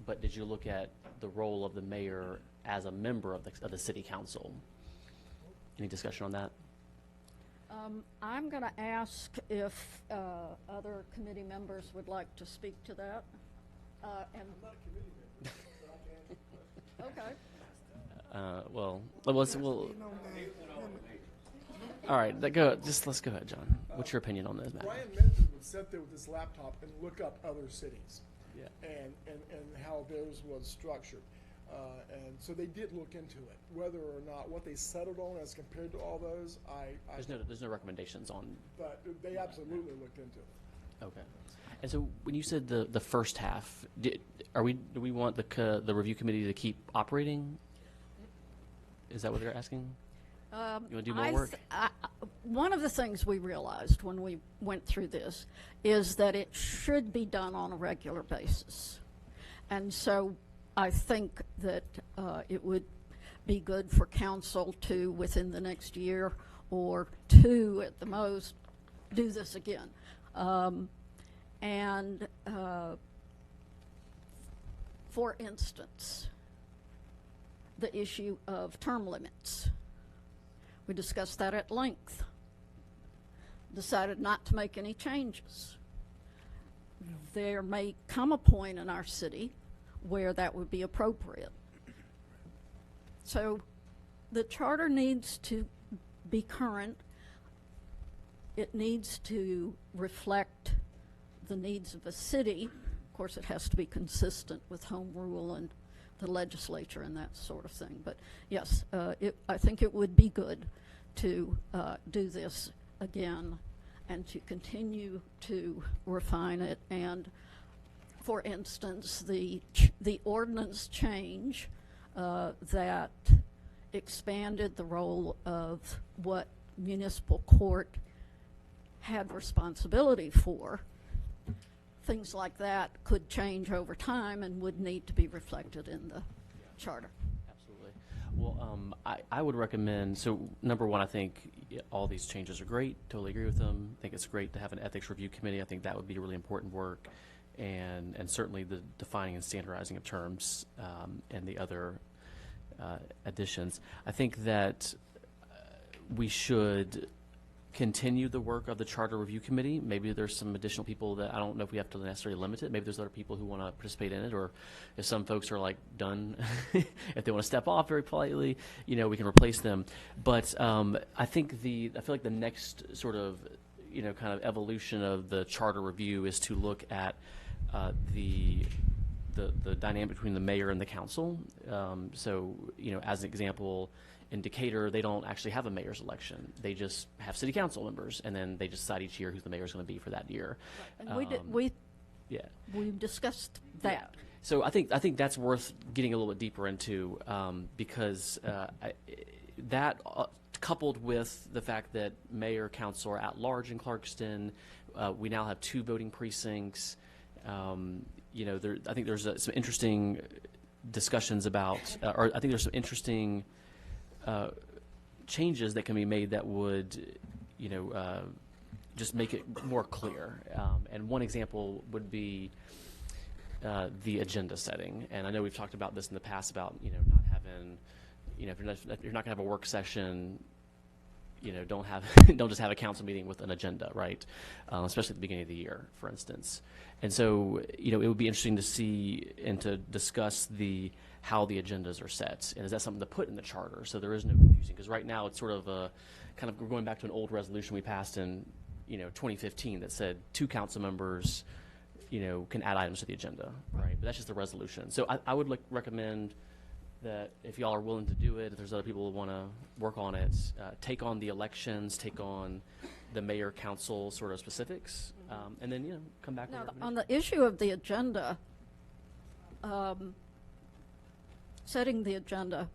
but did you look at the role of the mayor as a member of the city council? Any discussion on that? I'm going to ask if other committee members would like to speak to that. And I'm not a committee member, but I can answer questions. Okay. All right, let's go ahead, John. What's your opinion on this matter? Brian Menton would sit there with his laptop and look up other cities, and how theirs was structured, and so they did look into it. Whether or not what they settled on as compared to all those, there's no recommendations on. But they absolutely looked into it. Okay. And so when you said the first half, do we want the review committee to keep operating? Is that what they're asking? You want to do more work? One of the things we realized when we went through this is that it should be done on a regular basis. And so I think that it would be good for council to, within the next year or two at the most, do this again. For instance, the issue of term limits. We discussed that at length. Decided not to make any changes. There may come a point in our city where that would be appropriate. So the charter needs to be current. It needs to reflect the needs of the city. Of course, it has to be consistent with home rule and the legislature and that sort of thing. But yes, I think it would be good to do this again and to continue to refine it. And for instance, the ordinance change that expanded the role of what municipal court had responsibility for, things like that could change over time and would need to be reflected in the charter. Absolutely. Well, I would recommend, so number one, I think all these changes are great, totally agree with them. I think it's great to have an ethics review committee. I think that would be really important work. And certainly the defining and standardizing of terms and the other additions. I think that we should continue the work of the Charter Review Committee. Maybe there's some additional people that I don't know if we have to necessarily limit it. Maybe there's other people who want to participate in it, or if some folks are like done, if they want to step off very politely, you know, we can replace them. But I think I feel like the next sort of, you know, kind of evolution of the Charter Review is to look at the dynamic between the mayor and the council. So, you know, as an example, in Decatur, they don't actually have a mayor's election. They just have city council members, and then they just decide each year who the mayor is going to be for that year. Right. And we discussed that. Yeah. So I think that's worth getting a little bit deeper into because that coupled with the fact that mayor, council are at large in Clarkston, we now have 2 voting precincts. You know, I think there's some interesting discussions about, or I think there's some interesting changes that can be made that would, you know, just make it more clear. And one example would be the agenda setting. And I know we've talked about this in the past about, you know, not having, you know, if you're not going to have a work session, you know, don't just have a council meeting with an agenda, right? Especially at the beginning of the year, for instance. And so, you know, it would be interesting to see and to discuss how the agendas are set, and is that something to put in the charter so there is no confusing? Because right now it's sort of we're going back to an old resolution we passed in, you know, 2015 that said 2 council members, you know, can add items to the agenda, right? But that's just the resolution. So I would recommend that if y'all are willing to do it, if there's other people who want to work on it, take on the elections, take on the mayor council sort of specifics, and then, you know, come back. Now, on the issue of the agenda, setting the agenda,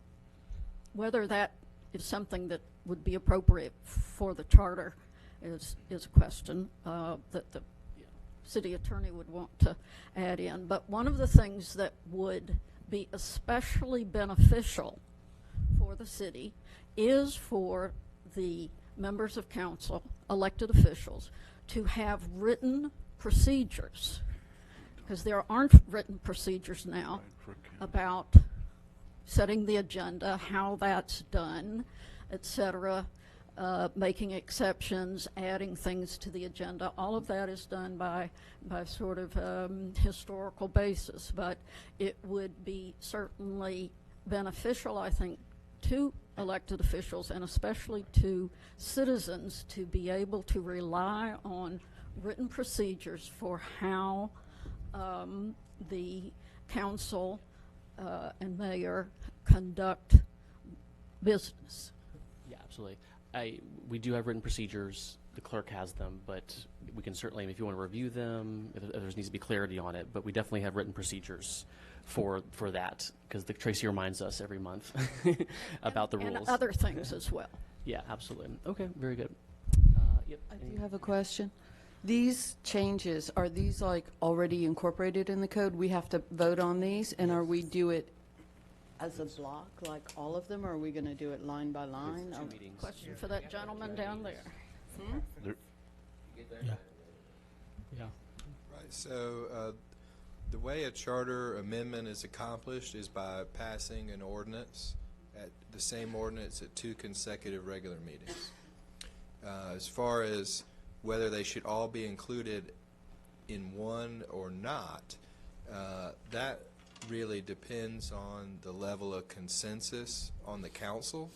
whether that is something that would be appropriate for the charter is a question that the city attorney would want to add in. But one of the things that would be especially beneficial for the city is for the members of council, elected officials, to have written procedures, because there aren't written procedures now about setting the agenda, how that's done, etc., making exceptions, adding things to the agenda. All of that is done by sort of historical basis, but it would be certainly beneficial, I think, to elected officials and especially to citizens to be able to rely on written procedures for how the council and mayor conduct business. Yeah, absolutely. We do have written procedures. the clerk has them, but we can certainly, if you want to review them, if there needs to be clarity on it, but we definitely have written procedures for that, because Tracy reminds us every month about the rules. And other things as well. Yeah, absolutely. Okay, very good. Yep. I do have a question. These changes, are these like already incorporated in the code? We have to vote on these, and are we do it as a block, like all of them, or are we going to do it line by line? Question for that gentleman down there. Yeah. Right. So the way a charter amendment is accomplished is by passing an ordinance, at the same ordinance at 2 consecutive regular meetings. As far as whether they should all be included in one or not, that really depends on the level of consensus on the council.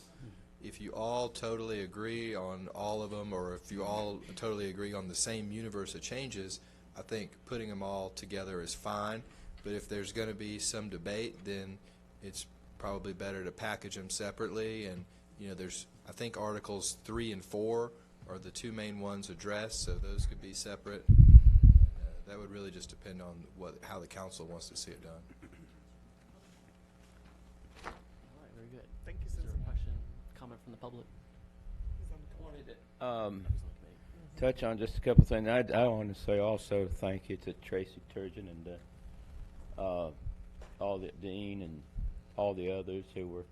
If you all totally agree on all of them, or if you all totally agree on the same universe of changes, I think putting them all together is fine. But if there's going to be some debate, then it's probably better to package them separately. And there's, I think, Articles 3 and 4 are the 2 main ones addressed, so those could be separate. That would really just depend on how the council wants to see it done. All right, very good. Thank you. Is there a question, comment from the public? Touch on just a couple things. I want to say also thank you to Tracy Turgeon and all the dean and all the others who were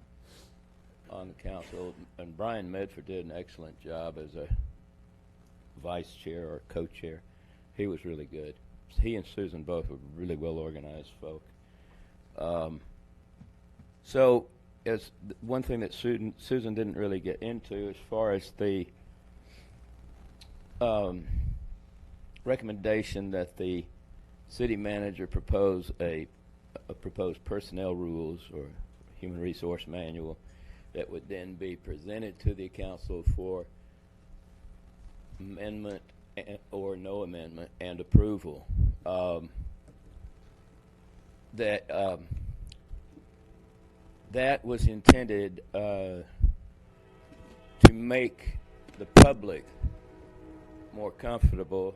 on the council. And Brian Medford did an excellent job as a vice chair or co-chair. He was really good. He and Susan both were really well organized folk. So as one thing that Susan didn't really get into as far as the recommendation that the city manager propose proposed personnel rules or human resource manual that would then be presented to the council for amendment or no amendment and approval. That was intended to make the public more comfortable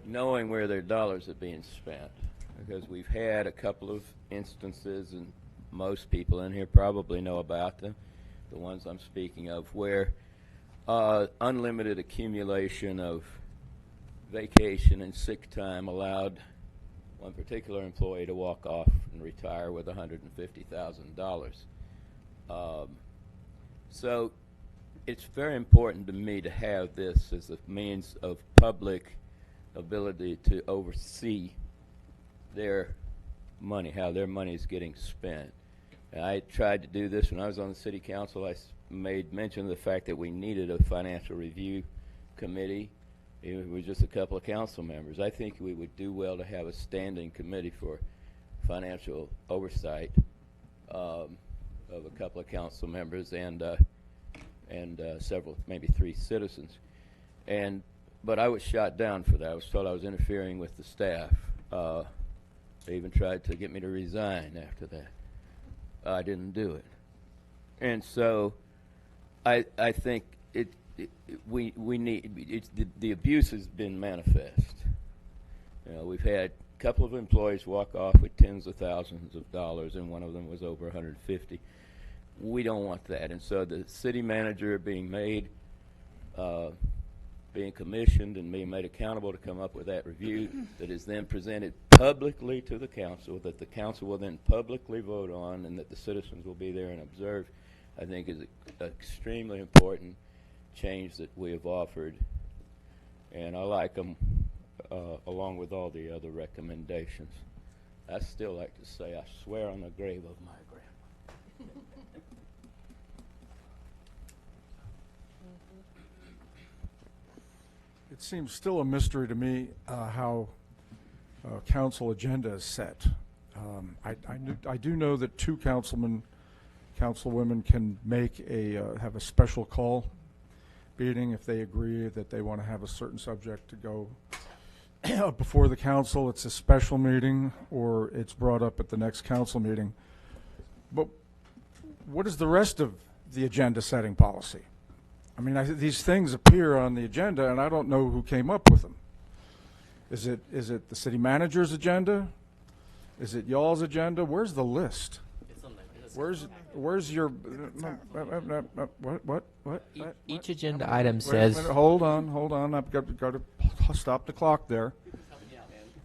knowing where their dollars are being spent, because we've had a couple of instances, and most people in here probably know about them, the ones I'm speaking of, where unlimited accumulation of vacation and sick time allowed one particular employee to walk off and retire with $150,000. So it's very important to me to have this as a means of public ability to oversee their money, how their money is getting spent. And I tried to do this when I was on the city council. I made mention of the fact that we needed a financial review committee. It was just a couple of council members. I think we would do well to have a standing committee for financial oversight of a couple of council members and several, maybe 3 citizens. But I was shot down for that. I was told I was interfering with the staff. They even tried to get me to resign after that. I didn't do it. And so I think we need, the abuse has been manifest. We've had a couple of employees walk off with tens of thousands of dollars, and one of them was over 150. We don't want that. And so the city manager being commissioned and being made accountable to come up with that review that is then presented publicly to the council, that the council will then publicly vote on, and that the citizens will be there and observe, I think is an extremely important change that we have offered. And I like them along with all the other recommendations. I still like to say, I swear on the grave of my grandma. It seems still a mystery to me how council agenda is set. I do know that 2 councilwomen can make have a special call meeting if they agree that they want to have a certain subject to go before the council. It's a special meeting, or it's brought up at the next council meeting. But what is the rest of the agenda setting policy? I mean, these things appear on the agenda, and I don't know who came up with them. Is it the city manager's agenda? Is it y'all's agenda? Where's the list? Where's your what? Each agenda item says. Wait a minute, hold on. I've got to stop the clock there.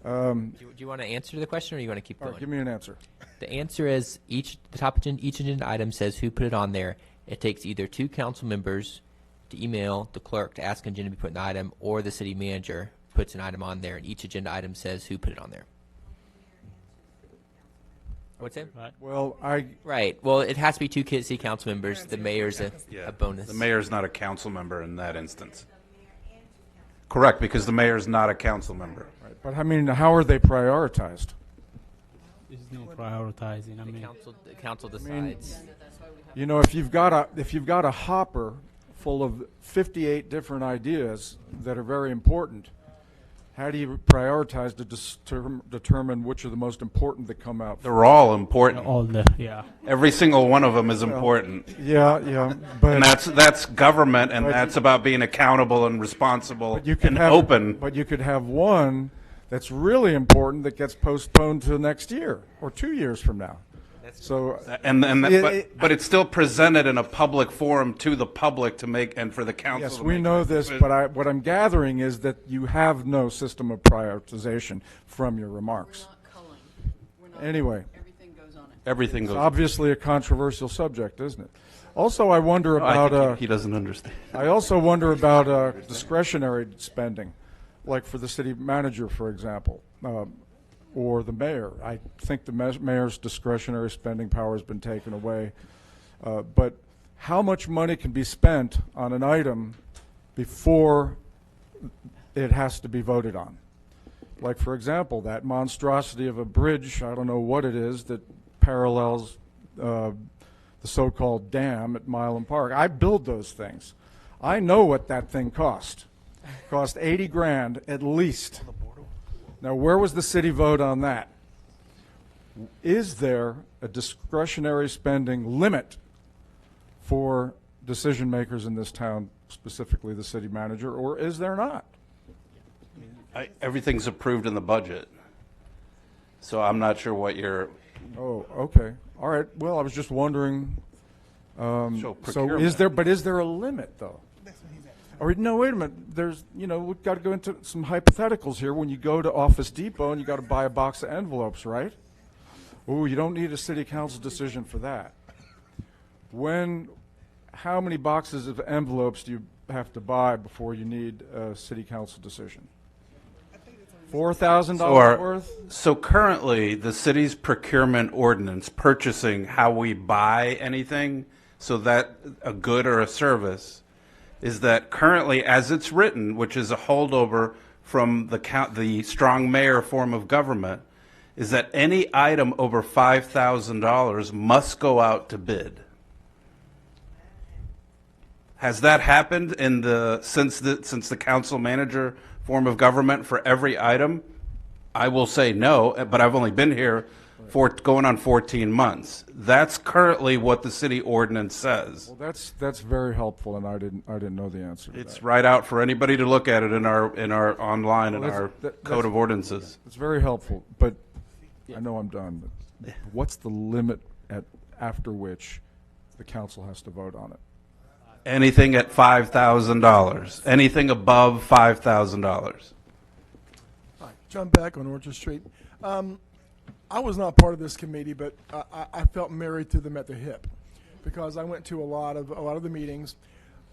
Do you want to answer the question, or you want to keep going? Give me an answer. The answer is each agenda item says who put it on there. It takes either 2 council members to email the clerk to ask an agenda to be put in the item, or the city manager puts an item on there, and each agenda item says who put it on there. What's that? Well, Well, it has to be 2 city council members. The mayor's a bonus. The mayor's not a council member in that instance. Correct, because the mayor's not a council member. Right, but I mean, how are they prioritized? There's no prioritizing. I mean, the council decides. You know, if you've got a hopper full of 58 different ideas that are very important, how do you prioritize to determine which are the most important that come out? They're all important. Yeah. Every single one of them is important. Yeah, but and that's government, and that's about being accountable and responsible and open. But you could have one that's really important that gets postponed to next year or 2 years from now. So but it's still presented in a public forum to the public to make and for the council. Yes, to we make know this, but what I'm gathering is that you have no system of prioritization from your remarks. Anyway, everything goes. It's obviously a controversial subject, isn't it? Also, I wonder about. I think he doesn't understand. I also wonder about discretionary spending, like for the city manager, for example. Or the mayor. I think the mayor's discretionary spending power has been taken away. But how much money can be spent on an item before it has to be voted on? Like, for example, that monstrosity of a bridge, I don't know what it is, that parallels the so-called dam at Milam Park. I build those things. I know what that thing cost. It cost $80,000 at least. Now, where was the city vote on that? Is there a discretionary spending limit for decision makers in this town, specifically the city manager, or is there not? Everything's approved in the budget, so I'm not sure what you're. Oh, okay, all right. Well, I was just wondering. So is there a limit though? Or no, wait a minute. There's, we've got to go into some hypotheticals here. When you go to Office Depot and you got to buy a box of envelopes, right? Oh, you don't need a city council decision for that. How many boxes of envelopes do you have to buy before you need a city council decision? $4,000 worth? So currently, the city's procurement ordinance purchasing how we buy anything, so that a good or a service, is that currently, as it's written, which is a holdover from the strong mayor form of government, is that any item over $5,000 must go out to bid. Has that happened since the council manager form of government for every item? I will say no, but I've only been here for going on 14 months. That's currently what the city ordinance says. Well, that's very helpful, and I didn't know the answer to It's that. right out for anybody to look at it in our online and our code of ordinances. It's very helpful, but I know I'm done. But what's the limit after which the council has to vote on it? Anything at $5,000. Anything above $5,000. Hi, John Beck on Orchard Street. I was not part of this committee, but I felt married to them at the hip because I went to a lot of the meetings.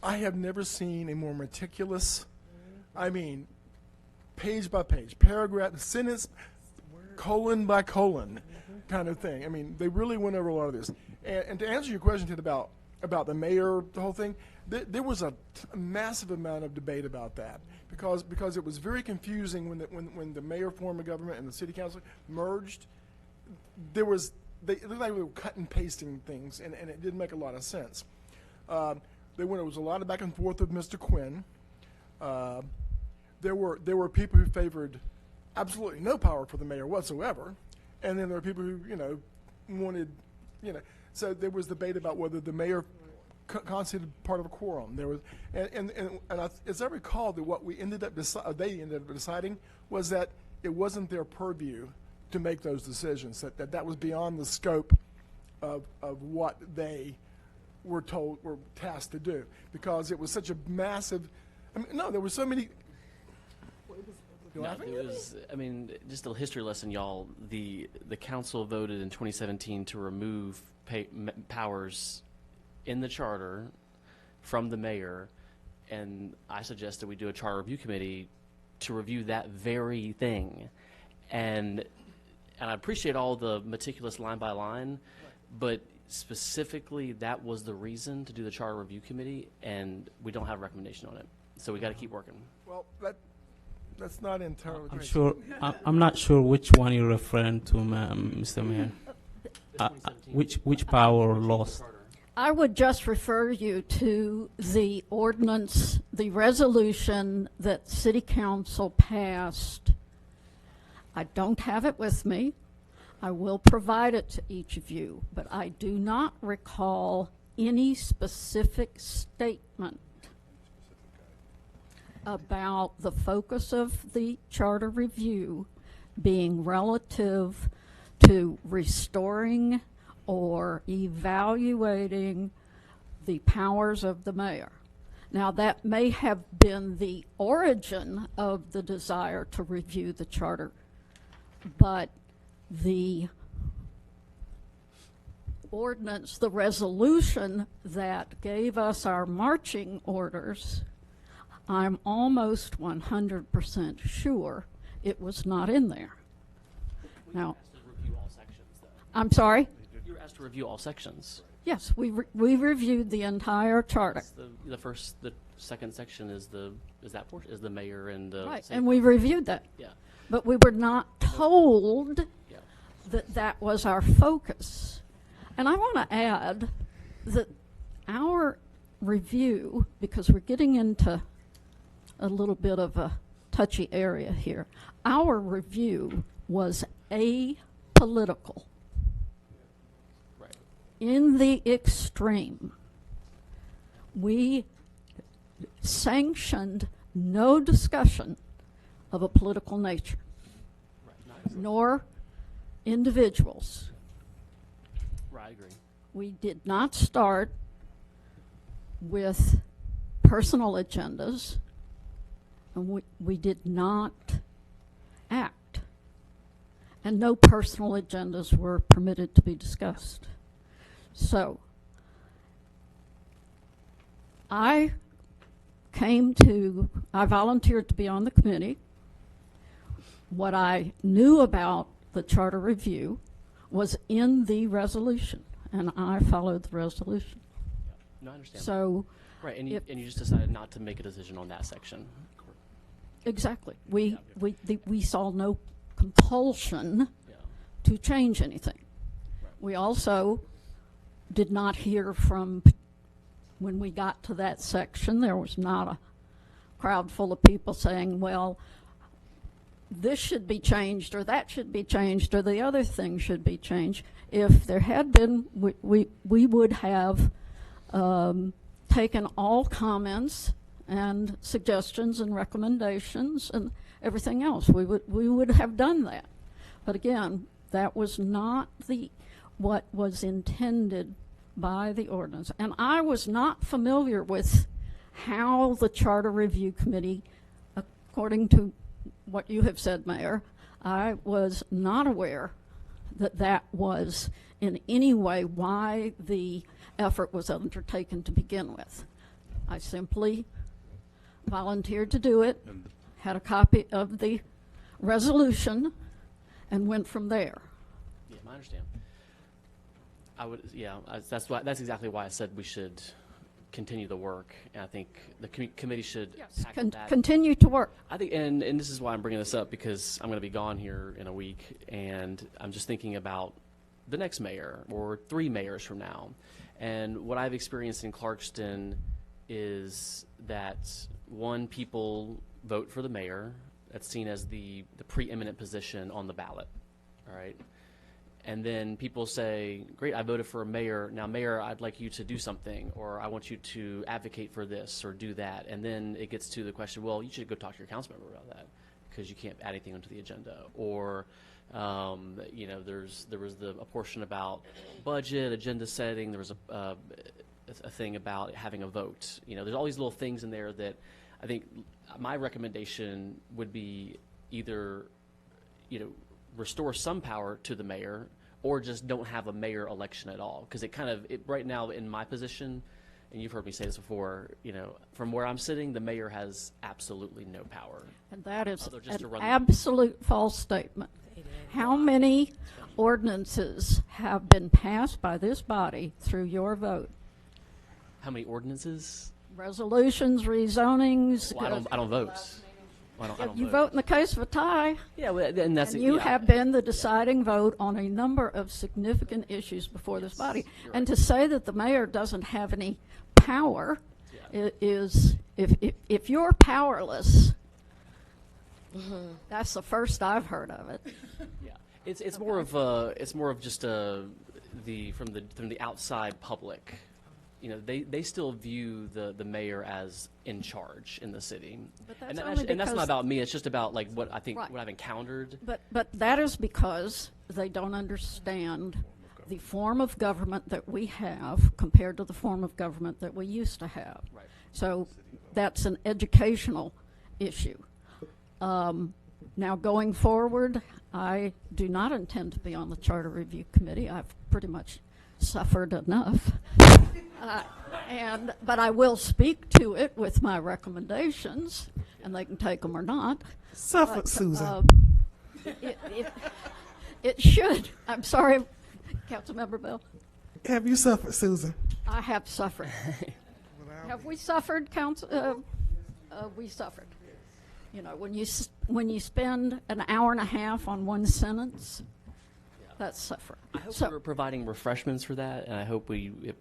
I have never seen a more meticulous, page by page, paragraph, sentence, colon by colon kind of thing. They really went over a lot of this. And to answer your question, Ted, about the mayor, the whole thing, there was a massive amount of debate about that because it was very confusing when the mayor form of government and the city council merged. It looked like we were cut and pasting things, and it didn't make a lot of sense. There was a lot of back and forth with Mr. Quinn. There were people who favored absolutely no power for the mayor whatsoever, and then there were people who wanted. So there was debate about whether the mayor constituted part of a quorum. There was, as I recall, that what we ended up they ended up deciding was that it wasn't their purview to make those decisions. That was beyond the scope of what they were tasked to do, because it was such a massive. I mean, no, there were so many. No, it was, I mean, just a history lesson, y'all. The council voted in 2017 to remove powers in the charter from the mayor, and I suggested we do a charter review committee to review that very thing. And I appreciate all the meticulous line by line, but specifically that was the reason to do the charter review committee, and we don't have a recommendation on it. So we got to keep working. Well, that's not entirely. I'm not sure which one you're referring to, Mr. Mayor. Which power lost? I would just refer you to the ordinance, the resolution that City Council passed. I don't have it with me. I will provide it to each of you, but I do not recall any specific statement about the focus of the charter review being relative to restoring or evaluating the powers of the mayor. Now, that may have been the origin of the desire to review the charter, but the ordinance, the resolution that gave us our marching orders, I'm almost 100% sure it was not in there. Now, I'm sorry? You were asked to review all sections. Yes, we reviewed the entire charter. The second section is that portion, is the mayor and the. Right, and we reviewed that. Yeah. But we were not told that was our focus. And I want to add that our review, because we're getting into a little bit of a touchy area here, our review was apolitical. Right. In the extreme. We sanctioned no discussion of a political nature, nor individuals. Right, I agree. We did not start with personal agendas, and we did not act. And no personal agendas were permitted to be discussed. So, I volunteered to be on the committee. What I knew about the charter review was in the resolution, and I followed the resolution. Yeah. No, I understand. So, right, and you just decided not to make a decision on that section. Exactly. We saw no compulsion to change anything. Right. We also did not hear from, when we got to that section, there was not a crowd full of people saying, well, this should be changed, or that should be changed, or the other thing should be changed. If there had been, we would have taken all comments and suggestions and recommendations and everything else. We would have done that. But again, that was not what was intended by the ordinance. And I was not familiar with how the Charter Review Committee, according to what you have said, Mayor, I was not aware that that was in any way why the effort was undertaken to begin with. I simply volunteered to do it, had a copy of the resolution, and went from there. Yeah, I understand. That's exactly why I said we should continue the work, and I think the committee should tackle that. Continue to work. I think, and this is why I'm bringing this up, because I'm going to be gone here in a week, and I'm just thinking about the next mayor or 3 mayors from now. And what I've experienced in Clarkston is that, one, people vote for the mayor. That's seen as the preeminent position on the ballot, all right? And then people say, great, I voted for a mayor. Now, mayor, I'd like you to do something, or I want you to advocate for this or do that. And then it gets to the question, well, you should go talk to your council member about that because you can't add anything onto the agenda. Or, you know, there was a portion about budget, agenda setting. There was a thing about having a vote. You know, there's all these little things in there that I think my recommendation would be either, you know, restore some power to the mayor, or just don't have a mayor election at all. Because right now in my position, and you've heard me say this before, you know, from where I'm sitting, the mayor has absolutely no power. And that is just to an run absolute false statement. How many ordinances have been passed by this body through your vote? How many ordinances? Resolutions, rezonings. Well, I don't vote. I don't You vote in the case of a tie. Yeah, well, and that's and you have been the deciding vote on a number of significant issues before this body. And to say that the mayor doesn't have any power is, if you're powerless, that's the first I've heard of it. Yeah, it's more of just from the outside public. You know, they still view the mayor as in charge in the city, But and that's that's not about me. It's just about like what I think, Right. what I've encountered. But that is because they don't understand the form of government that we have compared to the form of government that we used to have. Right. So that's an educational issue. Now going forward, I do not intend to be on the Charter Review Committee. I've pretty much suffered enough. But I will speak to it with my recommendations, and they can take them or not. Suffer, But, Susan. It should. I'm sorry, Councilmember Bell. Have you suffered, Susan? I have suffered. Have we suffered, Council? We suffered. You know, when you spend an hour and a half on one sentence, that's suffering. I hope we're providing refreshments for that, and I hope it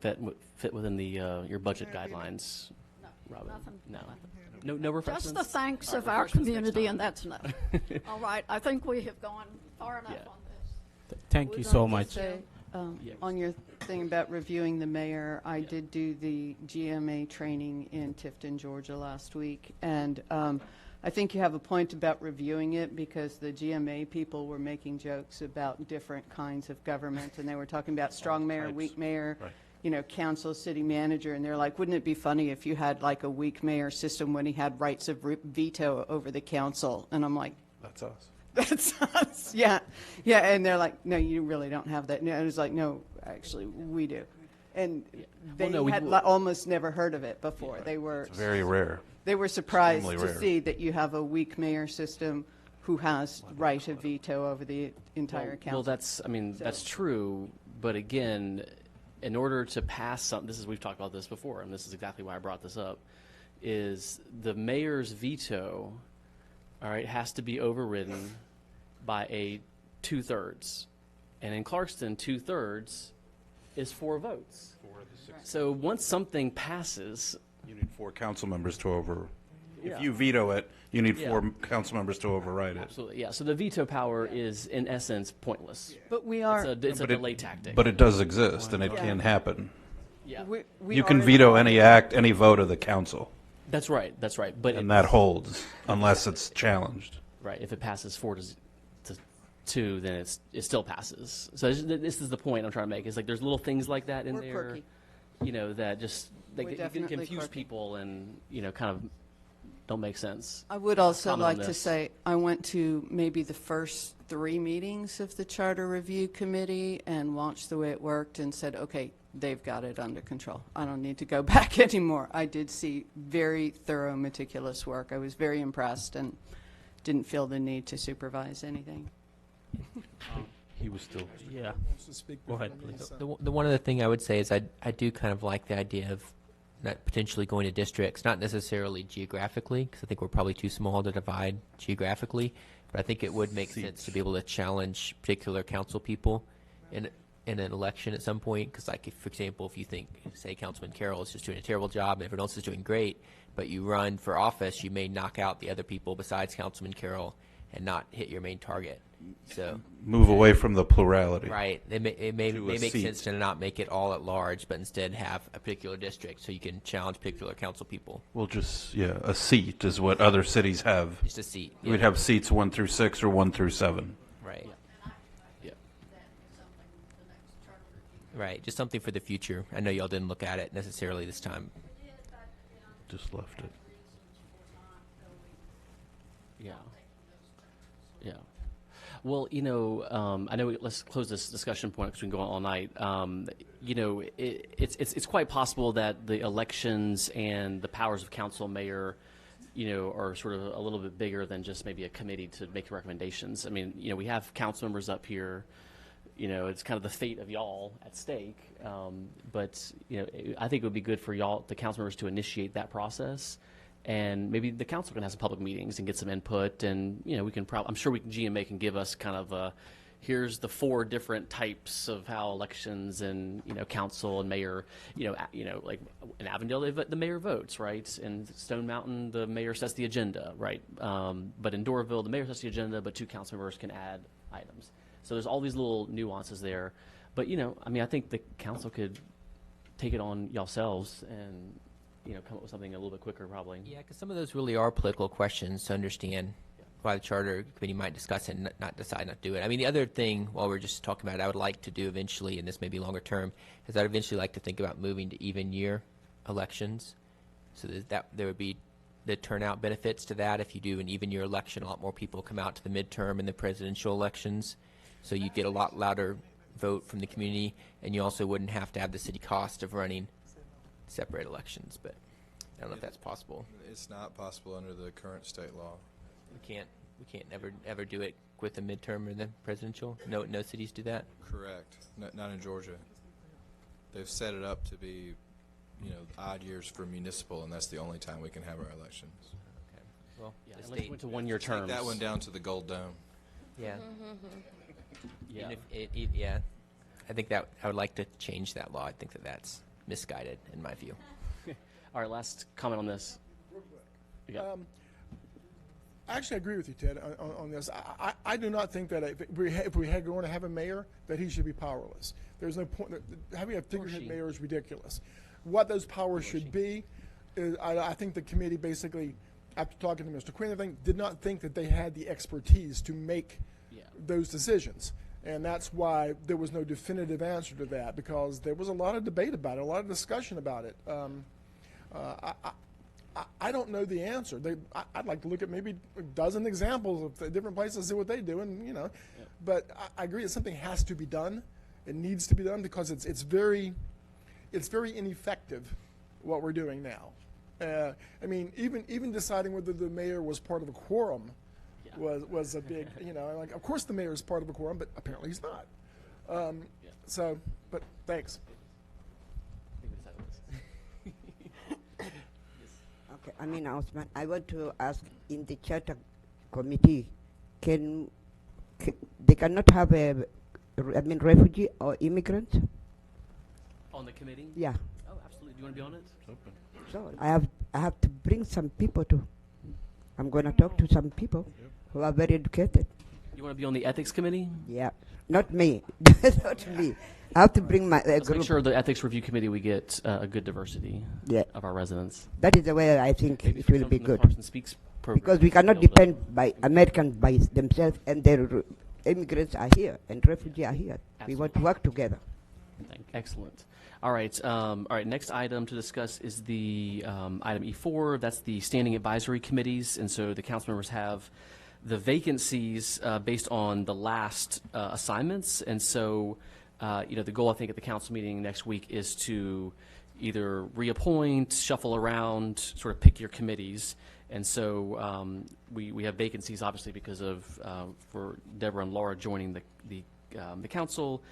fit within the your budget guidelines. No, Robin. Nothing. No refreshments. Just the thanks All right, of our refreshments next community, time. and that's enough. All right, I think we have gone far enough on this. Thank you Would so like to much. say, on your thing about reviewing the mayor, I did do the GMA training in Tifton, Georgia last week, and I think you have a point about reviewing it because the GMA people were making jokes about different kinds of government, and they were talking about strong mayor, weak mayor, you know, council, city manager, and they're like, wouldn't it be funny if you had like a weak mayor system when he had rights of veto over the council? And I'm like, That's us. that's us. Yeah. Yeah. And they're like, no, you really don't have that. And I was like, no, actually, we do. And they had almost never heard of it before. They were It's very rare. They were surprised Extremely to rare. see that you have a weak mayor system who has right of veto over the entire council. Well, that's true. But again, in order to pass something, we've talked about this before, and this is exactly why I brought this up, is the mayor's veto, all right, has to be overridden by a 2/3. And in Clarkston, 2/3 is 4 votes. So once something passes, You need 4 council members to Yeah. If you veto it, you need Yeah. 4 council members to override it. absolutely, yeah. So the veto power is, in essence, pointless. But we are. It's a But it- delay tactic. But it does exist, and it can happen. Yeah. We You are can in veto a- any act, any vote of the council, That's right. But and that holds unless it's challenged. right, if it passes 4-2, then it still passes. So this is the point I'm trying to make. Is like there's little things like that in We're there, quirky. you know, that just We're can definitely confuse quirky. people and kind of don't make sense. I would also Comment on like to this. say, I went to maybe the first 3 meetings of the Charter Review Committee and watched the way it worked and said, okay, they've got it under control. I don't need to go back anymore. I did see very thorough, meticulous work. I was very impressed and didn't feel the need to supervise anything. He was still. Yeah. Go ahead, please. The one other thing I would say is I do kind of like the idea of not potentially going to districts, not necessarily geographically, because I think we're probably too small to divide geographically, but I think it would make sense to be able to challenge particular council people in an election at some point, because like, if, for example, if you think, say, Councilman Carroll is just doing a terrible job and everyone else is doing great, but you run for office, you may knock out the other people besides Councilman Carroll, and not hit your main target. So Move away from the plurality. right, it may To a make seat. sense to not make it all at large, but instead have a particular district so you can challenge particular council people. Well, just, yeah, a seat is what other cities have. Just a seat. We'd have seats 1 through 6 or 1 through 7. Right. Yeah. Right. Just something for the future. I know y'all didn't look at it necessarily this time. Just left it. Yeah. Yeah. Well, I know. Let's close this discussion point because we can go on all night. It's quite possible that the elections and the powers of council, mayor, are sort of a little bit bigger than just maybe a committee to make recommendations. I mean, we have council members up here. It's kind of the fate of y'all at stake. But I think it would be good for y'all, the council members, to initiate that process. And maybe the council can have some public meetings and get some input, and we can I'm sure GMA can give us kind of here's the 4 different types of how elections and council and mayor, like in Avondale the mayor votes, right? In Stone Mountain the mayor sets the agenda, right? But in Doraville the mayor sets the agenda, but 2 council members can add items. So there's all these little nuances there, but I think the council could take it on yourselves and come up with something a little bit quicker, probably. Yeah, because some of those really are political questions to understand why the charter committee might discuss it and not decide not to do it. I mean, the other thing, while we're just talking about it, I would like to do eventually, and this may be longer term, is I'd eventually like to think about moving to even year elections, so that there would be the turnout benefits to that. If you do an even year election, a lot more people come out to the midterm and the presidential elections, so you get a lot louder vote from the community, and you also wouldn't have to have the city cost of running separate elections. But I don't know if that's possible. It's not possible under the current state law. We can't ever do it with the midterm or the presidential. No cities do that. Correct. Not in Georgia. They've set it up to be, odd years for municipal, and that's the only time we can have our elections. Okay. Well, Yeah, the unless state you went to 1-year Take terms. that one down to the Gold Dome. Yeah. Yeah. And yeah. I think that I would like to change that law. I think that's misguided in my view. All right, last comment on this. Yeah. Actually, I agree with you, Ted, on this. I do not think that if we had going to have a mayor, that he should be powerless. There's no point. Having a figurehead mayor is ridiculous. What those powers should be is, I think the committee basically, after talking to Mr. Quinn, I think, did not think that they had the expertise to make those decisions. And that's why there was no definitive answer to that, because there was a lot of debate about it, a lot of discussion about it. I don't know the answer. I'd like to look at maybe a dozen examples of different places, see what they do, and But I agree that something has to be done. It needs to be done because it's very ineffective what we're doing now. I mean, even deciding whether the mayor was part of a quorum was a big, of course the mayor is part of a quorum, but apparently he's not. So, but thanks. Okay, I mean, Osman, I want to ask, in the charter committee, they cannot have refugee or immigrant? On the committee? Yeah. Oh, absolutely. Do you want to be on it? It's open. So I have to bring some people to. I'm going to talk to some people who are very educated. You want to be on the ethics committee? Yeah, not me. Not me. I have to bring my Let's group. make sure the ethics review committee we get a good diversity of our residents. That is the way I think Maybe it will some be from the good. Clarkston Speaks program. Because we cannot Build up. depend by Americans by themselves, and their immigrants are here and refugees are here. We want to work together. Excellent. All right. Next item to discuss is the item E4. That's the standing advisory committees, and so the council members have the vacancies based on the last assignments, and so the goal I think at the council meeting next week is to either reappoint, shuffle around, sort of pick your committees, and so we have vacancies obviously because of for Deborah and Laura joining the council.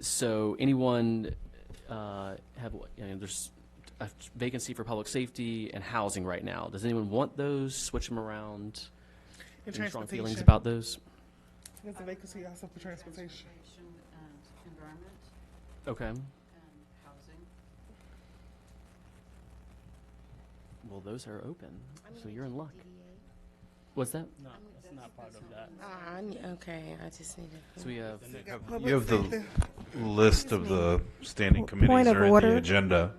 So anyone there's a vacancy for public safety and housing right now. Does anyone want those? Switch them around? And Any strong feelings transportation. about those? There's a vacancy also for transportation. Okay. Well, those are open, so you're in luck. What's that? No, it's not part of that. Okay, I just need to. So we have. You have the list of the standing committees Point of are in order. the agenda.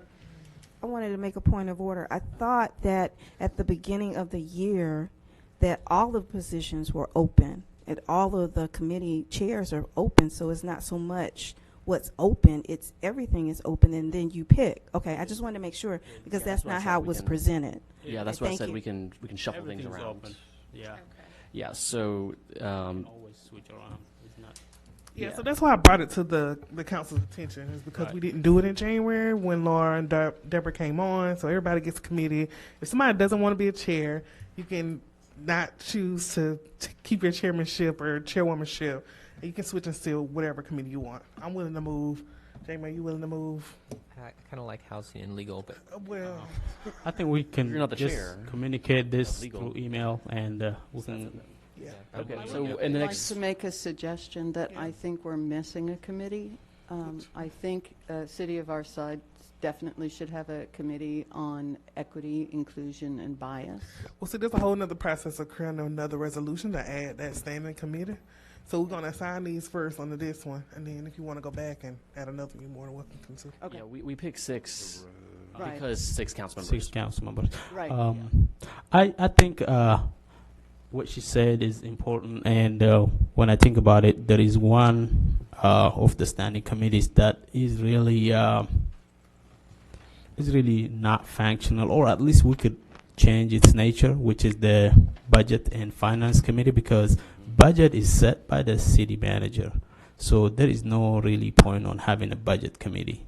I wanted to make a point of order. I thought that at the beginning of the year that all the positions were open and all of the committee chairs are open, so it's not so much what's open, it's everything is open and then you pick. Okay, I just wanted to make sure because that's what I not said, how it we was can- presented. Yeah, that's Okay, what I thank said. you. We can shuffle things Everything's around. open. Yeah. Yeah. So. Always switch around. It's not. Yeah, so that's why I brought it to the council's attention, is because Right. we didn't do it in January when Laura and Deborah came on. So everybody gets a committee. If somebody doesn't want to be a chair, you can not choose to keep your chairmanship or chairwomanship. And you can switch and still whatever committee you want. I'm willing to move. Jamie, are you willing to move? I kind of like housing and legal, but Well, I think we can You're not the just chair. communicate this Legal. through email, and we can. yeah. Okay. I So would in the like next. to make a suggestion that I think we're missing a committee. I think a city of our size definitely should have a committee on equity, inclusion, and bias. Well, see, there's a whole nother process of creating another resolution to add that standing committee. So we're going to assign these first onto this one, and then if you want to go back and add another, you're more than welcome to. Okay. Yeah, we picked 6 Right. because 6 council members. 6 council members. Right. I think what she said is important, and when I think about it, there is one of the standing committees that is really not functional, or at least we could change its nature, which is the budget and finance committee, because budget is set by the city manager, so there is no really point on having a budget committee.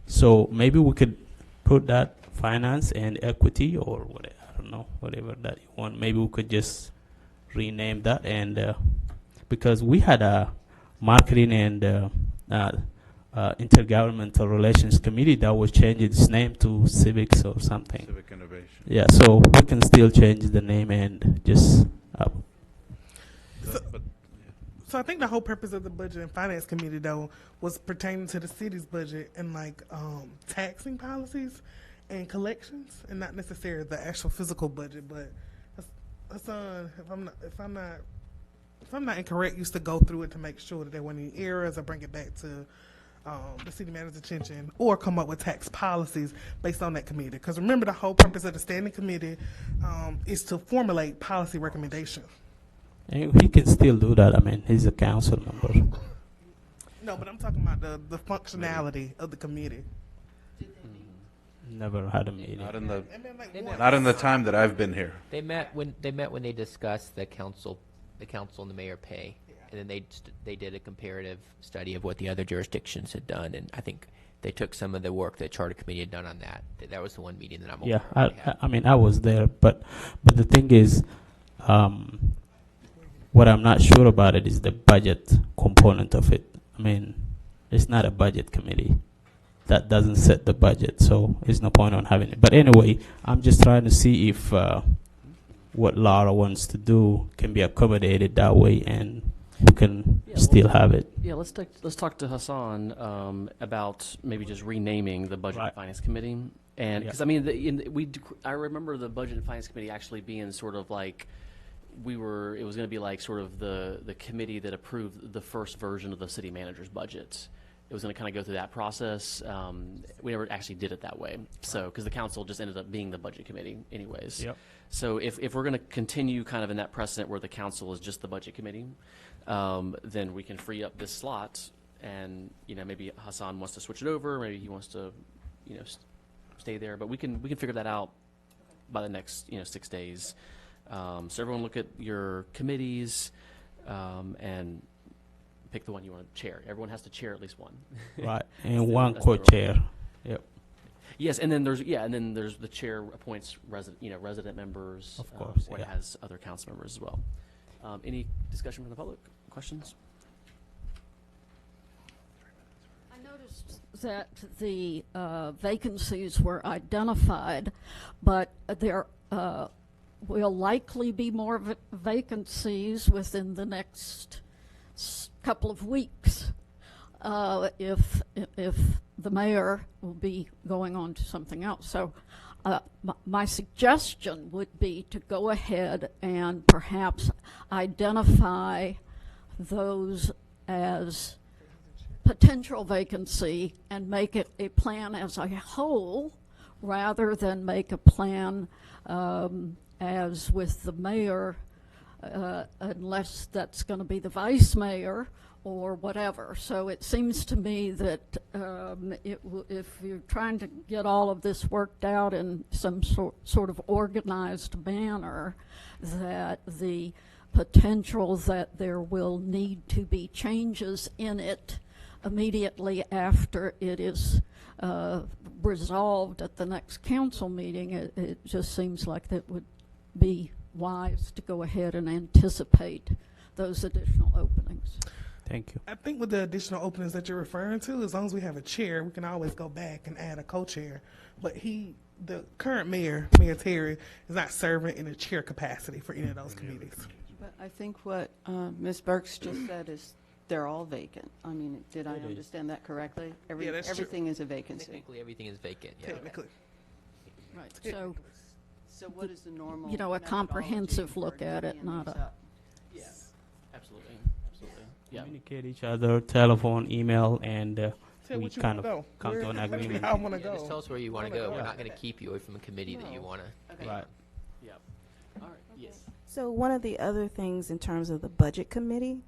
So maybe we could put that finance and equity, or whatever, I don't know, whatever that you want. Maybe we could just rename that, and because we had a marketing and intergovernmental relations committee that was changing its name to civics or something. Civic innovation. Yeah, so we can still change the name and just. So I think the whole purpose of the budget and finance committee, though, was pertaining to the city's budget and like taxing policies and collections, and not necessarily the actual physical budget. But Hassan, if I'm not incorrect, used to go through it to make sure that there weren't any errors or bring it back to the city manager's attention, or come up with tax policies based on that committee. Because remember, the whole purpose of the standing committee is to formulate policy recommendations. And he can still do that. I mean, he's a council member. No, but I'm talking about the functionality of the committee. Never had a meeting. Not in the time that I've been here. they met when they discussed the council and the mayor pay, and then they did a comparative study of what the other jurisdictions had done, and I think they took some of the work that charter committee had done on that. That was the one meeting that I'm aware Yeah, of. I mean, I was there, but the thing is, what I'm not sure about it is the budget component of it. I mean, it's not a budget committee. That doesn't set the budget, so there's no point on having it. But anyway, I'm just trying to see if what Laura wants to do can be accommodated that way, and we can still have it. Yeah, let's talk to Hassan about maybe just renaming the Budget and Finance Committee, and because I mean, I remember the Budget and Finance Committee actually being sort of like it was going to be like sort of the committee that approved the first version of the city manager's budget. It was going to kind of go through that process. We never actually did it that way, so because the council just ended up being the budget committee, anyways. Yep. So if we're going to continue kind of in that precedent where the council is just the budget committee, then we can free up this slot, and maybe Hassan wants to switch it over, maybe he wants to stay there, but we can figure that out by the next 6 days. So everyone look at your committees and pick the one you want to chair. Everyone has to chair at least one. Right, and one co-chair. Yep. Yes, and then there's the chair appoints resident members. Of course, or it has other council members as well. Any discussion from the public? Questions? I noticed that the vacancies were identified, but there will likely be more vacancies within the next couple of weeks if the mayor will be going on to something else. So my suggestion would be to go ahead and perhaps identify those as potential vacancy and make it a plan as a whole rather than make a plan as with the mayor, unless that's going to be the vice mayor or whatever. So it seems to me that if you're trying to get all of this worked out in some sort of organized manner, that the potential that there will need to be changes in it immediately after it is resolved at the next council meeting, it just seems like that would be wise to go ahead and anticipate those additional openings. Thank you. I think with the additional openings that you're referring to, as long as we have a chair, we can always go back and add a co-chair. But the current mayor, Mayor Terry, is not serving in a chair capacity for any of those committees. But I think what Ms. Burks just said is they're all vacant. I mean, did I understand that correctly? Yeah, that's true. Everything is a vacancy. Technically, everything is vacant. Yeah. Technically. Right. So what is the normal? You know, a comprehensive look at it, not a. Yes, absolutely, absolutely. Yeah. Communicate each other, telephone, email, and Tell we what you kind wanna of go. come to an Where agreement. I want to go. Just tell us where you want to Wanna go. go. We're not going to keep you away from a committee that you want to. Okay. Right. Yep. All right. Yes. So one of the other things in terms of the budget committee,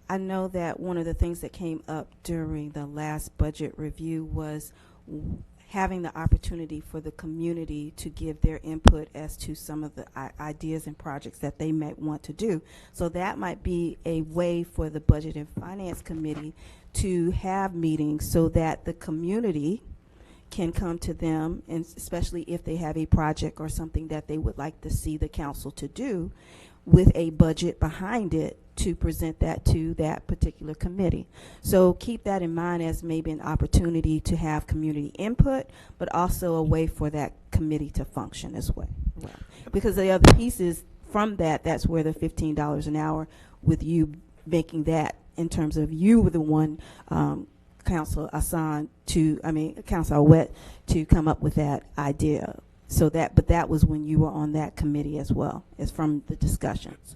I know that one of the things that came up during the last budget review was having the opportunity for the community to give their input as to some of the ideas and projects that they might want to do. So that might be a way for the Budget and Finance Committee to have meetings so that the community can come to them, and especially if they have a project or something that they would like to see the council to do with a budget behind it, to present that to that particular committee. So keep that in mind as maybe an opportunity to have community input, but also a way for that committee to function as well. Because the other pieces from that, that's where the $15 an hour, with you making that in terms of you were the one, Council Hassan Council Wet, to come up with that idea. So that, but that was when you were on that committee as well, as from the discussions.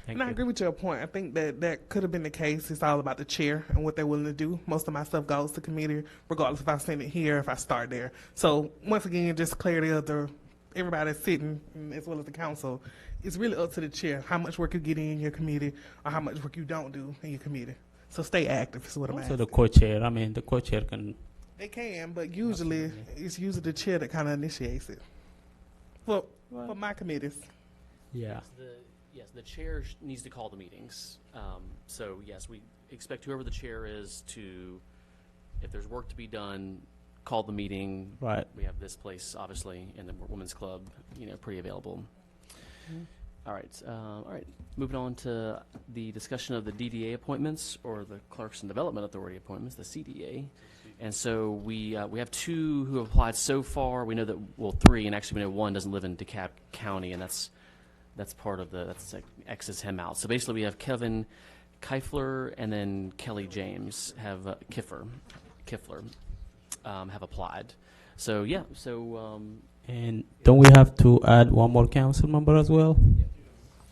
And I agree with your point. I think that could have been the case. It's all about the chair and what they're willing to do. Most of my stuff goes to committee, regardless if I send it here or if I start there. So once again, just clarity of everybody sitting, as well as the council. It's really up to the chair how much work you get in your committee or how much work you don't do in your committee. So stay active is what I'm Also asking. the co-chair. I mean, the co-chair can. They can, but usually it's usually the chair that kind of initiates it. For my committees. Yeah. Yes, the chair needs to call the meetings. So yes, we expect whoever the chair is to, if there's work to be done, call the meeting. Right. We have this place, obviously, and the Women's Club, pretty available. Mm-hmm. All right. Moving on to the discussion of the DDA appointments, or the Clarkston Development Authority appointments, the CDA. And so we have two who have applied so far. We know that, three, and actually we know one doesn't live in DeKalb County, and that's part of that's like X's him out. So basically we have Kevin Kifler and then Kelly James have Kifler have applied. So yeah, And don't we have to add one more council member as well?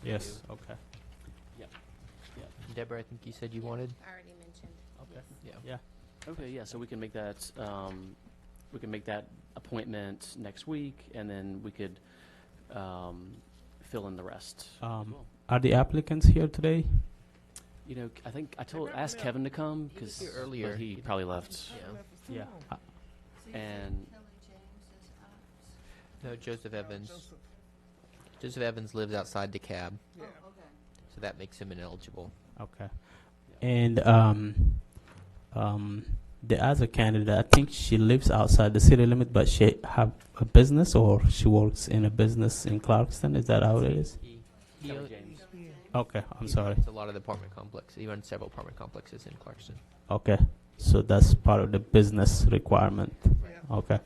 Yes. Okay. Yep. Deborah, I think you said you wanted. I already mentioned. Okay. Yeah. Okay, yeah, so we can make that appointment next week, and then we could fill in the rest. Are the applicants here today? I think I asked Kevin to come because earlier he probably left. Yeah. And No, Joseph Evans. Joseph Evans lives outside DeKalb. Yeah. So that makes him ineligible. Okay. And the other candidate, I think she lives outside the city limit, but she have a business, or she works in a business in Clarkston. Is that how it is? Kelly James. Okay, I'm sorry. It's a lot of the apartment complex. He runs several apartment complexes in Clarkston. Okay, so that's part of the business requirement. Okay.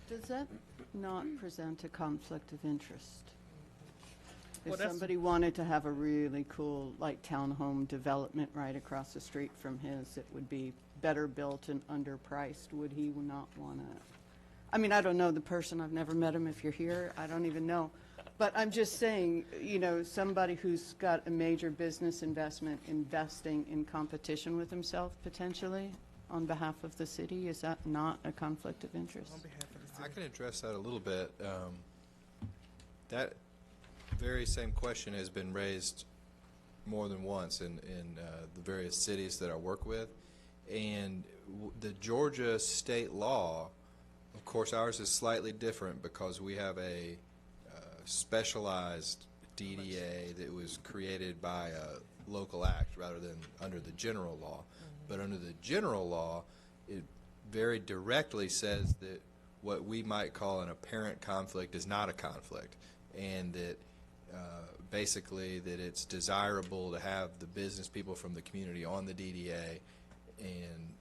Does that not present a conflict of interest? Well, If that's- somebody wanted to have a really cool, like, townhome development right across the street from his, it would be better built and underpriced, would he not want to I mean, I don't know the person. I've never met him. If you're here, I don't even know. But I'm just saying, you know, somebody who's got a major business investment investing in competition with himself potentially on behalf of the city, is that not a conflict of interest? I can address that a little bit. That very same question has been raised more than once in the various cities that I work with. And the Georgia state law, of course, ours is slightly different because we have a specialized DDA that was created by a local act rather than under the general law. But under the general law, it very directly says that what we might call an apparent conflict is not a conflict, and that basically that it's desirable to have the business people from the community on the DDA. And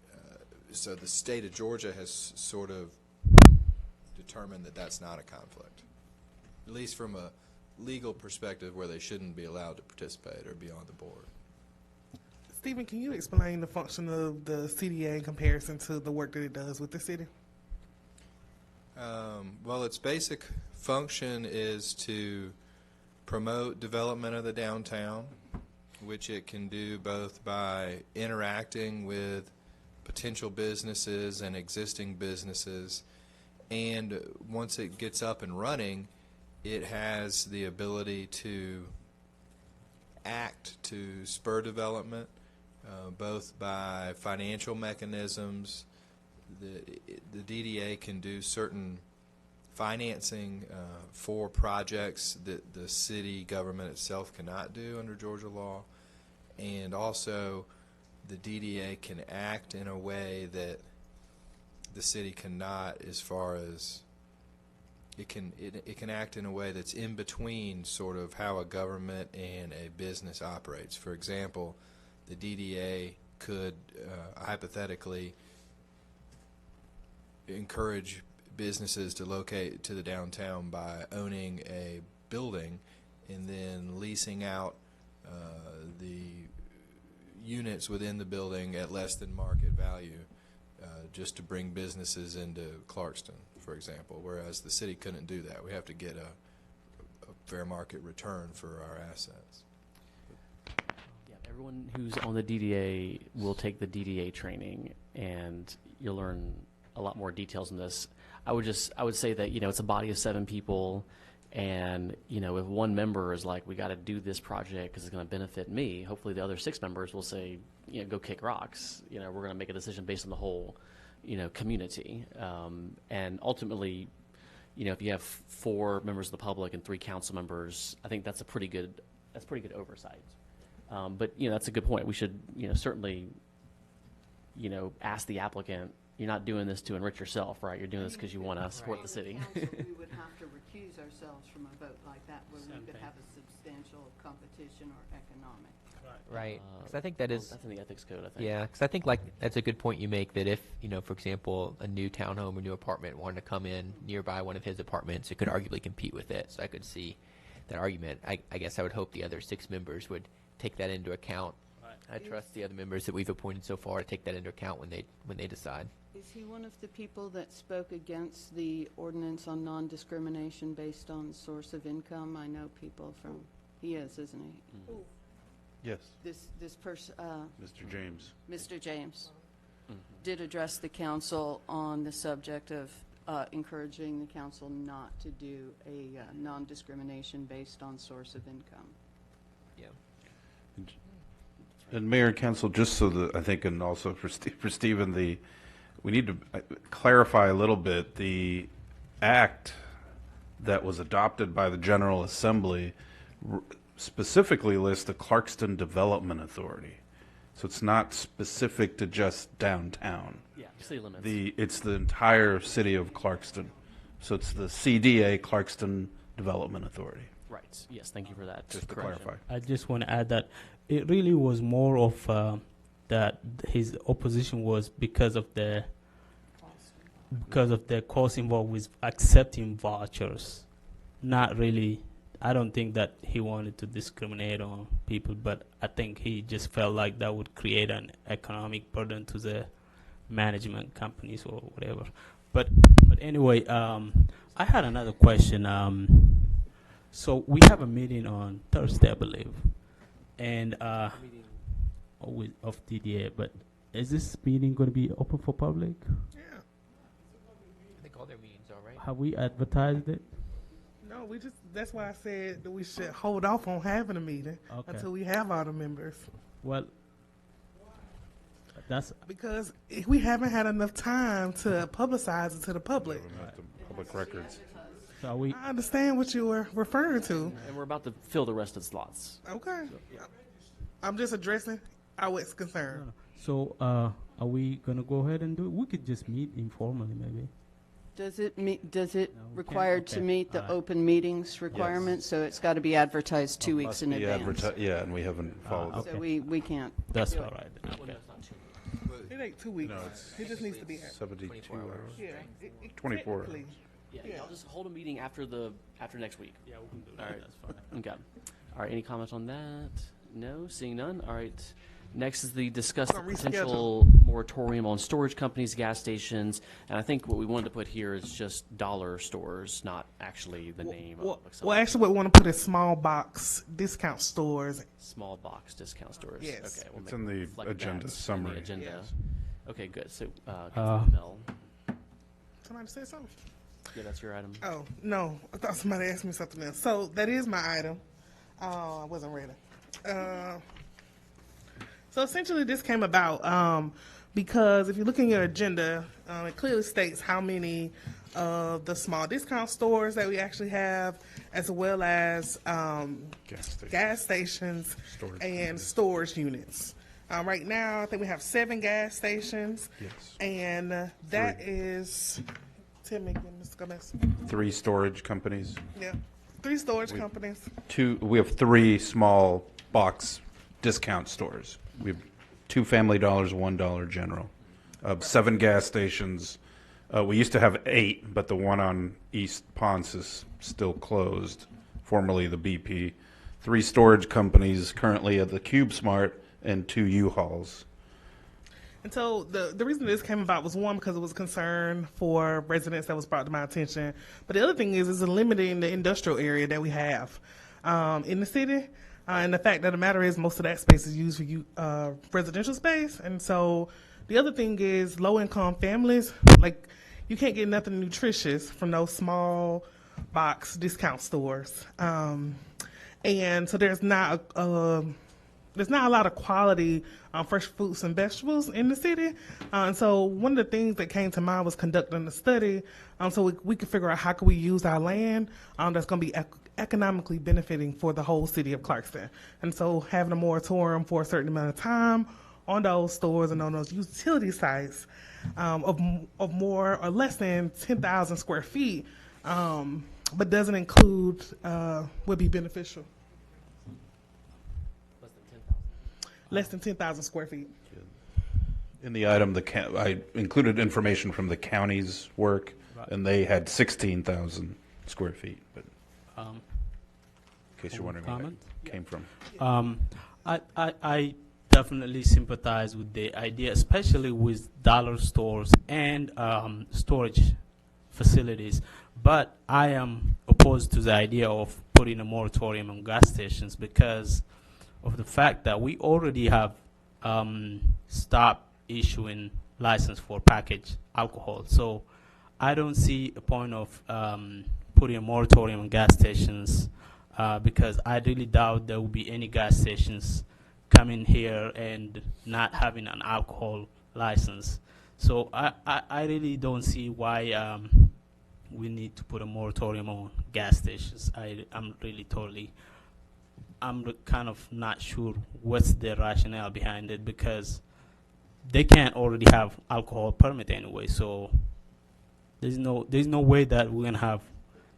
so the state of Georgia has sort of determined that that's not a conflict, at least from a legal perspective where they shouldn't be allowed to participate or be on the board. Stephen, can you explain the function of the CDA in comparison to the work that it does with the city? Well, its basic function is to promote development of the downtown, which it can do both by interacting with potential businesses and existing businesses. And once it gets up and running, it has the ability to act to spur development, both by financial mechanisms. The DDA can do certain financing for projects that the city government itself cannot do under Georgia law. And also the DDA can act in a way that the city cannot, as far as it can act in a way that's in between sort of how a government and a business operates. For example, the DDA could hypothetically encourage businesses to locate to the downtown by owning a building and then leasing out the units within the building at less than market value just to bring businesses into Clarkston, for example, whereas the city couldn't do that. We have to get a fair market return for our assets. Yeah, everyone who's on the DDA will take the DDA training, and you'll learn a lot more details on this. I would say that, you know, it's a body of 7 people, and, you know, if one member is like, we got to do this project because it's going to benefit me, hopefully the other 6 members will say, you know, go kick rocks. You know, we're going to make a decision based on the whole, you know, community. And ultimately, you know, if you have 4 members of the public and 3 council members, I think that's pretty good oversight. But, you know, that's a good point. We should, you know, certainly, you know, ask the applicant, you're not doing this to enrich yourself, right? You're doing this because you want to support the city. We would have to recuse ourselves from a vote like that where we could have a substantial competition or economic. Right. Because I think that is. That's in the ethics code, I think. Yeah, because I think like that's a good point you make, that if, you know, for example, a new townhome or new apartment wanted to come in nearby one of his apartments, it could arguably compete with it. So I could see that argument. I guess I would hope the other 6 members would take that into account. Right. I trust the other members that we've appointed so far to take that into account when they decide. Is he one of the people that spoke against the ordinance on non-discrimination based on source of income? I know people from, he is, isn't he? Mm-hmm. Yes. This person, Mr. James. Mr. James did address the council on the subject of encouraging the council not to do a non-discrimination based on source of income. Yeah. And Mayor and Council, just so that I think, and also for Stephen, we need to clarify a little bit. The act that was adopted by the General Assembly specifically lists the Clarkston Development Authority. So it's not specific to just downtown. Yeah, city limits. It's the entire city of Clarkston. So it's the CDA, Clarkston Development Authority. Right. Yes, thank you for that. Just to clarify. I just want to add that it really was more of that his opposition was because of the cost involved with accepting vouchers. Not really. I don't think that he wanted to discriminate on people, but I think he just felt like that would create an economic burden to the management companies or whatever. But anyway, I had another question. So we have a meeting on Thursday, I believe, and of DDA. But is this meeting going to be open for public? I think all their meetings are, right? Have we advertised it? No, that's why I said that we should hold off on having a meeting until we have all the members. Well, that's because we haven't had enough time to publicize it to the public. Public records. So I understand what you were referring to. And we're about to fill the rest of the slots. Okay. I'm just addressing our concern. So are we going to go ahead and do it? We could just meet informally, maybe. Does it require to meet the open meetings requirement? Yes. So it's got to be advertised 2 weeks in advance. Yeah, and we haven't followed So we can't. That's do all it. right. Okay. It ain't 2 weeks. No, it's it just needs to be 72 hours. Yeah. 24. Technically. Yeah, I'll just hold a meeting after next week. Yeah, we can do All that. right. That's fine. Okay. All right. Any comments on that? No. Seeing none. All right. Next is the discuss the potential moratorium on storage companies, gas stations, and I think what we wanted to put here is just dollar stores, not actually the name. Well, of actually, what we want to put is small box discount stores. Small box discount stores. Yes. Okay. We'll It's make in the reflect agenda that summary. In the agenda. Yes. Okay. Good. So, Councilman Bell. Somebody said something. Yeah, that's your item. Oh no, I thought somebody asked me something else. So that is my item. I wasn't ready. So essentially, this came about because if you look in your agenda, it clearly states how many of the small discount stores that we actually have, as well as gas stations and storage units. Right now, I think we have 7 gas stations. Yes. And that is, Tim, Mr. Gomez. 3 storage companies. Yeah, 3 storage companies. We have 3 small box discount stores. We have 2 Family Dollars, $1 General. 7 gas stations. We used to have 8, but the one on East Ponce is still closed, formerly the BP. 3 storage companies currently at the Cube Smart and 2 U-Hauls. And so the reason this came about was, one, because it was a concern for residents that was brought to my attention. But the other thing is limiting the industrial area that we have in the city. And the fact of the matter is most of that space is used for residential space. And so the other thing is low-income families, like, you can't get nothing nutritious from those small box discount stores. And so there's not a lot of quality fresh fruits and vegetables in the city. And so one of the things that came to mind was conducting a study so we could figure out how can we use our land that's going to be economically benefiting for the whole city of Clarkston. And so having a moratorium for a certain amount of time on those stores and on those utility sites of more or less than 10,000 square feet, but doesn't include would be beneficial. Less than 10,000 square feet. In the item, I included information from the county's work, and they had 16,000 square feet. But in case you're wondering where that came from. I definitely sympathize with the idea, especially with dollar stores and storage facilities. But I am opposed to the idea of putting a moratorium on gas stations because of the fact that we already have stopped issuing license for packaged alcohol. So I don't see a point of putting a moratorium on gas stations because I really doubt there will be any gas stations coming here and not having an alcohol license. So I really don't see why we need to put a moratorium on gas stations. I'm kind of not sure what's the rationale behind it because they can't already have alcohol permit anyway. So there's no way that we're gonna have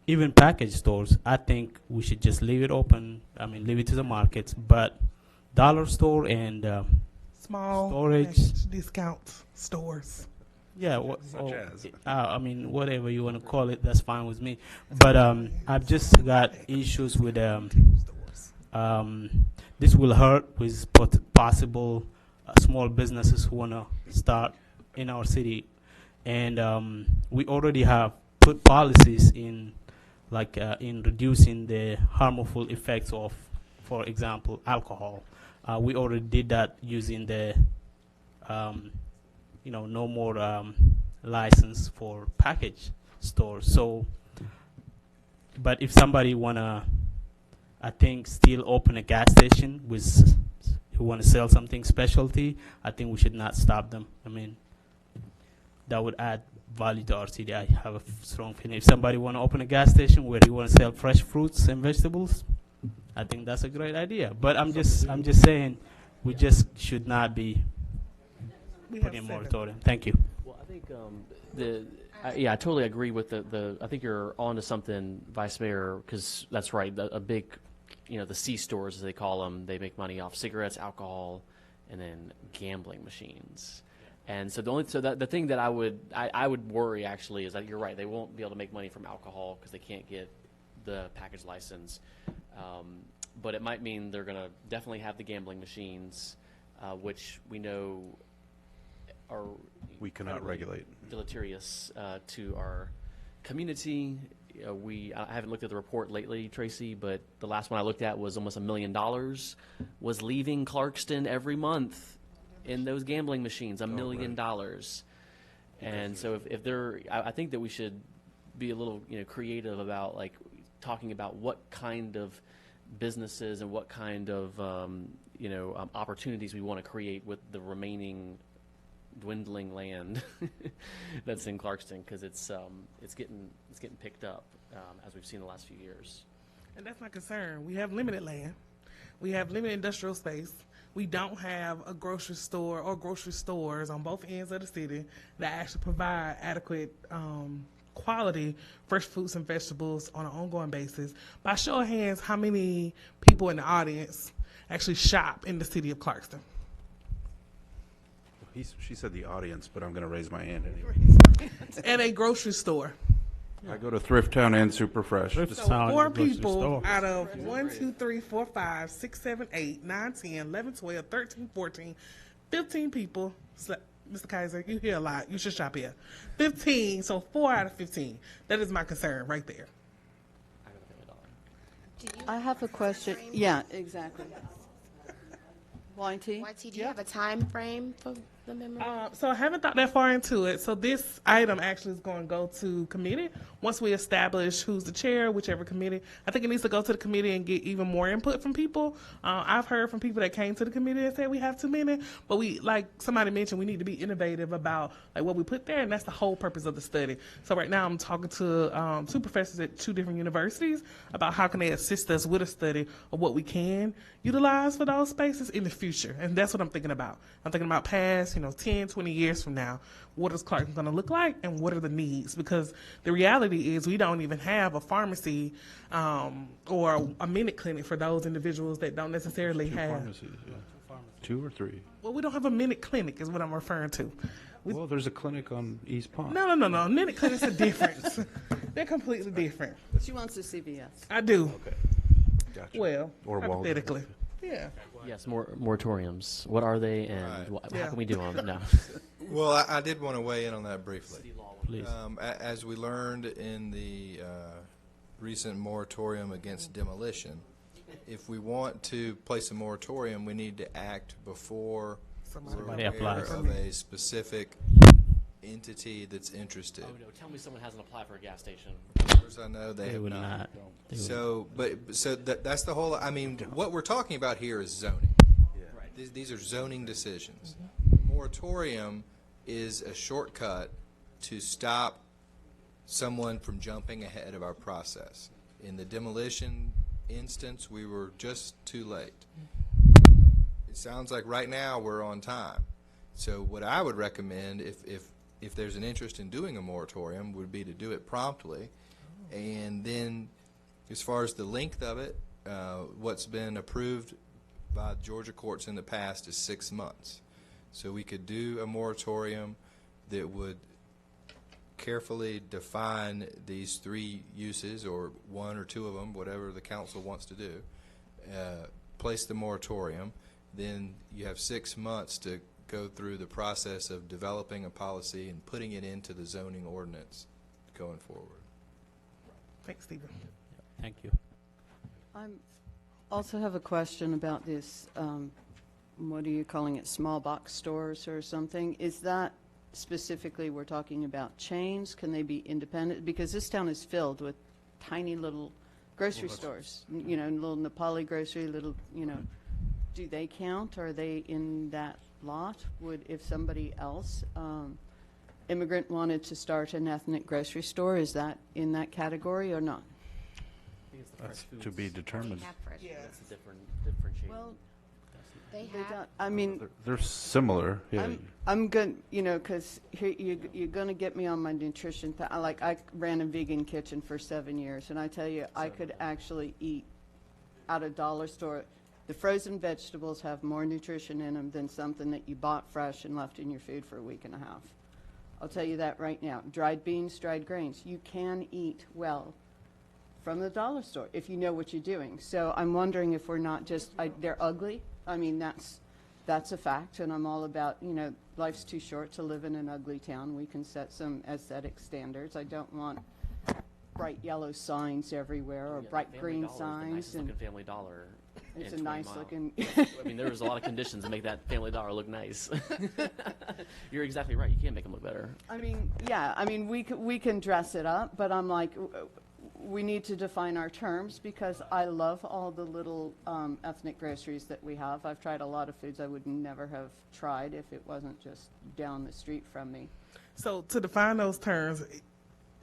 even package stores. I think we should just leave it open. I mean, leave it to the markets. But dollar store and small storage discount stores. Yeah, I mean, whatever you want to call it, that's fine with me. But I've just got issues with this will hurt with possible small businesses who want to start in our city. and we already have put policies in, like in reducing the harmful effects of, for example, alcohol. We already did that using the, no more license for package stores. So, but if somebody wanna, I think, still open a gas station with who want to sell something specialty, I think we should not stop them. I mean, that would add value to our city. I have a strong feeling. If somebody want to open a gas station where he want to sell fresh fruits and vegetables, I think that's a great idea. But I'm just saying, we just should not be putting a moratorium. Thank you. Well, I think yeah, I totally agree with the. I think you're on to something, Vice Mayor, because that's right. A big, the C stores, as they call them, they make money off cigarettes, alcohol, and then gambling machines. And so the thing that I would worry actually is that you're right. They won't be able to make money from alcohol because they can't get the package license. But it might mean they're going to definitely have the gambling machines, which we know are we cannot regulate, deleterious to our community. I haven't looked at the report lately, Tracy, but the last one I looked at was almost $1 million was leaving Clarkston every month in those gambling machines, $1 million. And so if they're, I think that we should be a little creative about like talking about what kind of businesses and what kind of opportunities we want to create with the remaining dwindling land that's in Clarkston, because it's getting picked up as we've seen the last few years. And that's my concern. We have limited land. We have limited industrial space. We don't have a grocery store or grocery stores on both ends of the city that actually provide adequate quality fresh fruits and vegetables on an ongoing basis. By show of hands, how many people in the audience actually shop in the city of Clarkston? She said the audience, but I'm going to raise my hand anyway. At a grocery store. I go to Thrift Town and Superfresh. So 4 people out of 1, 2, 3, 4, 5, 6, 7, 8, 9, 10, 11, 12, 13, 14, 15 people. Mr. Kaiser, you hear a lot. You should shop here. 15, so 4 out of 15. That is my concern right there. I have a question. Yeah, exactly. YT, do you have a time frame for the memo? So I haven't thought that far into it. So this item actually is going to go to committee. Once we establish who's the chair, whichever committee, I think it needs to go to the committee and get even more input from people. I've heard from people that came to the committee and said we have too many, but we, like somebody mentioned, we need to be innovative about like what we put there, and that's the whole purpose of the study. So right now I'm talking to 2 professors at 2 different universities about how can they assist us with a study of what we can utilize for those spaces in the future. And that's what I'm thinking about. I'm thinking about past, 10, 20 years from now. What is Clarkston going to look like, and what are the needs? Because the reality is we don't even have a pharmacy or a minute clinic for those individuals that don't necessarily have. Pharmacies, yeah. 2 or 3. Well, we don't have a minute clinic is what I'm referring to. Well, there's a clinic on East Pond. No. Minute clinics are different. They're completely different. She wants a CVS. I do. Okay. Gotcha. Well, or hypothetically. Yeah. Yes, moratoriums. What are they, and how can we do them? No. Well, I did want to weigh in on that briefly. Please. As we learned in the recent moratorium against demolition, if we want to place a moratorium, we need to act before Somebody we're applies. aware of a specific entity that's interested. Oh no! Tell me someone hasn't applied for a gas station. As far as I know, they have would not. not. So that's the whole. I mean, what we're talking about here is zoning. Right. These are zoning decisions. Moratorium is a shortcut to stop someone from jumping ahead of our process. In the demolition instance, we were just too late. It sounds like right now we're on time. So what I would recommend, if there's an interest in doing a moratorium, would be to do it promptly. And then as far as the length of it, what's been approved by Georgia courts in the past is 6 months. So we could do a moratorium that would carefully define these 3 uses, or 1 or 2 of them, whatever the council wants to do, place the moratorium. Then you have 6 months to go through the process of developing a policy and putting it into the zoning ordinance going forward. Thanks, Stephen. Thank you. I also have a question about this, what are you calling it, small box stores or something? Is that specifically, we're talking about chains? Can they be independent? Because this town is filled with tiny little grocery stores, you know, little Nepali grocery, little, you know. Do they count? Are they in that lot? Would, if somebody else, immigrant wanted to start an ethnic grocery store, is that in that category or not? That's to be determined. Yeah. That's a differentiating. Well, They They have. don't, I mean, They're similar. Yeah. I'm good, you know, because you're going to get me on my nutrition. Like, I ran a vegan kitchen for 7 years, and I tell you, I could actually eat at a dollar store. The frozen vegetables have more nutrition in them than something that you bought fresh and left in your food for a week and a half. I'll tell you that right now. Dried beans, dried grains. You can eat well from the dollar store if you know what you're doing. So I'm wondering if we're not just, they're ugly. I mean, that's a fact, and I'm all about, you know, life's too short to live in an ugly town. We can set some aesthetic standards. I don't want bright yellow signs everywhere or bright green signs. And Family Dollar. It's in a 20 nice Mile. looking. I mean, there was a lot of conditions to make that Family Dollar look nice. You're exactly right. You can't make them look better. I mean, yeah. I mean, we can dress it up, but I'm like, we need to define our terms because I love all the little ethnic groceries that we have. I've tried a lot of foods I would never have tried if it wasn't just down the street from me. So to define those terms,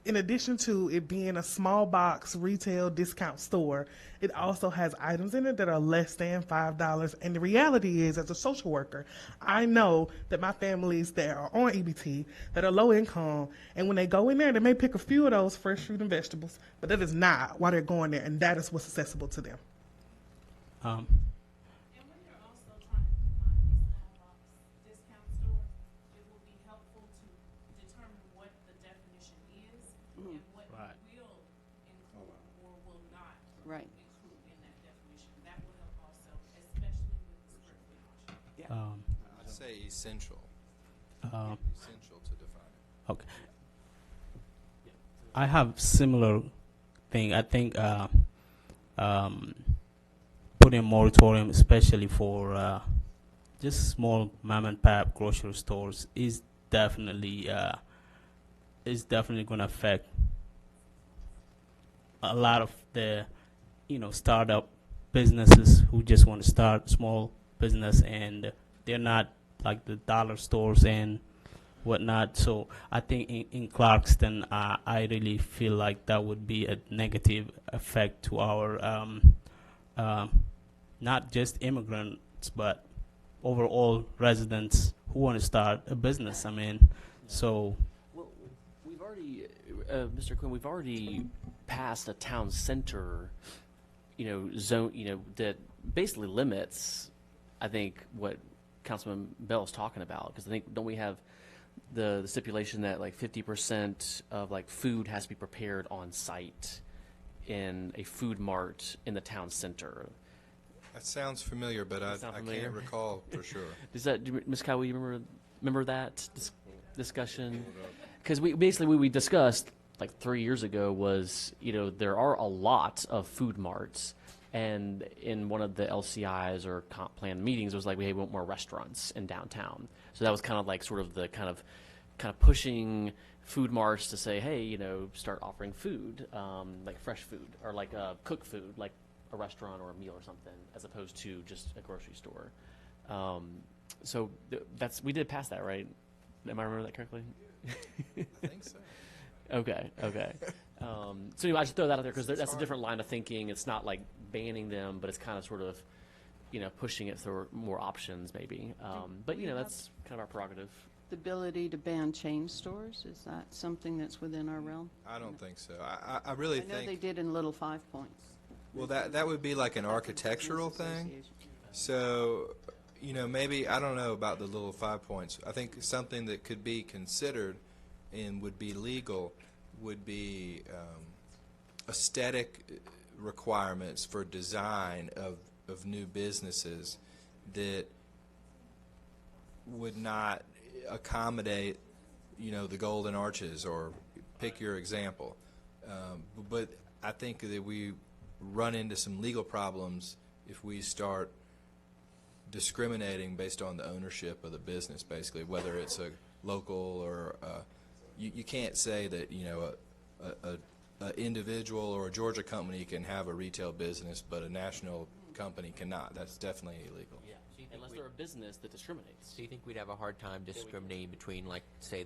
in addition to it being a small box retail discount store, it also has items in it that are less than $5. And the reality is, as a social worker, I know that my families that are on EBT, that are low income, and when they go in there, they may pick a few of those fresh fruit and vegetables, but that is not why they're going there, and that is what's accessible to them. Right. I'd say essential. Um, Essential to define it. Okay. I have similar thing. I think putting a moratorium, especially for just small mom and pop grocery stores, is definitely going to affect a lot of the, you know, startup businesses who just want to start small business, and they're not like the dollar stores and whatnot. So I think in Clarkston, I really feel like that would be a negative effect to our not just immigrants, but overall residents who want to start a business. I mean, so. Well, we've already, Mr. Quinn, we've already passed a town center, you know, zone, you know, that basically limits, I think, what Councilman Bell is talking about. Because I think, don't we have the stipulation that like 50% of like food has to be prepared on site in a food mart in the town center? That sounds familiar, but I can't recall for sure. Does that, Ms. Cowie, you remember that discussion? Because we basically what we discussed like 3 years ago was, you know, there are a lot of food marts, and in one of the LCIs or comp plan meetings, it was like we want more restaurants in downtown. So that was kind of like sort of the kind of pushing food marts to say, hey, you know, start offering food, like fresh food or like cooked food, like a restaurant or a meal or something, as opposed to just a grocery store. So we did pass that, right? Am I remembering that correctly? I think so. Okay. So anyway, I just throw that out there because that's a different line of thinking. It's not like banning them, but it's kind of sort of, you know, pushing it through more options maybe. But, you know, that's kind of our prerogative. The ability to ban chain stores, is that something that's within our realm? I don't think so. I really I know think. they did in Little 5 Points. Well, that would be like an architectural thing. So, you know, maybe, I don't know about the Little 5 Points. I think something that could be considered and would be legal would be aesthetic requirements for design of new businesses that would not accommodate, the Golden Arches, or pick your example. But I think that we run into some legal problems if we start discriminating based on the ownership of the business, basically, whether it's a local or you can't say that a individual or a Georgia company can have a retail business, but a national company cannot. That's definitely illegal. Yeah, unless they're a business that discriminates. Do you think we'd have a hard time discriminating between, like, say,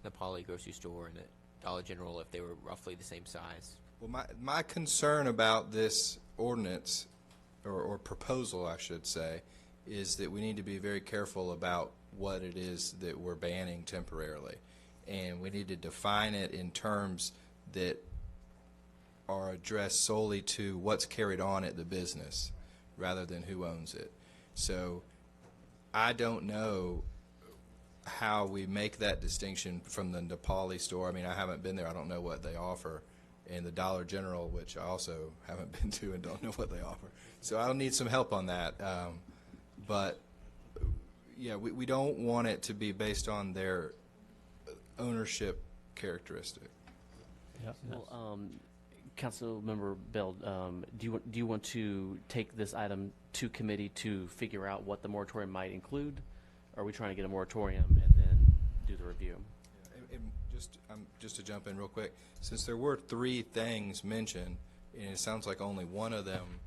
the Poly grocery store and the Dollar General if they were roughly the same size? Well, my concern about this ordinance, or proposal, I should say, is that we need to be very careful about what it is that we're banning temporarily. And we need to define it in terms that are addressed solely to what's carried on at the business rather than who owns it. So I don't know how we make that distinction from the Nepali store. I mean, I haven't been there. I don't know what they offer. And the Dollar General, which I also haven't been to and don't know what they offer. So I'll need some help on that. But, yeah, we don't want it to be based on their ownership characteristic. Yeah. Well, Councilmember Bell, do you want to take this item to committee to figure out what the moratorium might include? Or are we trying to get a moratorium and then do the review? Just to jump in real quick, since there were 3 things mentioned, and it sounds like only one of them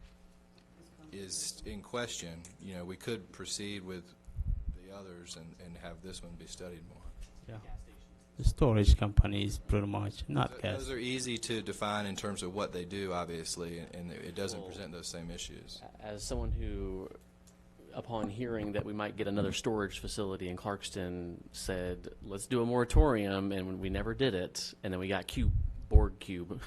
is in question, we could proceed with the others and have this one be studied more. Yeah. The storage companies pretty much, not gas. Those are easy to define in terms of what they do, obviously, and it doesn't present those same issues. As someone who, upon hearing that we might get another storage facility in Clarkston, said, let's do a moratorium, and we never did it, and then we got Board Cube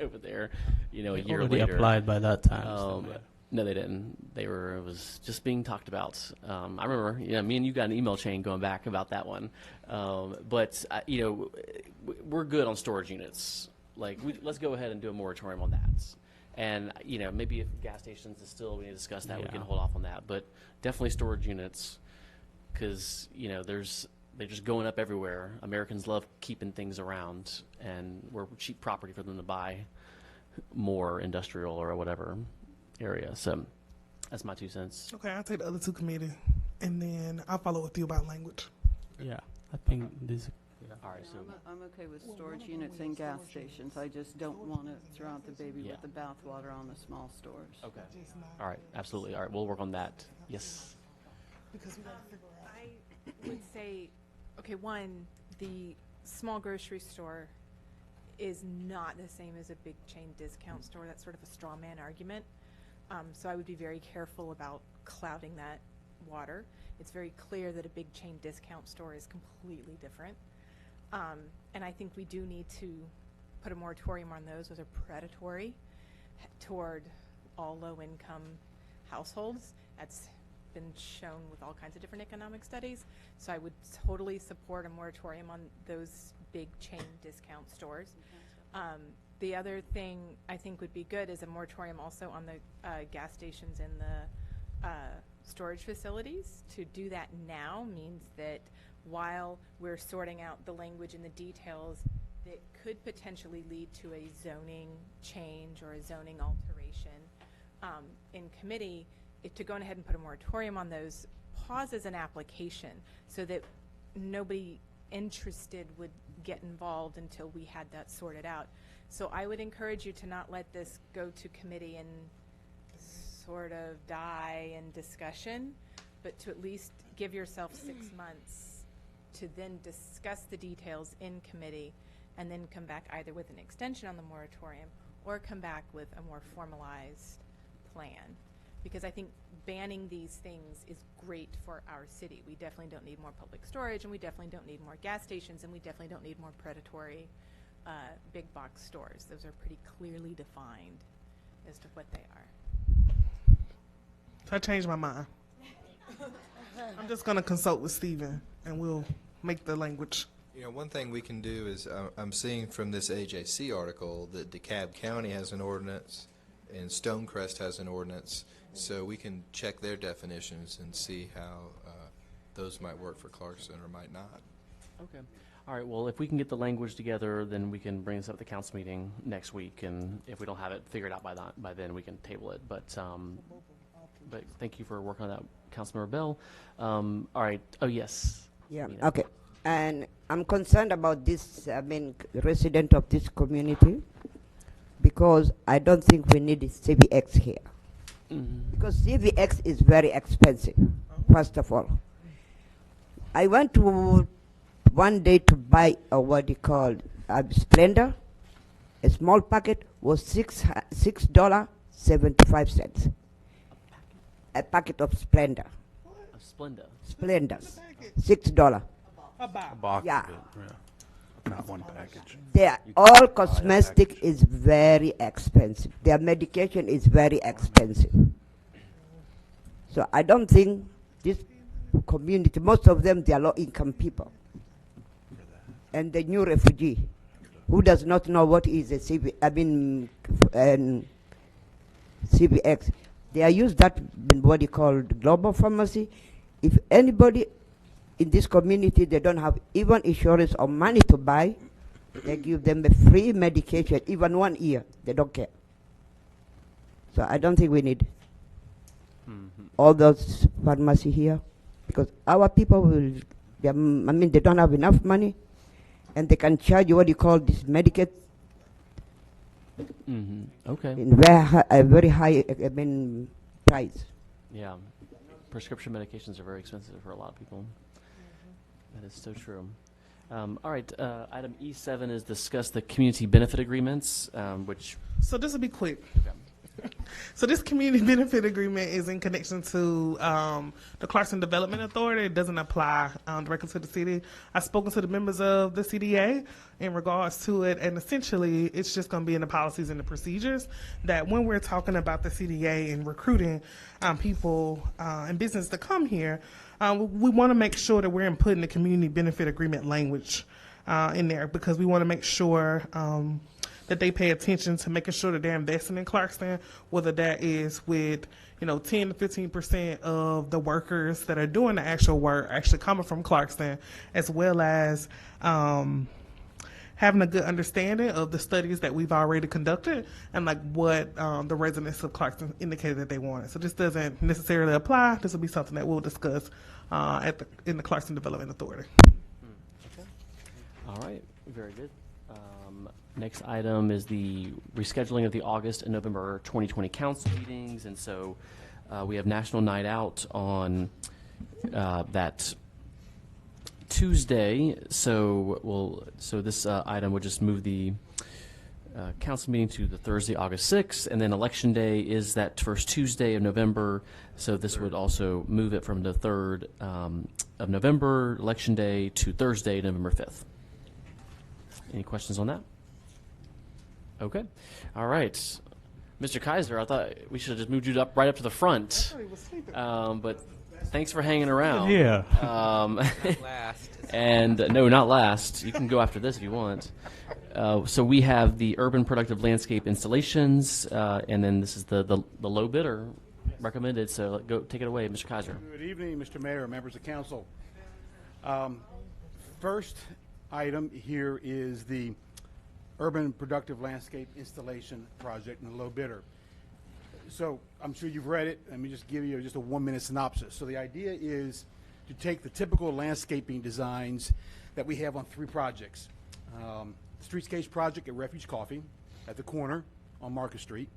over there, a year already later. Applied by that time. No, they didn't. It was just being talked about. I remember, me and you got an email chain going back about that one. But we're good on storage units. Like, let's go ahead and do a moratorium on that. And, maybe if gas stations is still, we need to discuss that, we can hold off on that. But definitely storage units, because, they're just going up everywhere. Americans love keeping things around, and we're cheap property for them to buy more industrial or whatever area. So that's my 2 cents. Okay, I'll take the other 2 committee, and then I'll follow with you about language. Yeah, I think this. Yeah. All right, so I'm okay with storage units and gas stations. I just don't want to throw out the baby with the bathwater on the small stores. Okay. All right, absolutely. All right, we'll work on that. Yes. Because we got to figure out. I would say, okay, one, the small grocery store is not the same as a big chain discount store. That's sort of a straw man argument. So I would be very careful about clouding that water. It's very clear that a big chain discount store is completely different. And I think we do need to put a moratorium on those. Those are predatory toward all low-income households. That's been shown with all kinds of different economic studies. So I would totally support a moratorium on those big chain discount stores. The other thing I think would be good is a moratorium also on the gas stations and the storage facilities. To do that now means that while we're sorting out the language and the details that could potentially lead to a zoning change or a zoning alteration in committee, to go ahead and put a moratorium on those pauses an application so that nobody interested would get involved until we had that sorted out. So I would encourage you to not let this go to committee and sort of die in discussion, but to at least give yourself 6 months to then discuss the details in committee and then come back either with an extension on the moratorium or come back with a more formalized plan. Because I think banning these things is great for our city. We definitely don't need more public storage, and we definitely don't need more gas stations, and we definitely don't need more predatory big box stores. Those are pretty clearly defined as to what they are. So I changed my mind. I'm just going to consult with Stephen, and we'll make the language. One thing we can do is, I'm seeing from this AJC article that DeKalb County has an ordinance and Stonecrest has an ordinance, so we can check their definitions and see how those might work for Clarkston or might not. Okay. All right, well, if we can get the language together, then we can bring this up at the council meeting next week, and if we don't have it figured out by then, we can table it. But thank you for working on that, Councilmember Bell. All right. Oh, yes. Yeah, Mina. okay. And I'm concerned about this, resident of this community, because I don't think we need CVX here. Because CVX is very expensive, first of all. I went to one day to buy a what you call a Splendor. A small packet was $6.75. A packet of Splendor. A Splenda. Splendors. $6. A box Yeah. of it, yeah. Not one package. Their all cosmetic is very expensive. Their medication is very expensive. So I don't think this community, most of them, they are low-income people. And the new refugee who does not know what is a CVX, they are used that what you call global pharmacy. If anybody in this community, they don't have even insurance or money to buy, they give them a free medication, even 1 year. They don't care. So I don't think we need all those pharmacy here, because our people will, they don't have enough money, and they can charge you what you call this Medicaid Okay. in a very high price. Yeah. Prescription medications are very expensive for a lot of people. That is so true. All right, item E7 is discuss the community benefit agreements, which... So this will be quick. So this community benefit agreement is in connection to the Clarkston Development Authority. It doesn't apply directly to the city. I've spoken to the members of the CDA in regards to it, and essentially it's just going to be in the policies and the procedures that when we're talking about the CDA and recruiting people and business to come here, we want to make sure that we're inputting the community benefit agreement language in there, because we want to make sure that they pay attention to making sure that they're investing in Clarkston, whether that is with 10 to 15% of the workers that are doing the actual work actually coming from Clarkston, as well as having a good understanding of the studies that we've already conducted and like what the residents of Clarkston indicated that they wanted. So this doesn't necessarily apply. This will be something that we'll discuss in the Clarkston Development Authority. Okay. All right. Very good. Next item is the rescheduling of the August and November 2020 council meetings, and so we have National Night Out on that Tuesday. So this item would just move the council meeting to the Thursday, August 6th, and then Election Day is that first Tuesday of November. So this would also move it from the 3rd of November, Election Day, to Thursday, November 5th. Any questions on that? Okay. All right. Mr. Kaiser, I thought we should have just moved you right up to the front. But thanks for hanging around. Yeah. Last. And no, not last. You can go after this if you want. So we have the urban productive landscape installations, and then this is the low bidder recommended. So go take it away, Mr. Kaiser. Good evening, Mr. Mayor, members of council. First item here is the urban productive landscape installation project in the low bidder. So I'm sure you've read it. Let me just give you just a 1-minute synopsis. So the idea is to take the typical landscaping designs that we have on 3 projects. Streetscapes project at Refuge Coffee at the corner on Market Street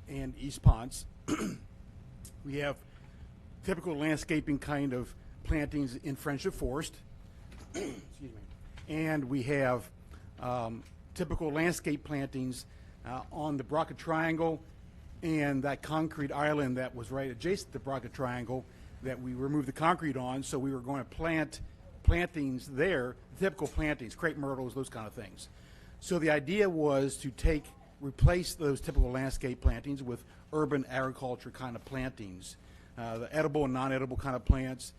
and East Ponce. We have typical landscaping kind of plantings in Friendship Forest. Excuse me. And we have typical landscape plantings on the Broca Triangle and that concrete island that was right adjacent to the Broca Triangle that we removed the concrete on, so we were going to plant plantings there, typical plantings, crepe myrtles, those kind of things. So the idea was to replace those typical landscape plantings with urban agriculture kind of plantings, the edible and non-edible kind of plants,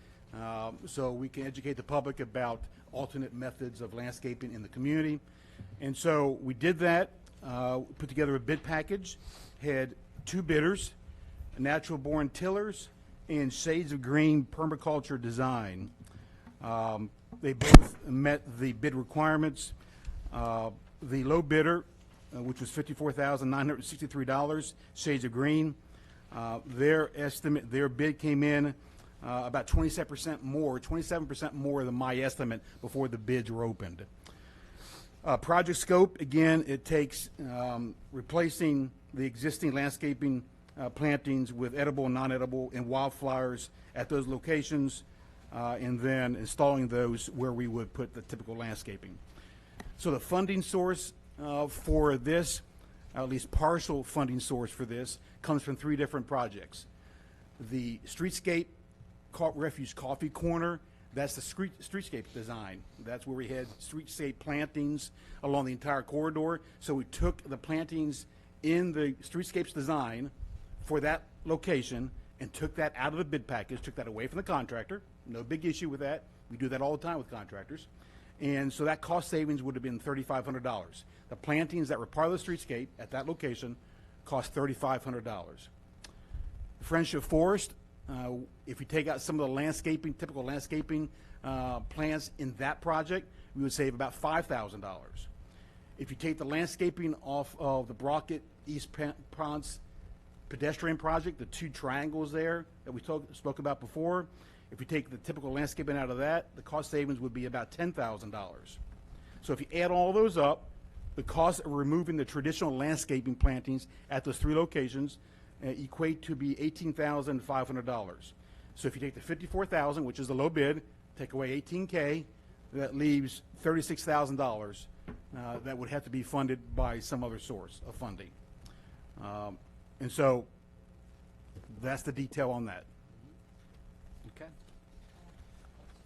so we can educate the public about alternate methods of landscaping in the community. And so we did that, put together a bid package, had 2 bidders, Natural Born Tillers and Shades of Green Permaculture Design. They both met the bid requirements. The low bidder, which was $54,963, Shades of Green, their bid came in about 27% more than my estimate before the bids were opened. Project scope, again, it takes replacing the existing landscaping plantings with edible and non-edible and wildflowers at those locations, and then installing those where we would put the typical landscaping. So the funding source for this, at least partial funding source for this, comes from 3 different projects. The streetscape refuge coffee corner, that's the streetscape design. That's where we had streetscape plantings along the entire corridor. So we took the plantings in the streetscapes design for that location and took that out of the bid package, took that away from the contractor. No big issue with that. We do that all the time with contractors. And so that cost savings would have been $3,500. The plantings that were part of the streetscape at that location cost $3,500. Friendship Forest, if you take out some of the landscaping, typical landscaping plants in that project, we would save about $5,000. If you take the landscaping off of the Brockett East Ponce pedestrian project, the 2 triangles there that we spoke about before, if you take the typical landscaping out of that, the cost savings would be about $10,000. So if you add all those up, the cost of removing the traditional landscaping plantings at those 3 locations equate to be $18,500. So if you take the $54,000, which is the low bid, take away $18K, that leaves $36,000 that would have to be funded by some other source of funding. And so that's the detail on that. Okay.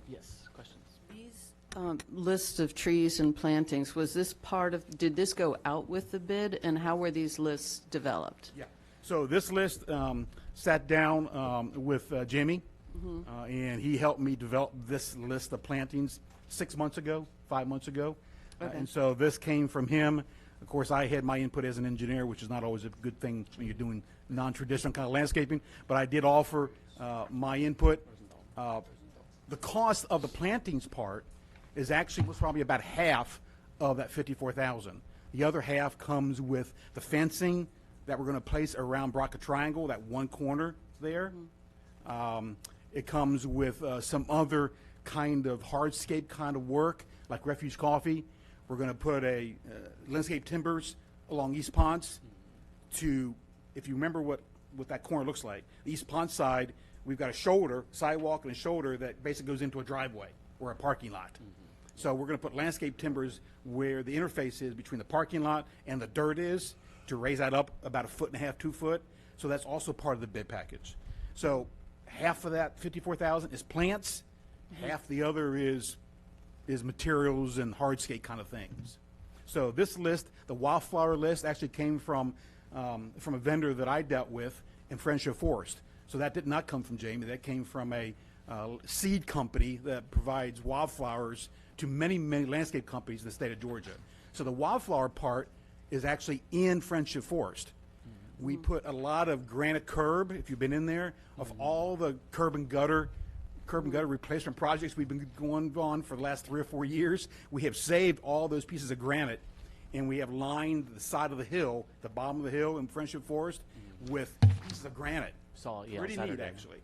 Yes, questions? These lists of trees and plantings, was this part of, did this go out with the bid, and how were these lists developed? Yeah. So this list sat down with Jimmy, and he helped me develop this list of plantings 6 months ago, 5 months ago. Okay. And so this came from him. Of course, I had my input as an engineer, which is not always a good thing when you're doing non-traditional kind of landscaping, but I did offer my input. The cost of the plantings part is actually was probably about half of that $54,000. The other half comes with the fencing that we're going to place around Brockett Triangle, that one corner there. It comes with some other kind of hardscape kind of work, like Refuge Coffee. We're going to put a landscape timbers along East Ponce to, if you remember what that corner looks like, the East Ponce side, we've got a shoulder, sidewalk and a shoulder that basically goes into a driveway or a parking lot. So we're going to put landscape timbers where the interface is between the parking lot and the dirt is to raise that up about 1.5 feet, 2 foot. So that's also part of the bid package. So half of that $54,000 is plants, half the other is materials and hardscape kind of things. So this list, the wildflower list, actually came from a vendor that I dealt with in Friendship Forest. So that did not come from Jamie. That came from a seed company that provides wildflowers to many, many landscape companies in the state of Georgia. So the wildflower part is actually in Friendship Forest. We put a lot of granite curb, if you've been in there, of all the curb and gutter replacement projects we've been going on for the last 3 or 4 years. We have saved all those pieces of granite, and we have lined the side of the hill, the bottom of the hill in Friendship Forest, with pieces of granite. Pretty neat, actually.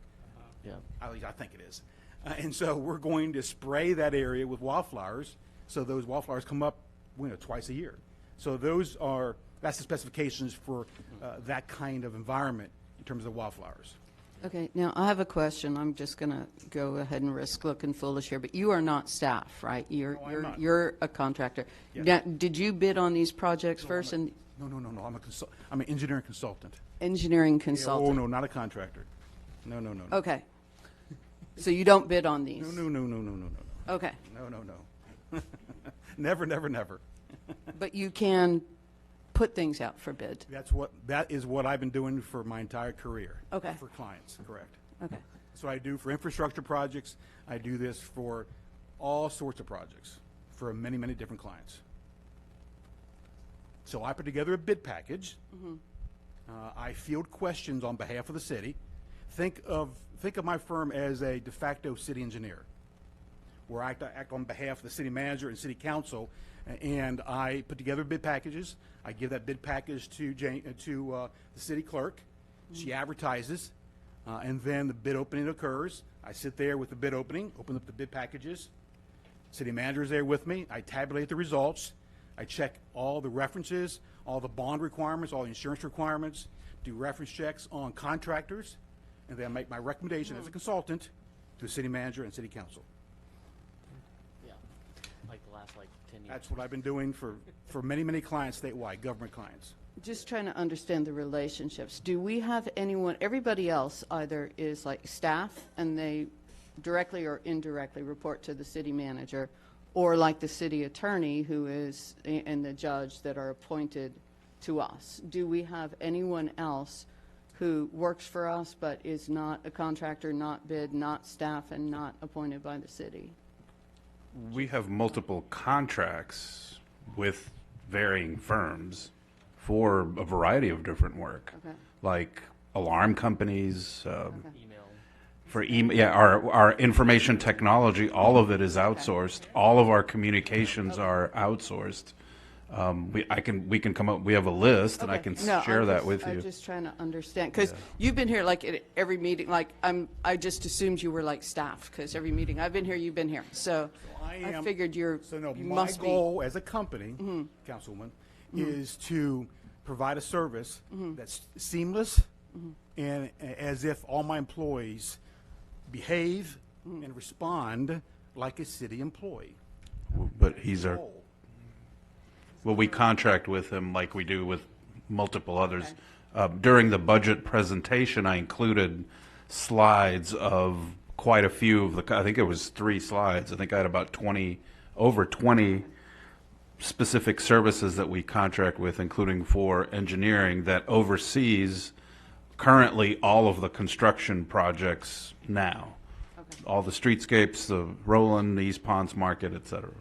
Yeah. At least I think it is. And so we're going to spray that area with wildflowers, so those wildflowers come up twice a year. So that's the specifications for that kind of environment in terms of wildflowers. Okay, now I have a question. I'm just going to go ahead and risk looking foolish here, but you are not staff, right? You're a contractor. Yes. Now, did you bid on these projects first? No. I'm an engineering consultant. Engineering consultant. Oh, no, not a contractor. No. Okay. So you don't bid on these? No. Okay. No. Never. But you can put things out for bid? That is what I've been doing for my entire career. Okay. For clients, correct. Okay. So I do for infrastructure projects. I do this for all sorts of projects for many, many different clients. So I put together a bid package. I field questions on behalf of the city. Think of my firm as a de facto city engineer, where I act on behalf of the city manager and city council, and I put together bid packages. I give that bid package to the city clerk. She advertises, and then the bid opening occurs. I sit there with the bid opening, open up the bid packages. City manager is there with me. I tabulate the results. I check all the references, all the bond requirements, all the insurance requirements, do reference checks on contractors, and then I make my recommendation as a consultant to the city manager and city council. Yeah, like the last 10 years. That's what I've been doing for many, many clients statewide, government clients. Just trying to understand the relationships. Do we have anyone, everybody else either is like staff and they directly or indirectly report to the city manager, or like the city attorney who is, and the judge that are appointed to us? Do we have anyone else who works for us but is not a contractor, not bid, not staff, and not appointed by the city? We have multiple contracts with varying firms for a variety of different work, like alarm companies, for email, yeah, our information technology, all of it is outsourced. All of our communications are outsourced. We can come up. We have a list, and I can share that with you. I'm just trying to understand, because you've been here like at every meeting. Like I just assumed you were like staff, because every meeting I've been here, you've been here. So I figured you my goal as a company, Councilwoman, is to provide a service that's seamless and as if all my employees behave and respond like a city employee. But well, we contract with him like we do with multiple others. During the budget presentation, I included slides of quite a few of I think it was 3 slides. I think I had about over 20 specific services that we contract with, including for engineering, that oversees currently all of the construction projects now. All the streetscapes, the Rowland, the East Ponds Market, et cetera.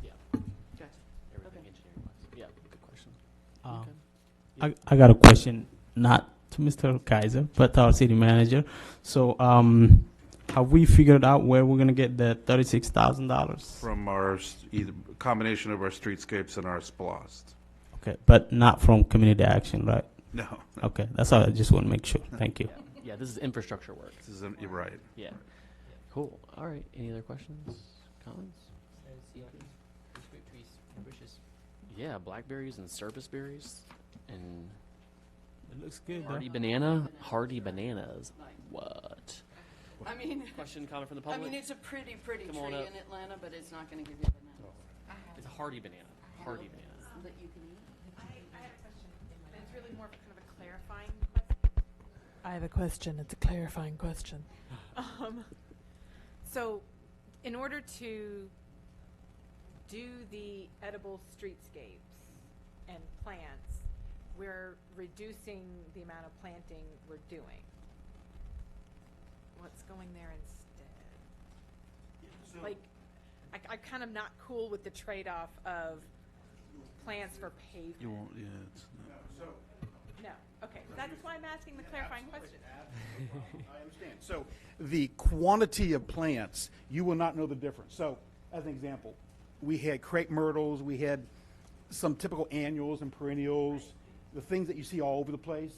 Yeah. Everything engineering-wise. Yeah, good question. I got a question, not to Mr. Kaiser, but our city manager. So, have we figured out where we're going to get the $36,000? From our either combination of our streetscapes and our SPLOST. Okay, but not from community action, right? No. Okay, that's all. I just want to make sure. Thank you. Yeah, this is infrastructure work. You're right. Yeah. Cool. All right. Any other questions, comments? Yeah, blackberries and service berries and it looks good. Hardy bananas. What? I mean, question, comment from the public? I mean, it's a pretty tree in Atlanta, but it's not going to give you bananas. It's a hardy banana. Hardy banana. That you can eat. I have a question. It's really more of a kind of a clarifying question. I have a question. It's a clarifying question. So, in order to do the edible streetscapes and plants, we're reducing the amount of planting we're doing. What's going there instead? Like, I kind of not cool with the trade-off of plants for pavement. You won't, yeah. It's not. No. Okay. That's why I'm asking the clarifying question. I understand. So the quantity of plants, you will not know the difference. So as an example, we had crepe myrtles, we had some typical annuals and perennials, the things that you see all over the place.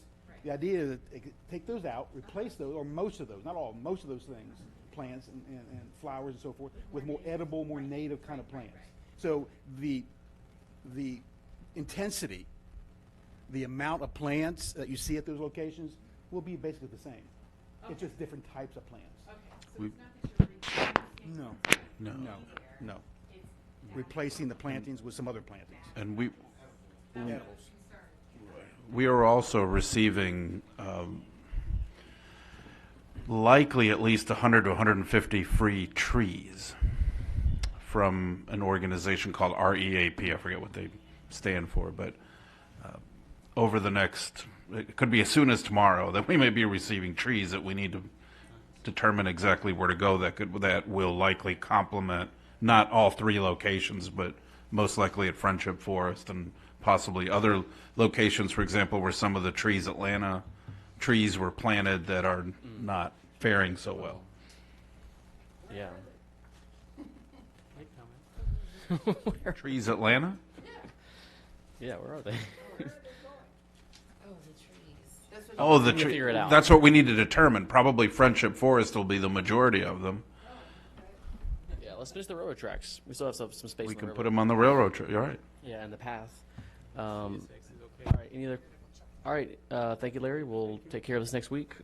The idea is that take those out, replace those, or most of those, not all, most of those things, plants and flowers and so forth, with more edible, more native kind of plants. So the intensity, the amount of plants that you see at those locations will be basically the same. Okay. It's just different types of plants. Okay. So it's not that you're No. Replacing the plantings with some other plantings. And we are also receiving likely at least 100 to 150 free trees from an organization called REAP. I forget what they stand for, but over the next, it could be as soon as tomorrow, that we may be receiving trees that we need to determine exactly where to go that will likely complement not all 3 locations, but most likely at Friendship Forest and possibly other locations, for example, where some of the trees Atlanta trees were planted that are not faring so well. Yeah. Trees Atlanta? Yeah, where are they? Oh, the We'll tree. figure it out. That's what we need to determine. Probably Friendship Forest will be the majority of them. Yeah, let's finish the railroad tracks. We still have some space. We on the can railroad. put them on the railroad trail. You're right. Yeah, and the path. All right. Any other? All right. Thank you, Larry. We'll take care of this next week.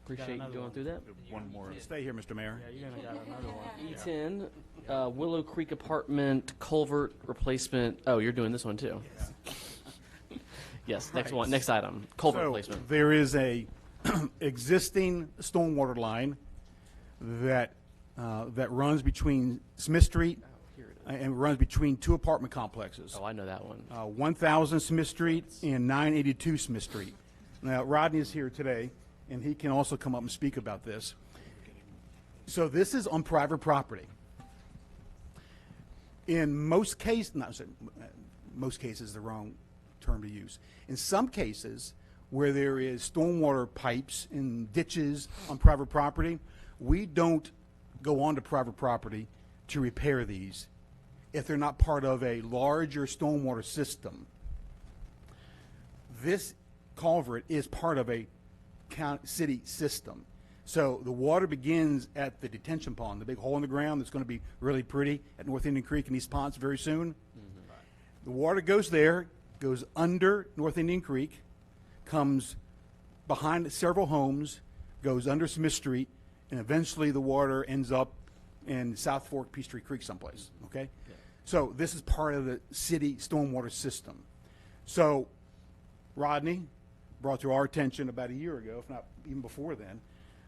Appreciate you going through that. One more. Stay here, Mr. Mayor. Yeah, you're gonna got another one. E10, Willow Creek Apartment culvert replacement. Oh, you're doing this one too. Yes, next one, next item, culvert So, replacement. there is a existing stormwater line that that runs between Smith Street and runs between two apartment complexes. Oh, I know that one. 1000 Smith Street and 982 Smith Street. Now, Rodney is here today, and he can also come up and speak about this. So this is on private property. In most cases, most cases is the wrong term to use. In some cases, where there is stormwater pipes and ditches on private property, we don't go onto private property to repair these if they're not part of a larger stormwater system. This culvert is part of a city system. So the water begins at the detention pond, the big hole in the ground that's going to be really pretty at North Indian Creek and East Ponce very soon. The water goes there, goes under North Indian Creek, comes behind several homes, goes under Smith Street, and eventually the water ends up in South Fork, Peachtree Creek someplace, okay? Yeah. So this is part of the city stormwater system. So Rodney brought to our attention about a year ago, if not even before then,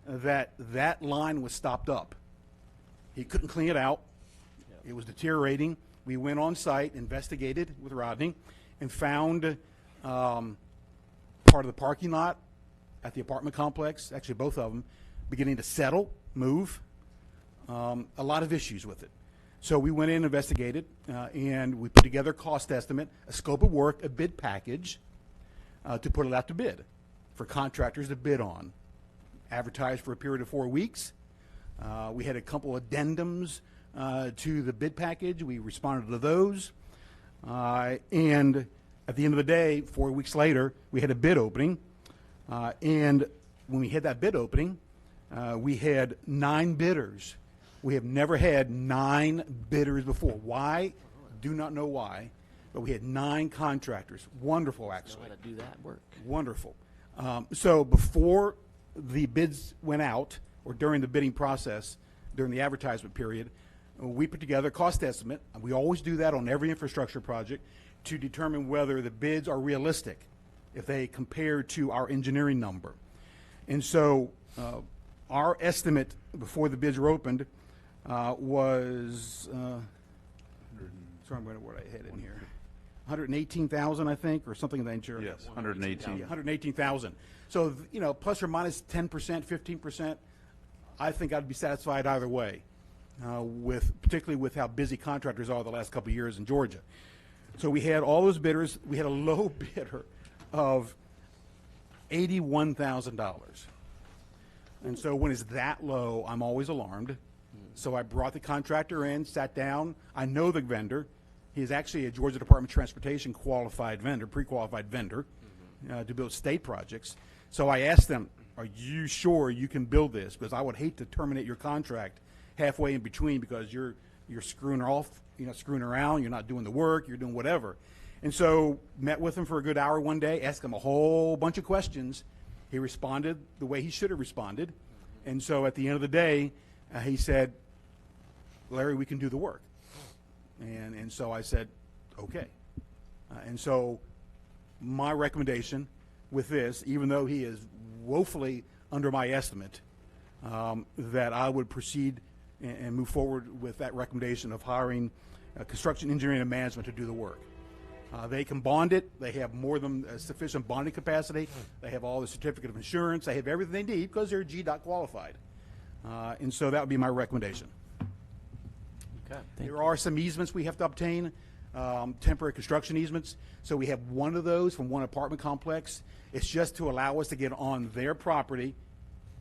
that line was stopped up. He couldn't clean it out. Yeah. It was deteriorating. We went on site, investigated with Rodney, and found part of the parking lot at the apartment complex, actually both of them, beginning to settle, move. A lot of issues with it. So we went in and investigated, and we put together a cost estimate, a scope of work, a bid package to put it out to bid for contractors to bid on. Advertised for a period of 4 weeks. We had a couple addendums to the bid package. We responded to those. And at the end of the day, 4 weeks later, we had a bid opening. And when we had that bid opening, we had 9 bidders. We have never had 9 bidders before. Why? Do not know why. But we had 9 contractors. Wonderful, actually. Know how to do that work. Wonderful. So before the bids went out, or during the bidding process, during the advertisement period, we put together a cost estimate. We always do that on every infrastructure project to determine whether the bids are realistic, if they compare to our engineering number. And so our estimate before the bids were opened was, sorry, what I had in here, 118,000, I think, or something of that nature. Yes, 118. Yeah, 118,000. So, plus or minus 10%, 15%, I think I'd be satisfied either way, particularly with how busy contractors are the last couple of years in Georgia. So we had all those bidders. We had a low bidder of $81,000. And so when it's that low, I'm always alarmed. So I brought the contractor in, sat down. I know the vendor. He's actually a Georgia Department of Transportation qualified vendor, pre-qualified vendor to build state projects. So I asked them, are you sure you can build this? Because I would hate to terminate your contract halfway in between because you're screwing off, screwing around, you're not doing the work, you're doing whatever. And so met with him for a good hour one day, asked him a whole bunch of questions. He responded the way he should have responded. And so at the end of the day, he said, Larry, we can do the work. And so I said, okay. And so my recommendation with this, even though he is woefully under my estimate, that I would proceed and move forward with that recommendation of hiring construction engineering and management to do the work. They can bond it. They have more than sufficient bonding capacity. They have all the certificate of insurance. They have everything they need because they're GDOT qualified. And so that would be my recommendation. Okay. There are some easements we have to obtain. temporary construction easements. So we have one of those from one apartment complex. It's just to allow us to get on their property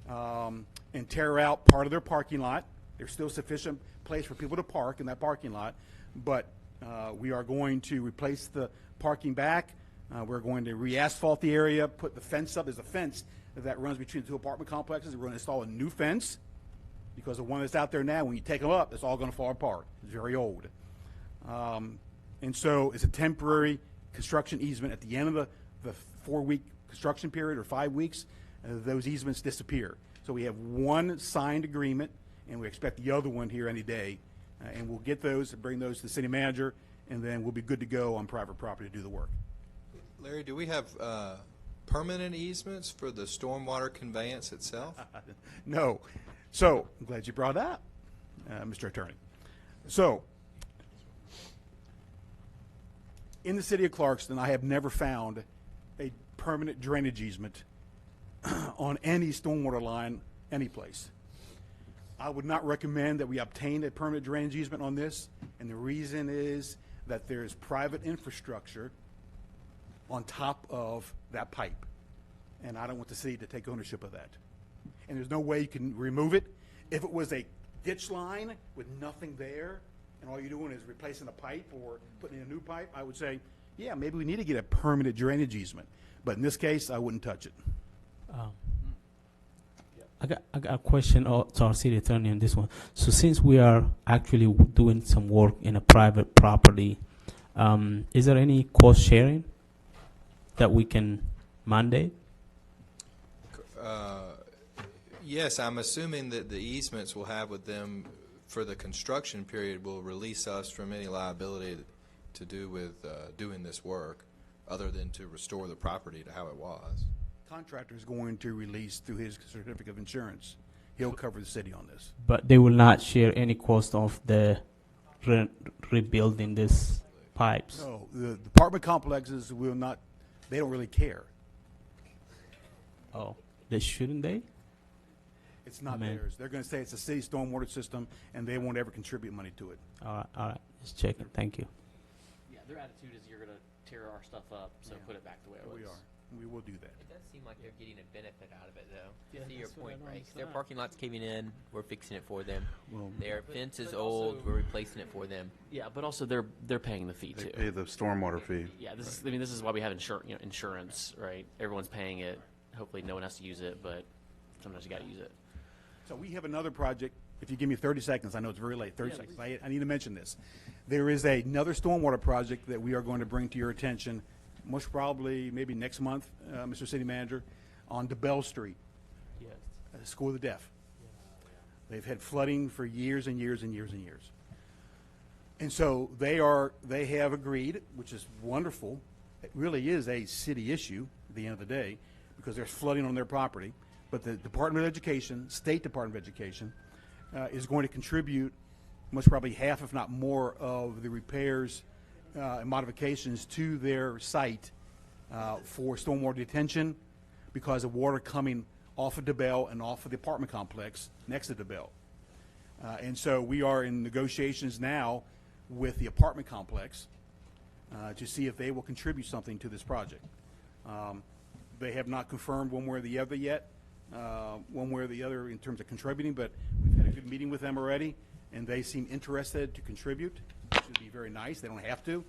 and tear out part of their parking lot. There's still sufficient place for people to park in that parking lot, but we are going to replace the parking back. We're going to re-asphalt the area, put the fence up. There's a fence that runs between the two apartment complexes. We're going to install a new fence because the one that's out there now, when you take them up, it's all going to fall apart. It's very old. And so it's a temporary construction easement. At the end of the 4-week construction period or 5 weeks, those easements disappear. So we have one signed agreement, and we expect the other one here any day. And we'll get those and bring those to the city manager, and then we'll be good to go on private property to do the work. Larry, do we have permanent easements for the stormwater conveyance itself? No. So I'm glad you brought that up, Mr. Attorney. So in the city of Clarkston, I have never found a permanent drainage easement on any stormwater line anyplace. I would not recommend that we obtain a permanent drainage easement on this, and the reason is that there's private infrastructure on top of that pipe, and I don't want the city to take ownership of that. And there's no way you can remove it. If it was a ditch line with nothing there, and all you're doing is replacing a pipe or putting in a new pipe, I would say, yeah, maybe we need to get a permanent drainage easement. But in this case, I wouldn't touch it. I got a question to our city attorney on this one. So since we are actually doing some work in a private property, is there any cost sharing that we can mandate? Yes, I'm assuming that the easements we'll have with them for the construction period will release us from any liability to do with doing this work, other than to restore the property to how it was. Contractor is going to release through his certificate of insurance. He'll cover the city on this. But they will not share any cost of the rebuilding these pipes. No, the apartment complexes will not. They don't really care. Oh, they shouldn't they? It's not theirs. They're going to say it's a city stormwater system, and they won't ever contribute money to it. All right. Just checking. Thank you. Yeah, their attitude is you're going to tear our stuff up, so put it back the way it was. We are. We will do that. It does seem like they're getting a benefit out of it, though. Yeah, To your that's what point, I right? noticed Their that. parking lot's caving in. We're fixing it for them. Well, Their fence is but old. also- We're replacing it for them. Yeah, but also they're paying the fee They too. pay the stormwater fee. Yeah, this is why we have insurance, right? Everyone's paying it. Hopefully, no one has to use it, but sometimes you got to use it. So we have another project. If you give me 30 seconds, I know it's very late. 30 seconds. I need to mention this. There is another stormwater project that we are going to bring to your attention, most probably maybe next month, Mr. City Manager, on DeBell Street, Yes. School of the Deaf. They've had flooding for years and years and years and years. And so they have agreed, which is wonderful. It really is a city issue at the end of the day because there's flooding on their property. But the Department of Education, State Department of Education, is going to contribute most probably half, if not more, of the repairs and modifications to their site for stormwater detention because of water coming off of DeBell and off of the apartment complex next to DeBell. And so we are in negotiations now with the apartment complex to see if they will contribute something to this project. They have not confirmed one way or the other yet, one way or the other in terms of contributing, but we've had a good meeting with them already, and they seem interested to contribute, which would be very nice. They don't have to.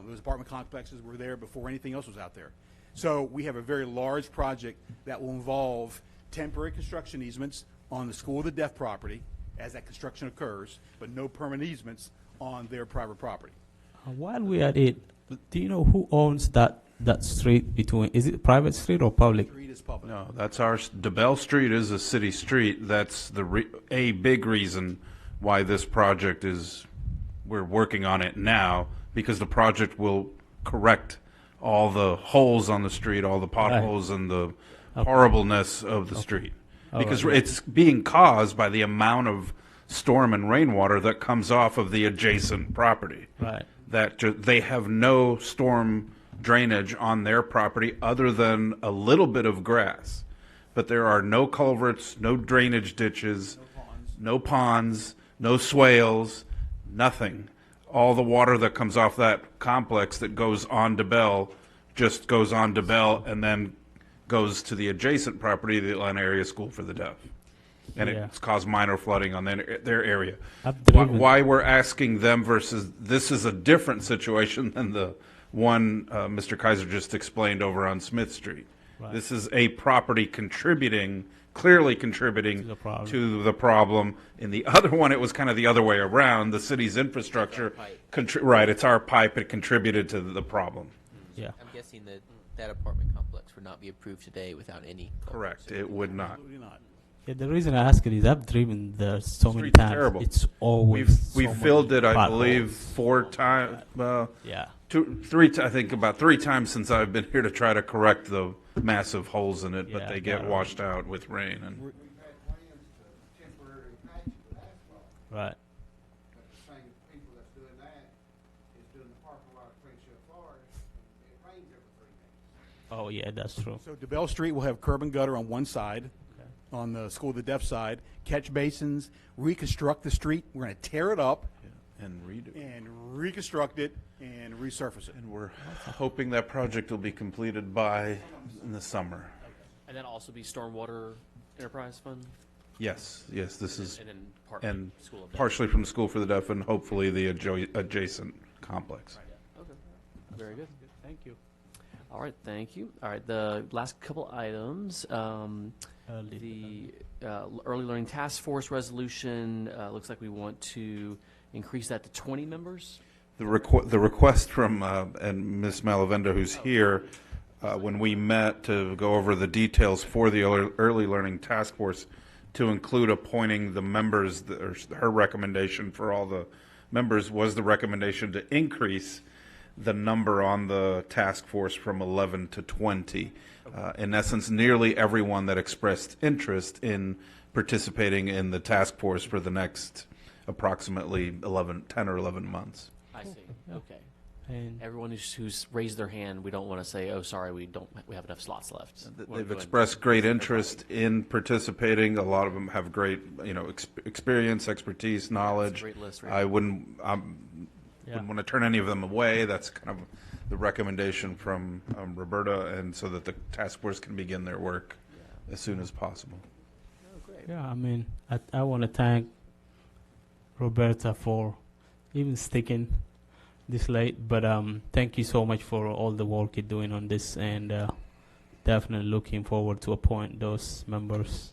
Those apartment complexes were there before anything else was out there. So we have a very large project that will involve temporary construction easements on the School of the Deaf property as that construction occurs, but no permanent easements on their private property. While we are at it, do you know who owns that street between? Is it private street or public? Street is public. No, that's DeBell Street is a city street. That's a big reason why this project we're working on it now, because the project will correct all the holes on the street, all the potholes and the horribleness of the street. Because it's being caused by the amount of storm and rainwater that comes off of the adjacent property. Right. They have no storm drainage on their property other than a little bit of grass. But there are no culverts, no drainage ditches, no ponds, no swales, nothing. all the water that comes off that complex that goes on to Bell just goes on to Bell and then goes to the adjacent property, the Atlanta Area School for the Deaf. And Yeah. it's caused minor flooding on their area. I've Why, driven- why we're asking them versus, this is a different situation than the one Mr. Kaiser just explained over on Smith Street. Right. This is a property clearly contributing to the problem. In the other one, it was kind of the other way around. The city's infrastructure, right, it's our pipe, it contributed to the problem. Yeah. I'm guessing that that apartment complex would not be approved today without any. Correct, it would not. Yeah, the reason I ask it is I've driven there so many Street's times. terrible. It's always We've filled it, I believe, 4 times. Yeah. I think about 3 times since I've been here to try to correct the massive holes in it, but Yeah, they get got it. washed out with rain. And Right. Oh yeah, that's true. So DeBell Street will have curb and gutter on one side, on the School of the Deaf side, catch basins, reconstruct the street. We're going to tear it up and redo it. and reconstruct it and resurface it. And we're hoping that project will be completed by in the summer. And then also be Stormwater Enterprise Fund? Yes, this is, And then partly and School of Deaf. partially from School for the Deaf and hopefully the adjacent complex. Okay, very good. Thank you. All right, thank you. All right, the last couple items. The Early Learning Task Force resolution, looks like we want to increase that to 20 members. The request from, and Ms. Malavenda, who's here, when we met to go over the details for the Early Learning Task Force, to include appointing the members, or her recommendation for all the members was the recommendation to increase the number on the task force from 11 to 20. In essence, nearly everyone that expressed interest in participating in the task force for the next approximately 10 or 11 months. I see, okay. And Everyone who's raised their hand, we don't want to say, oh, sorry, we have enough slots left. They've expressed great interest in participating. A lot of them have great, experience, expertise, knowledge. great list, right? I wouldn't want to turn any of them away. That's kind of the recommendation from Roberta, and so that the task force can begin their work as soon as possible. yeah, I mean, I want to thank Roberta for even sticking this late, but thank you so much for all the work you're doing on this, and definitely looking forward to appoint those members.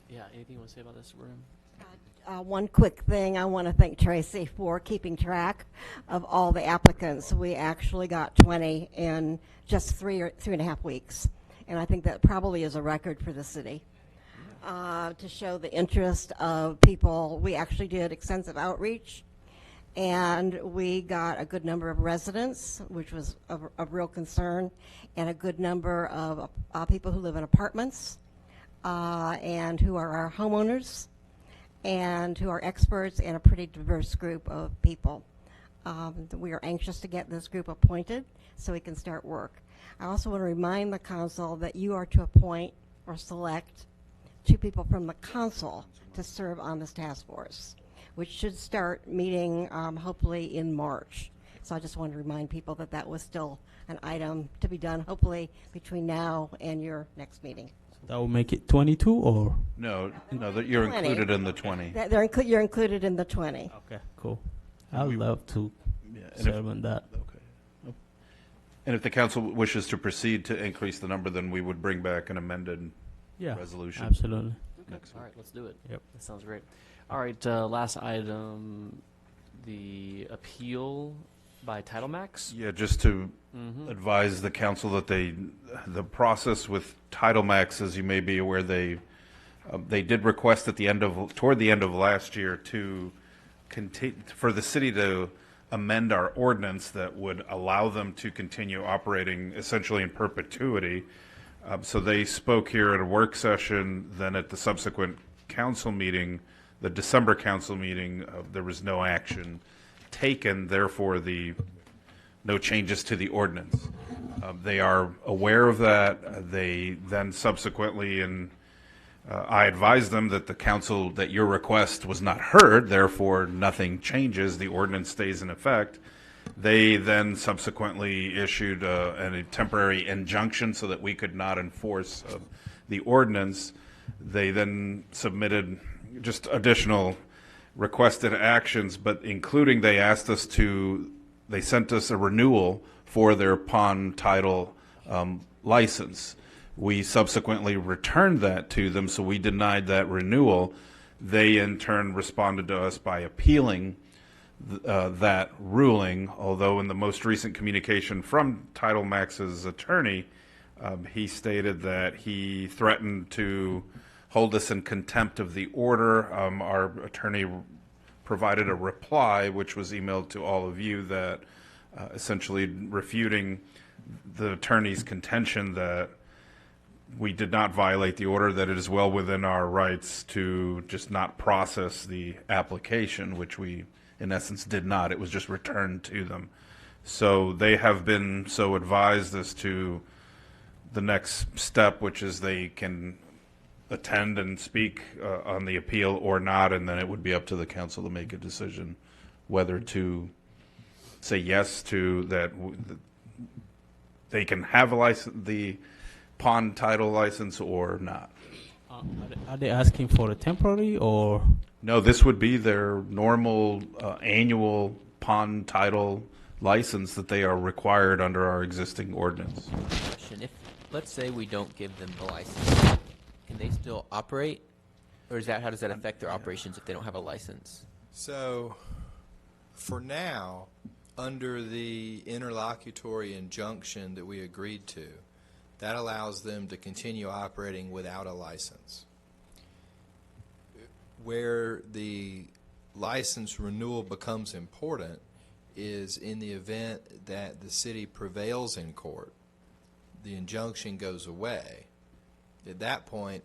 Yeah, anything you want to say about this, Roberta? One quick thing, I want to thank Tracy for keeping track of all the applicants. We actually got 20 in just 3.5 weeks, and I think that probably is a record for the city. To show the interest of people, we actually did extensive outreach, and we got a good number of residents, which was of real concern, and a good number of people who live in apartments and who are our homeowners, and who are experts, and a pretty diverse group of people. We are anxious to get this group appointed so we can start work. I also want to remind the council that you are to appoint or select 2 people from the council to serve on this task force, which should start meeting hopefully in March. So I just want to remind people that that was still an item to be done, hopefully between now and your next meeting. That will make it 22, or? No, that you're 20. included in the 20. You're included in the 20. Okay, cool. I'd love to and serve on that. Okay. And if the council wishes to proceed to increase the number, then we would bring back an amended resolution. Absolutely. Next All right, let's do it. Yep. That sounds great. All right, last item, the appeal by Title Max. Yeah, just to advise the council that the process with Title Max, as you may be aware, they did request toward the end of last year for the city to amend our ordinance that would allow them to continue operating essentially in perpetuity. So they spoke here at a work session, then at the subsequent council meeting, the December council meeting, there was no action taken, therefore no changes to the ordinance. They are aware of that. They then subsequently, in I advised them that the council, that your request was not heard, therefore nothing changes, the ordinance stays in effect. They then subsequently issued a temporary injunction so that we could not enforce the ordinance. They then submitted just additional requested actions, but including they sent us a renewal for their pawn title license. We subsequently returned that to them, so we denied that renewal. They in turn responded to us by appealing that ruling, although in the most recent communication from Title Max's attorney, he stated that he threatened to hold us in contempt of the order. Our attorney provided a reply, which was emailed to all of you, that essentially refuting the attorney's contention that we did not violate the order, that it is well within our rights to just not process the application, which we, in essence, did not. It was just returned to them. So they have been so advised as to the next step, which is they can attend and speak on the appeal or not, and then it would be up to the council to make a decision whether to say yes to that. They can have a license, the pawn title license, or not. Are they asking for a temporary or? No, this would be their normal annual pawn title license that they are required under our existing ordinance. Question: if, let's say we don't give them the license, can they still operate? Or is that, how does that affect their operations if they don't have a license? So, for now, under the interlocutory injunction that we agreed to, that allows them to continue operating without a license. Where the license renewal becomes important is in the event that the city prevails in court, the injunction goes away. At that point,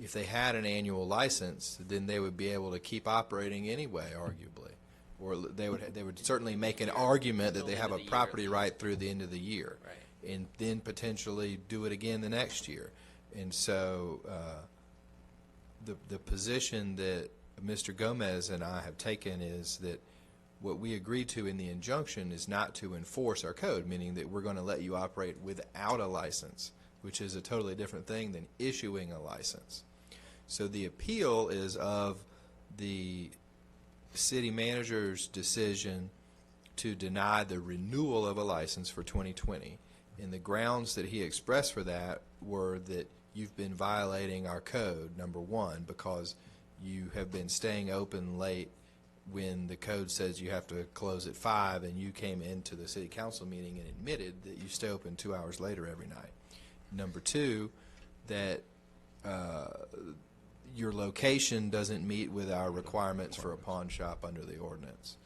if they had an annual license, then they would be able to keep operating anyway, arguably. Or they would certainly make an argument that they have a property right through the end of the year. Right. And then potentially do it again the next year. And so the position that Mr. Gomez and I have taken is that what we agreed to in the injunction is not to enforce our code, meaning that we're going to let you operate without a license, which is a totally different thing than issuing a license. So the appeal is of the city manager's decision to deny the renewal of a license for 2020. And the grounds that he expressed for that were that you've been violating our code, number one, because you have been staying open late when the code says you have to close at 5, and you came into the city council meeting and admitted that you stay open 2 hours later every night. Number two, that your location doesn't meet with our requirements for a pawn shop under the ordinance.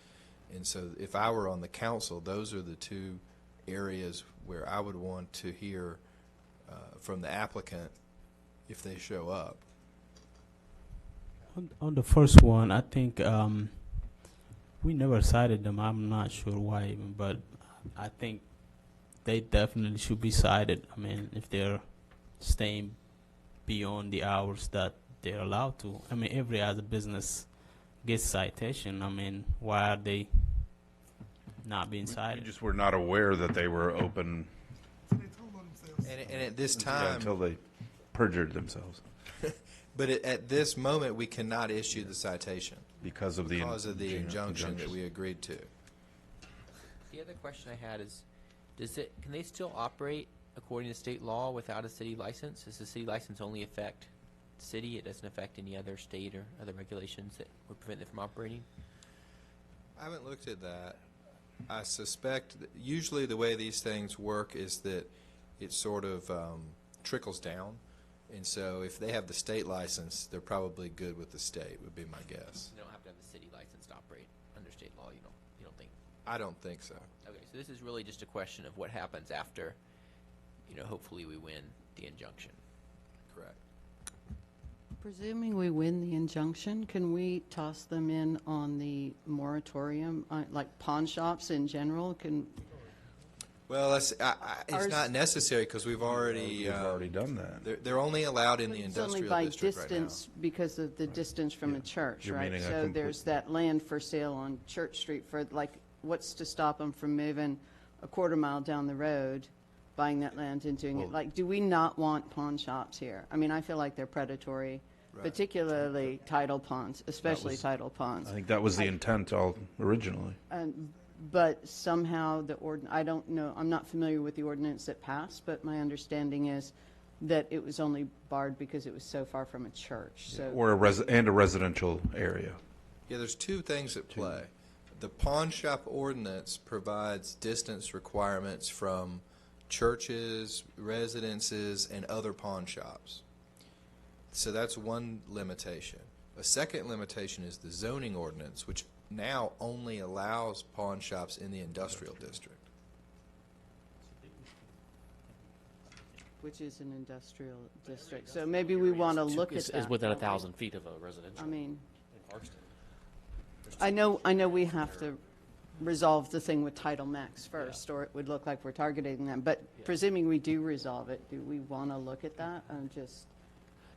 And so if I were on the council, those are the two areas where I would want to hear from the applicant if they show up. On the first one, I think we never cited them. I'm not sure why even, but I think they definitely should be cited. I mean, if they're staying beyond the hours that they're allowed to. I mean, every other business gets citation. I mean, why are they not being cited? We just were not aware that they were open. And at this time, until they perjured themselves. But at this moment, we cannot issue the citation because of the injunction that we agreed to. The other question I had is, can they still operate according to state law without a city license? Does the city license only affect the city? It doesn't affect any other state or other regulations that would prevent them from operating? I haven't looked at that. I suspect that usually the way these things work is that it sort of trickles down. And so if they have the state license, they're probably good with the state, would be my guess. You don't have to have the city license to operate under state law, you don't think? I don't think so. Okay, so this is really just a question of what happens after, hopefully we win the injunction. Correct. Presuming we win the injunction, can we toss them in on the moratorium, like pawn shops in general? Well, it's not necessary because we've already done that. They're only allowed in the It's only industrial by district right now. distance because of the distance from a church, You're right? meaning a So complete- there's that land for sale on Church Street for, like, what's to stop them from moving a quarter mile down the road, buying that land and doing it? Like, do we not want pawn shops here? I mean, I feel like they're predatory, particularly tidal ponds, especially tidal ponds. I think that was the intent originally. But somehow I don't know, I'm not familiar with the ordinance that passed, but my understanding is that it was only barred because it was so far from a church, so. Or a residential area. Yeah, there's two things at play. The pawn shop ordinance provides distance requirements from churches, residences, and other pawn shops. So that's one limitation. A second limitation is the zoning ordinance, which now only allows pawn shops in the industrial district. Which is an industrial district, so maybe we want to look at that. Is within 1,000 feet of a residential. I mean, in Clarkston. I know we have to resolve the thing with Title Max first, or it would look like we're targeting them, but presuming we do resolve it, do we want to look at that? And just,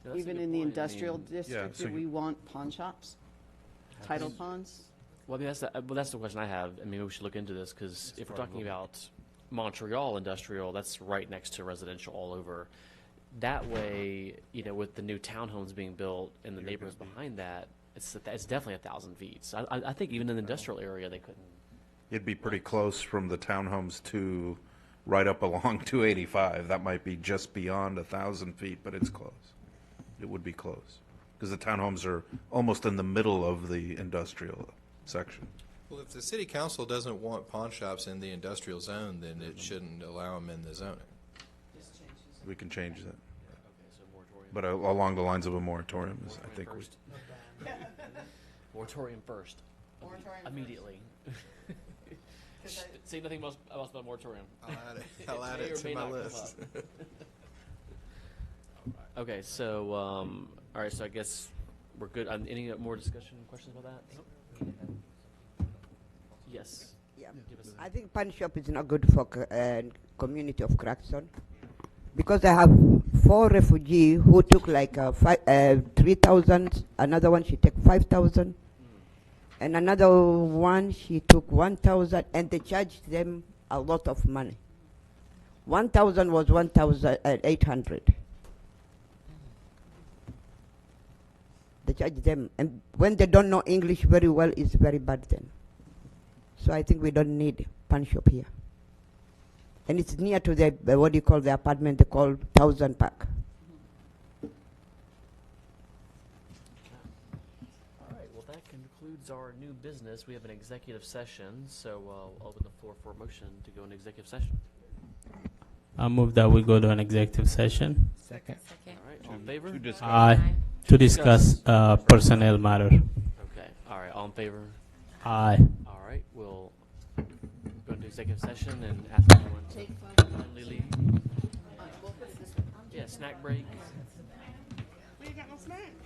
No, that's a even good in the point. I industrial mean, district, so do we want pawn shops? Title ponds? Well, I mean, that's the question I have. I mean, we should look into this because if we're talking about Montreal industrial, that's right next to residential all over. That way, with the new townhomes being built and the neighborhoods behind that, it's definitely 1,000 feet. So I think even in the industrial area, they couldn't. It'd be pretty close from the townhomes to right up along 285. That might be just beyond 1,000 feet, but it's close. It would be close because the townhomes are almost in the middle of the industrial section. Well, if the city council doesn't want pawn shops in the industrial zone, then it shouldn't allow them in the zoning. We can change that. But along the lines of a moratorium, I think we. Moratorium first. Immediately. Say nothing else about moratorium. I'll add it to my list. Okay, so all right, so I guess we're good. Any more discussion, questions about that? Yes. Yeah. I think pawn shop is not good for community of Clarkston because I have 4 refugees who took like 3,000. Another one she took 5,000, and another one she took 1,000, and they charged them a lot of money. 1,000 was 1,800. They charge them, and when they don't know English very well, it's very bad then. So I think we don't need pawn shop here. And it's near to the, what do you call the apartment they call 1,000 Park. All right, well, that concludes our new business. We have an executive session, so I'll open the floor for a motion to go into executive session. I move that we go to an executive session. Second. All right, all in favor? Aye. To discuss personnel matter. Okay, all right, all in favor? Aye. All right, we'll go into executive session and ask everyone to kindly leave. Yeah, snack break. We ain't got no snacks.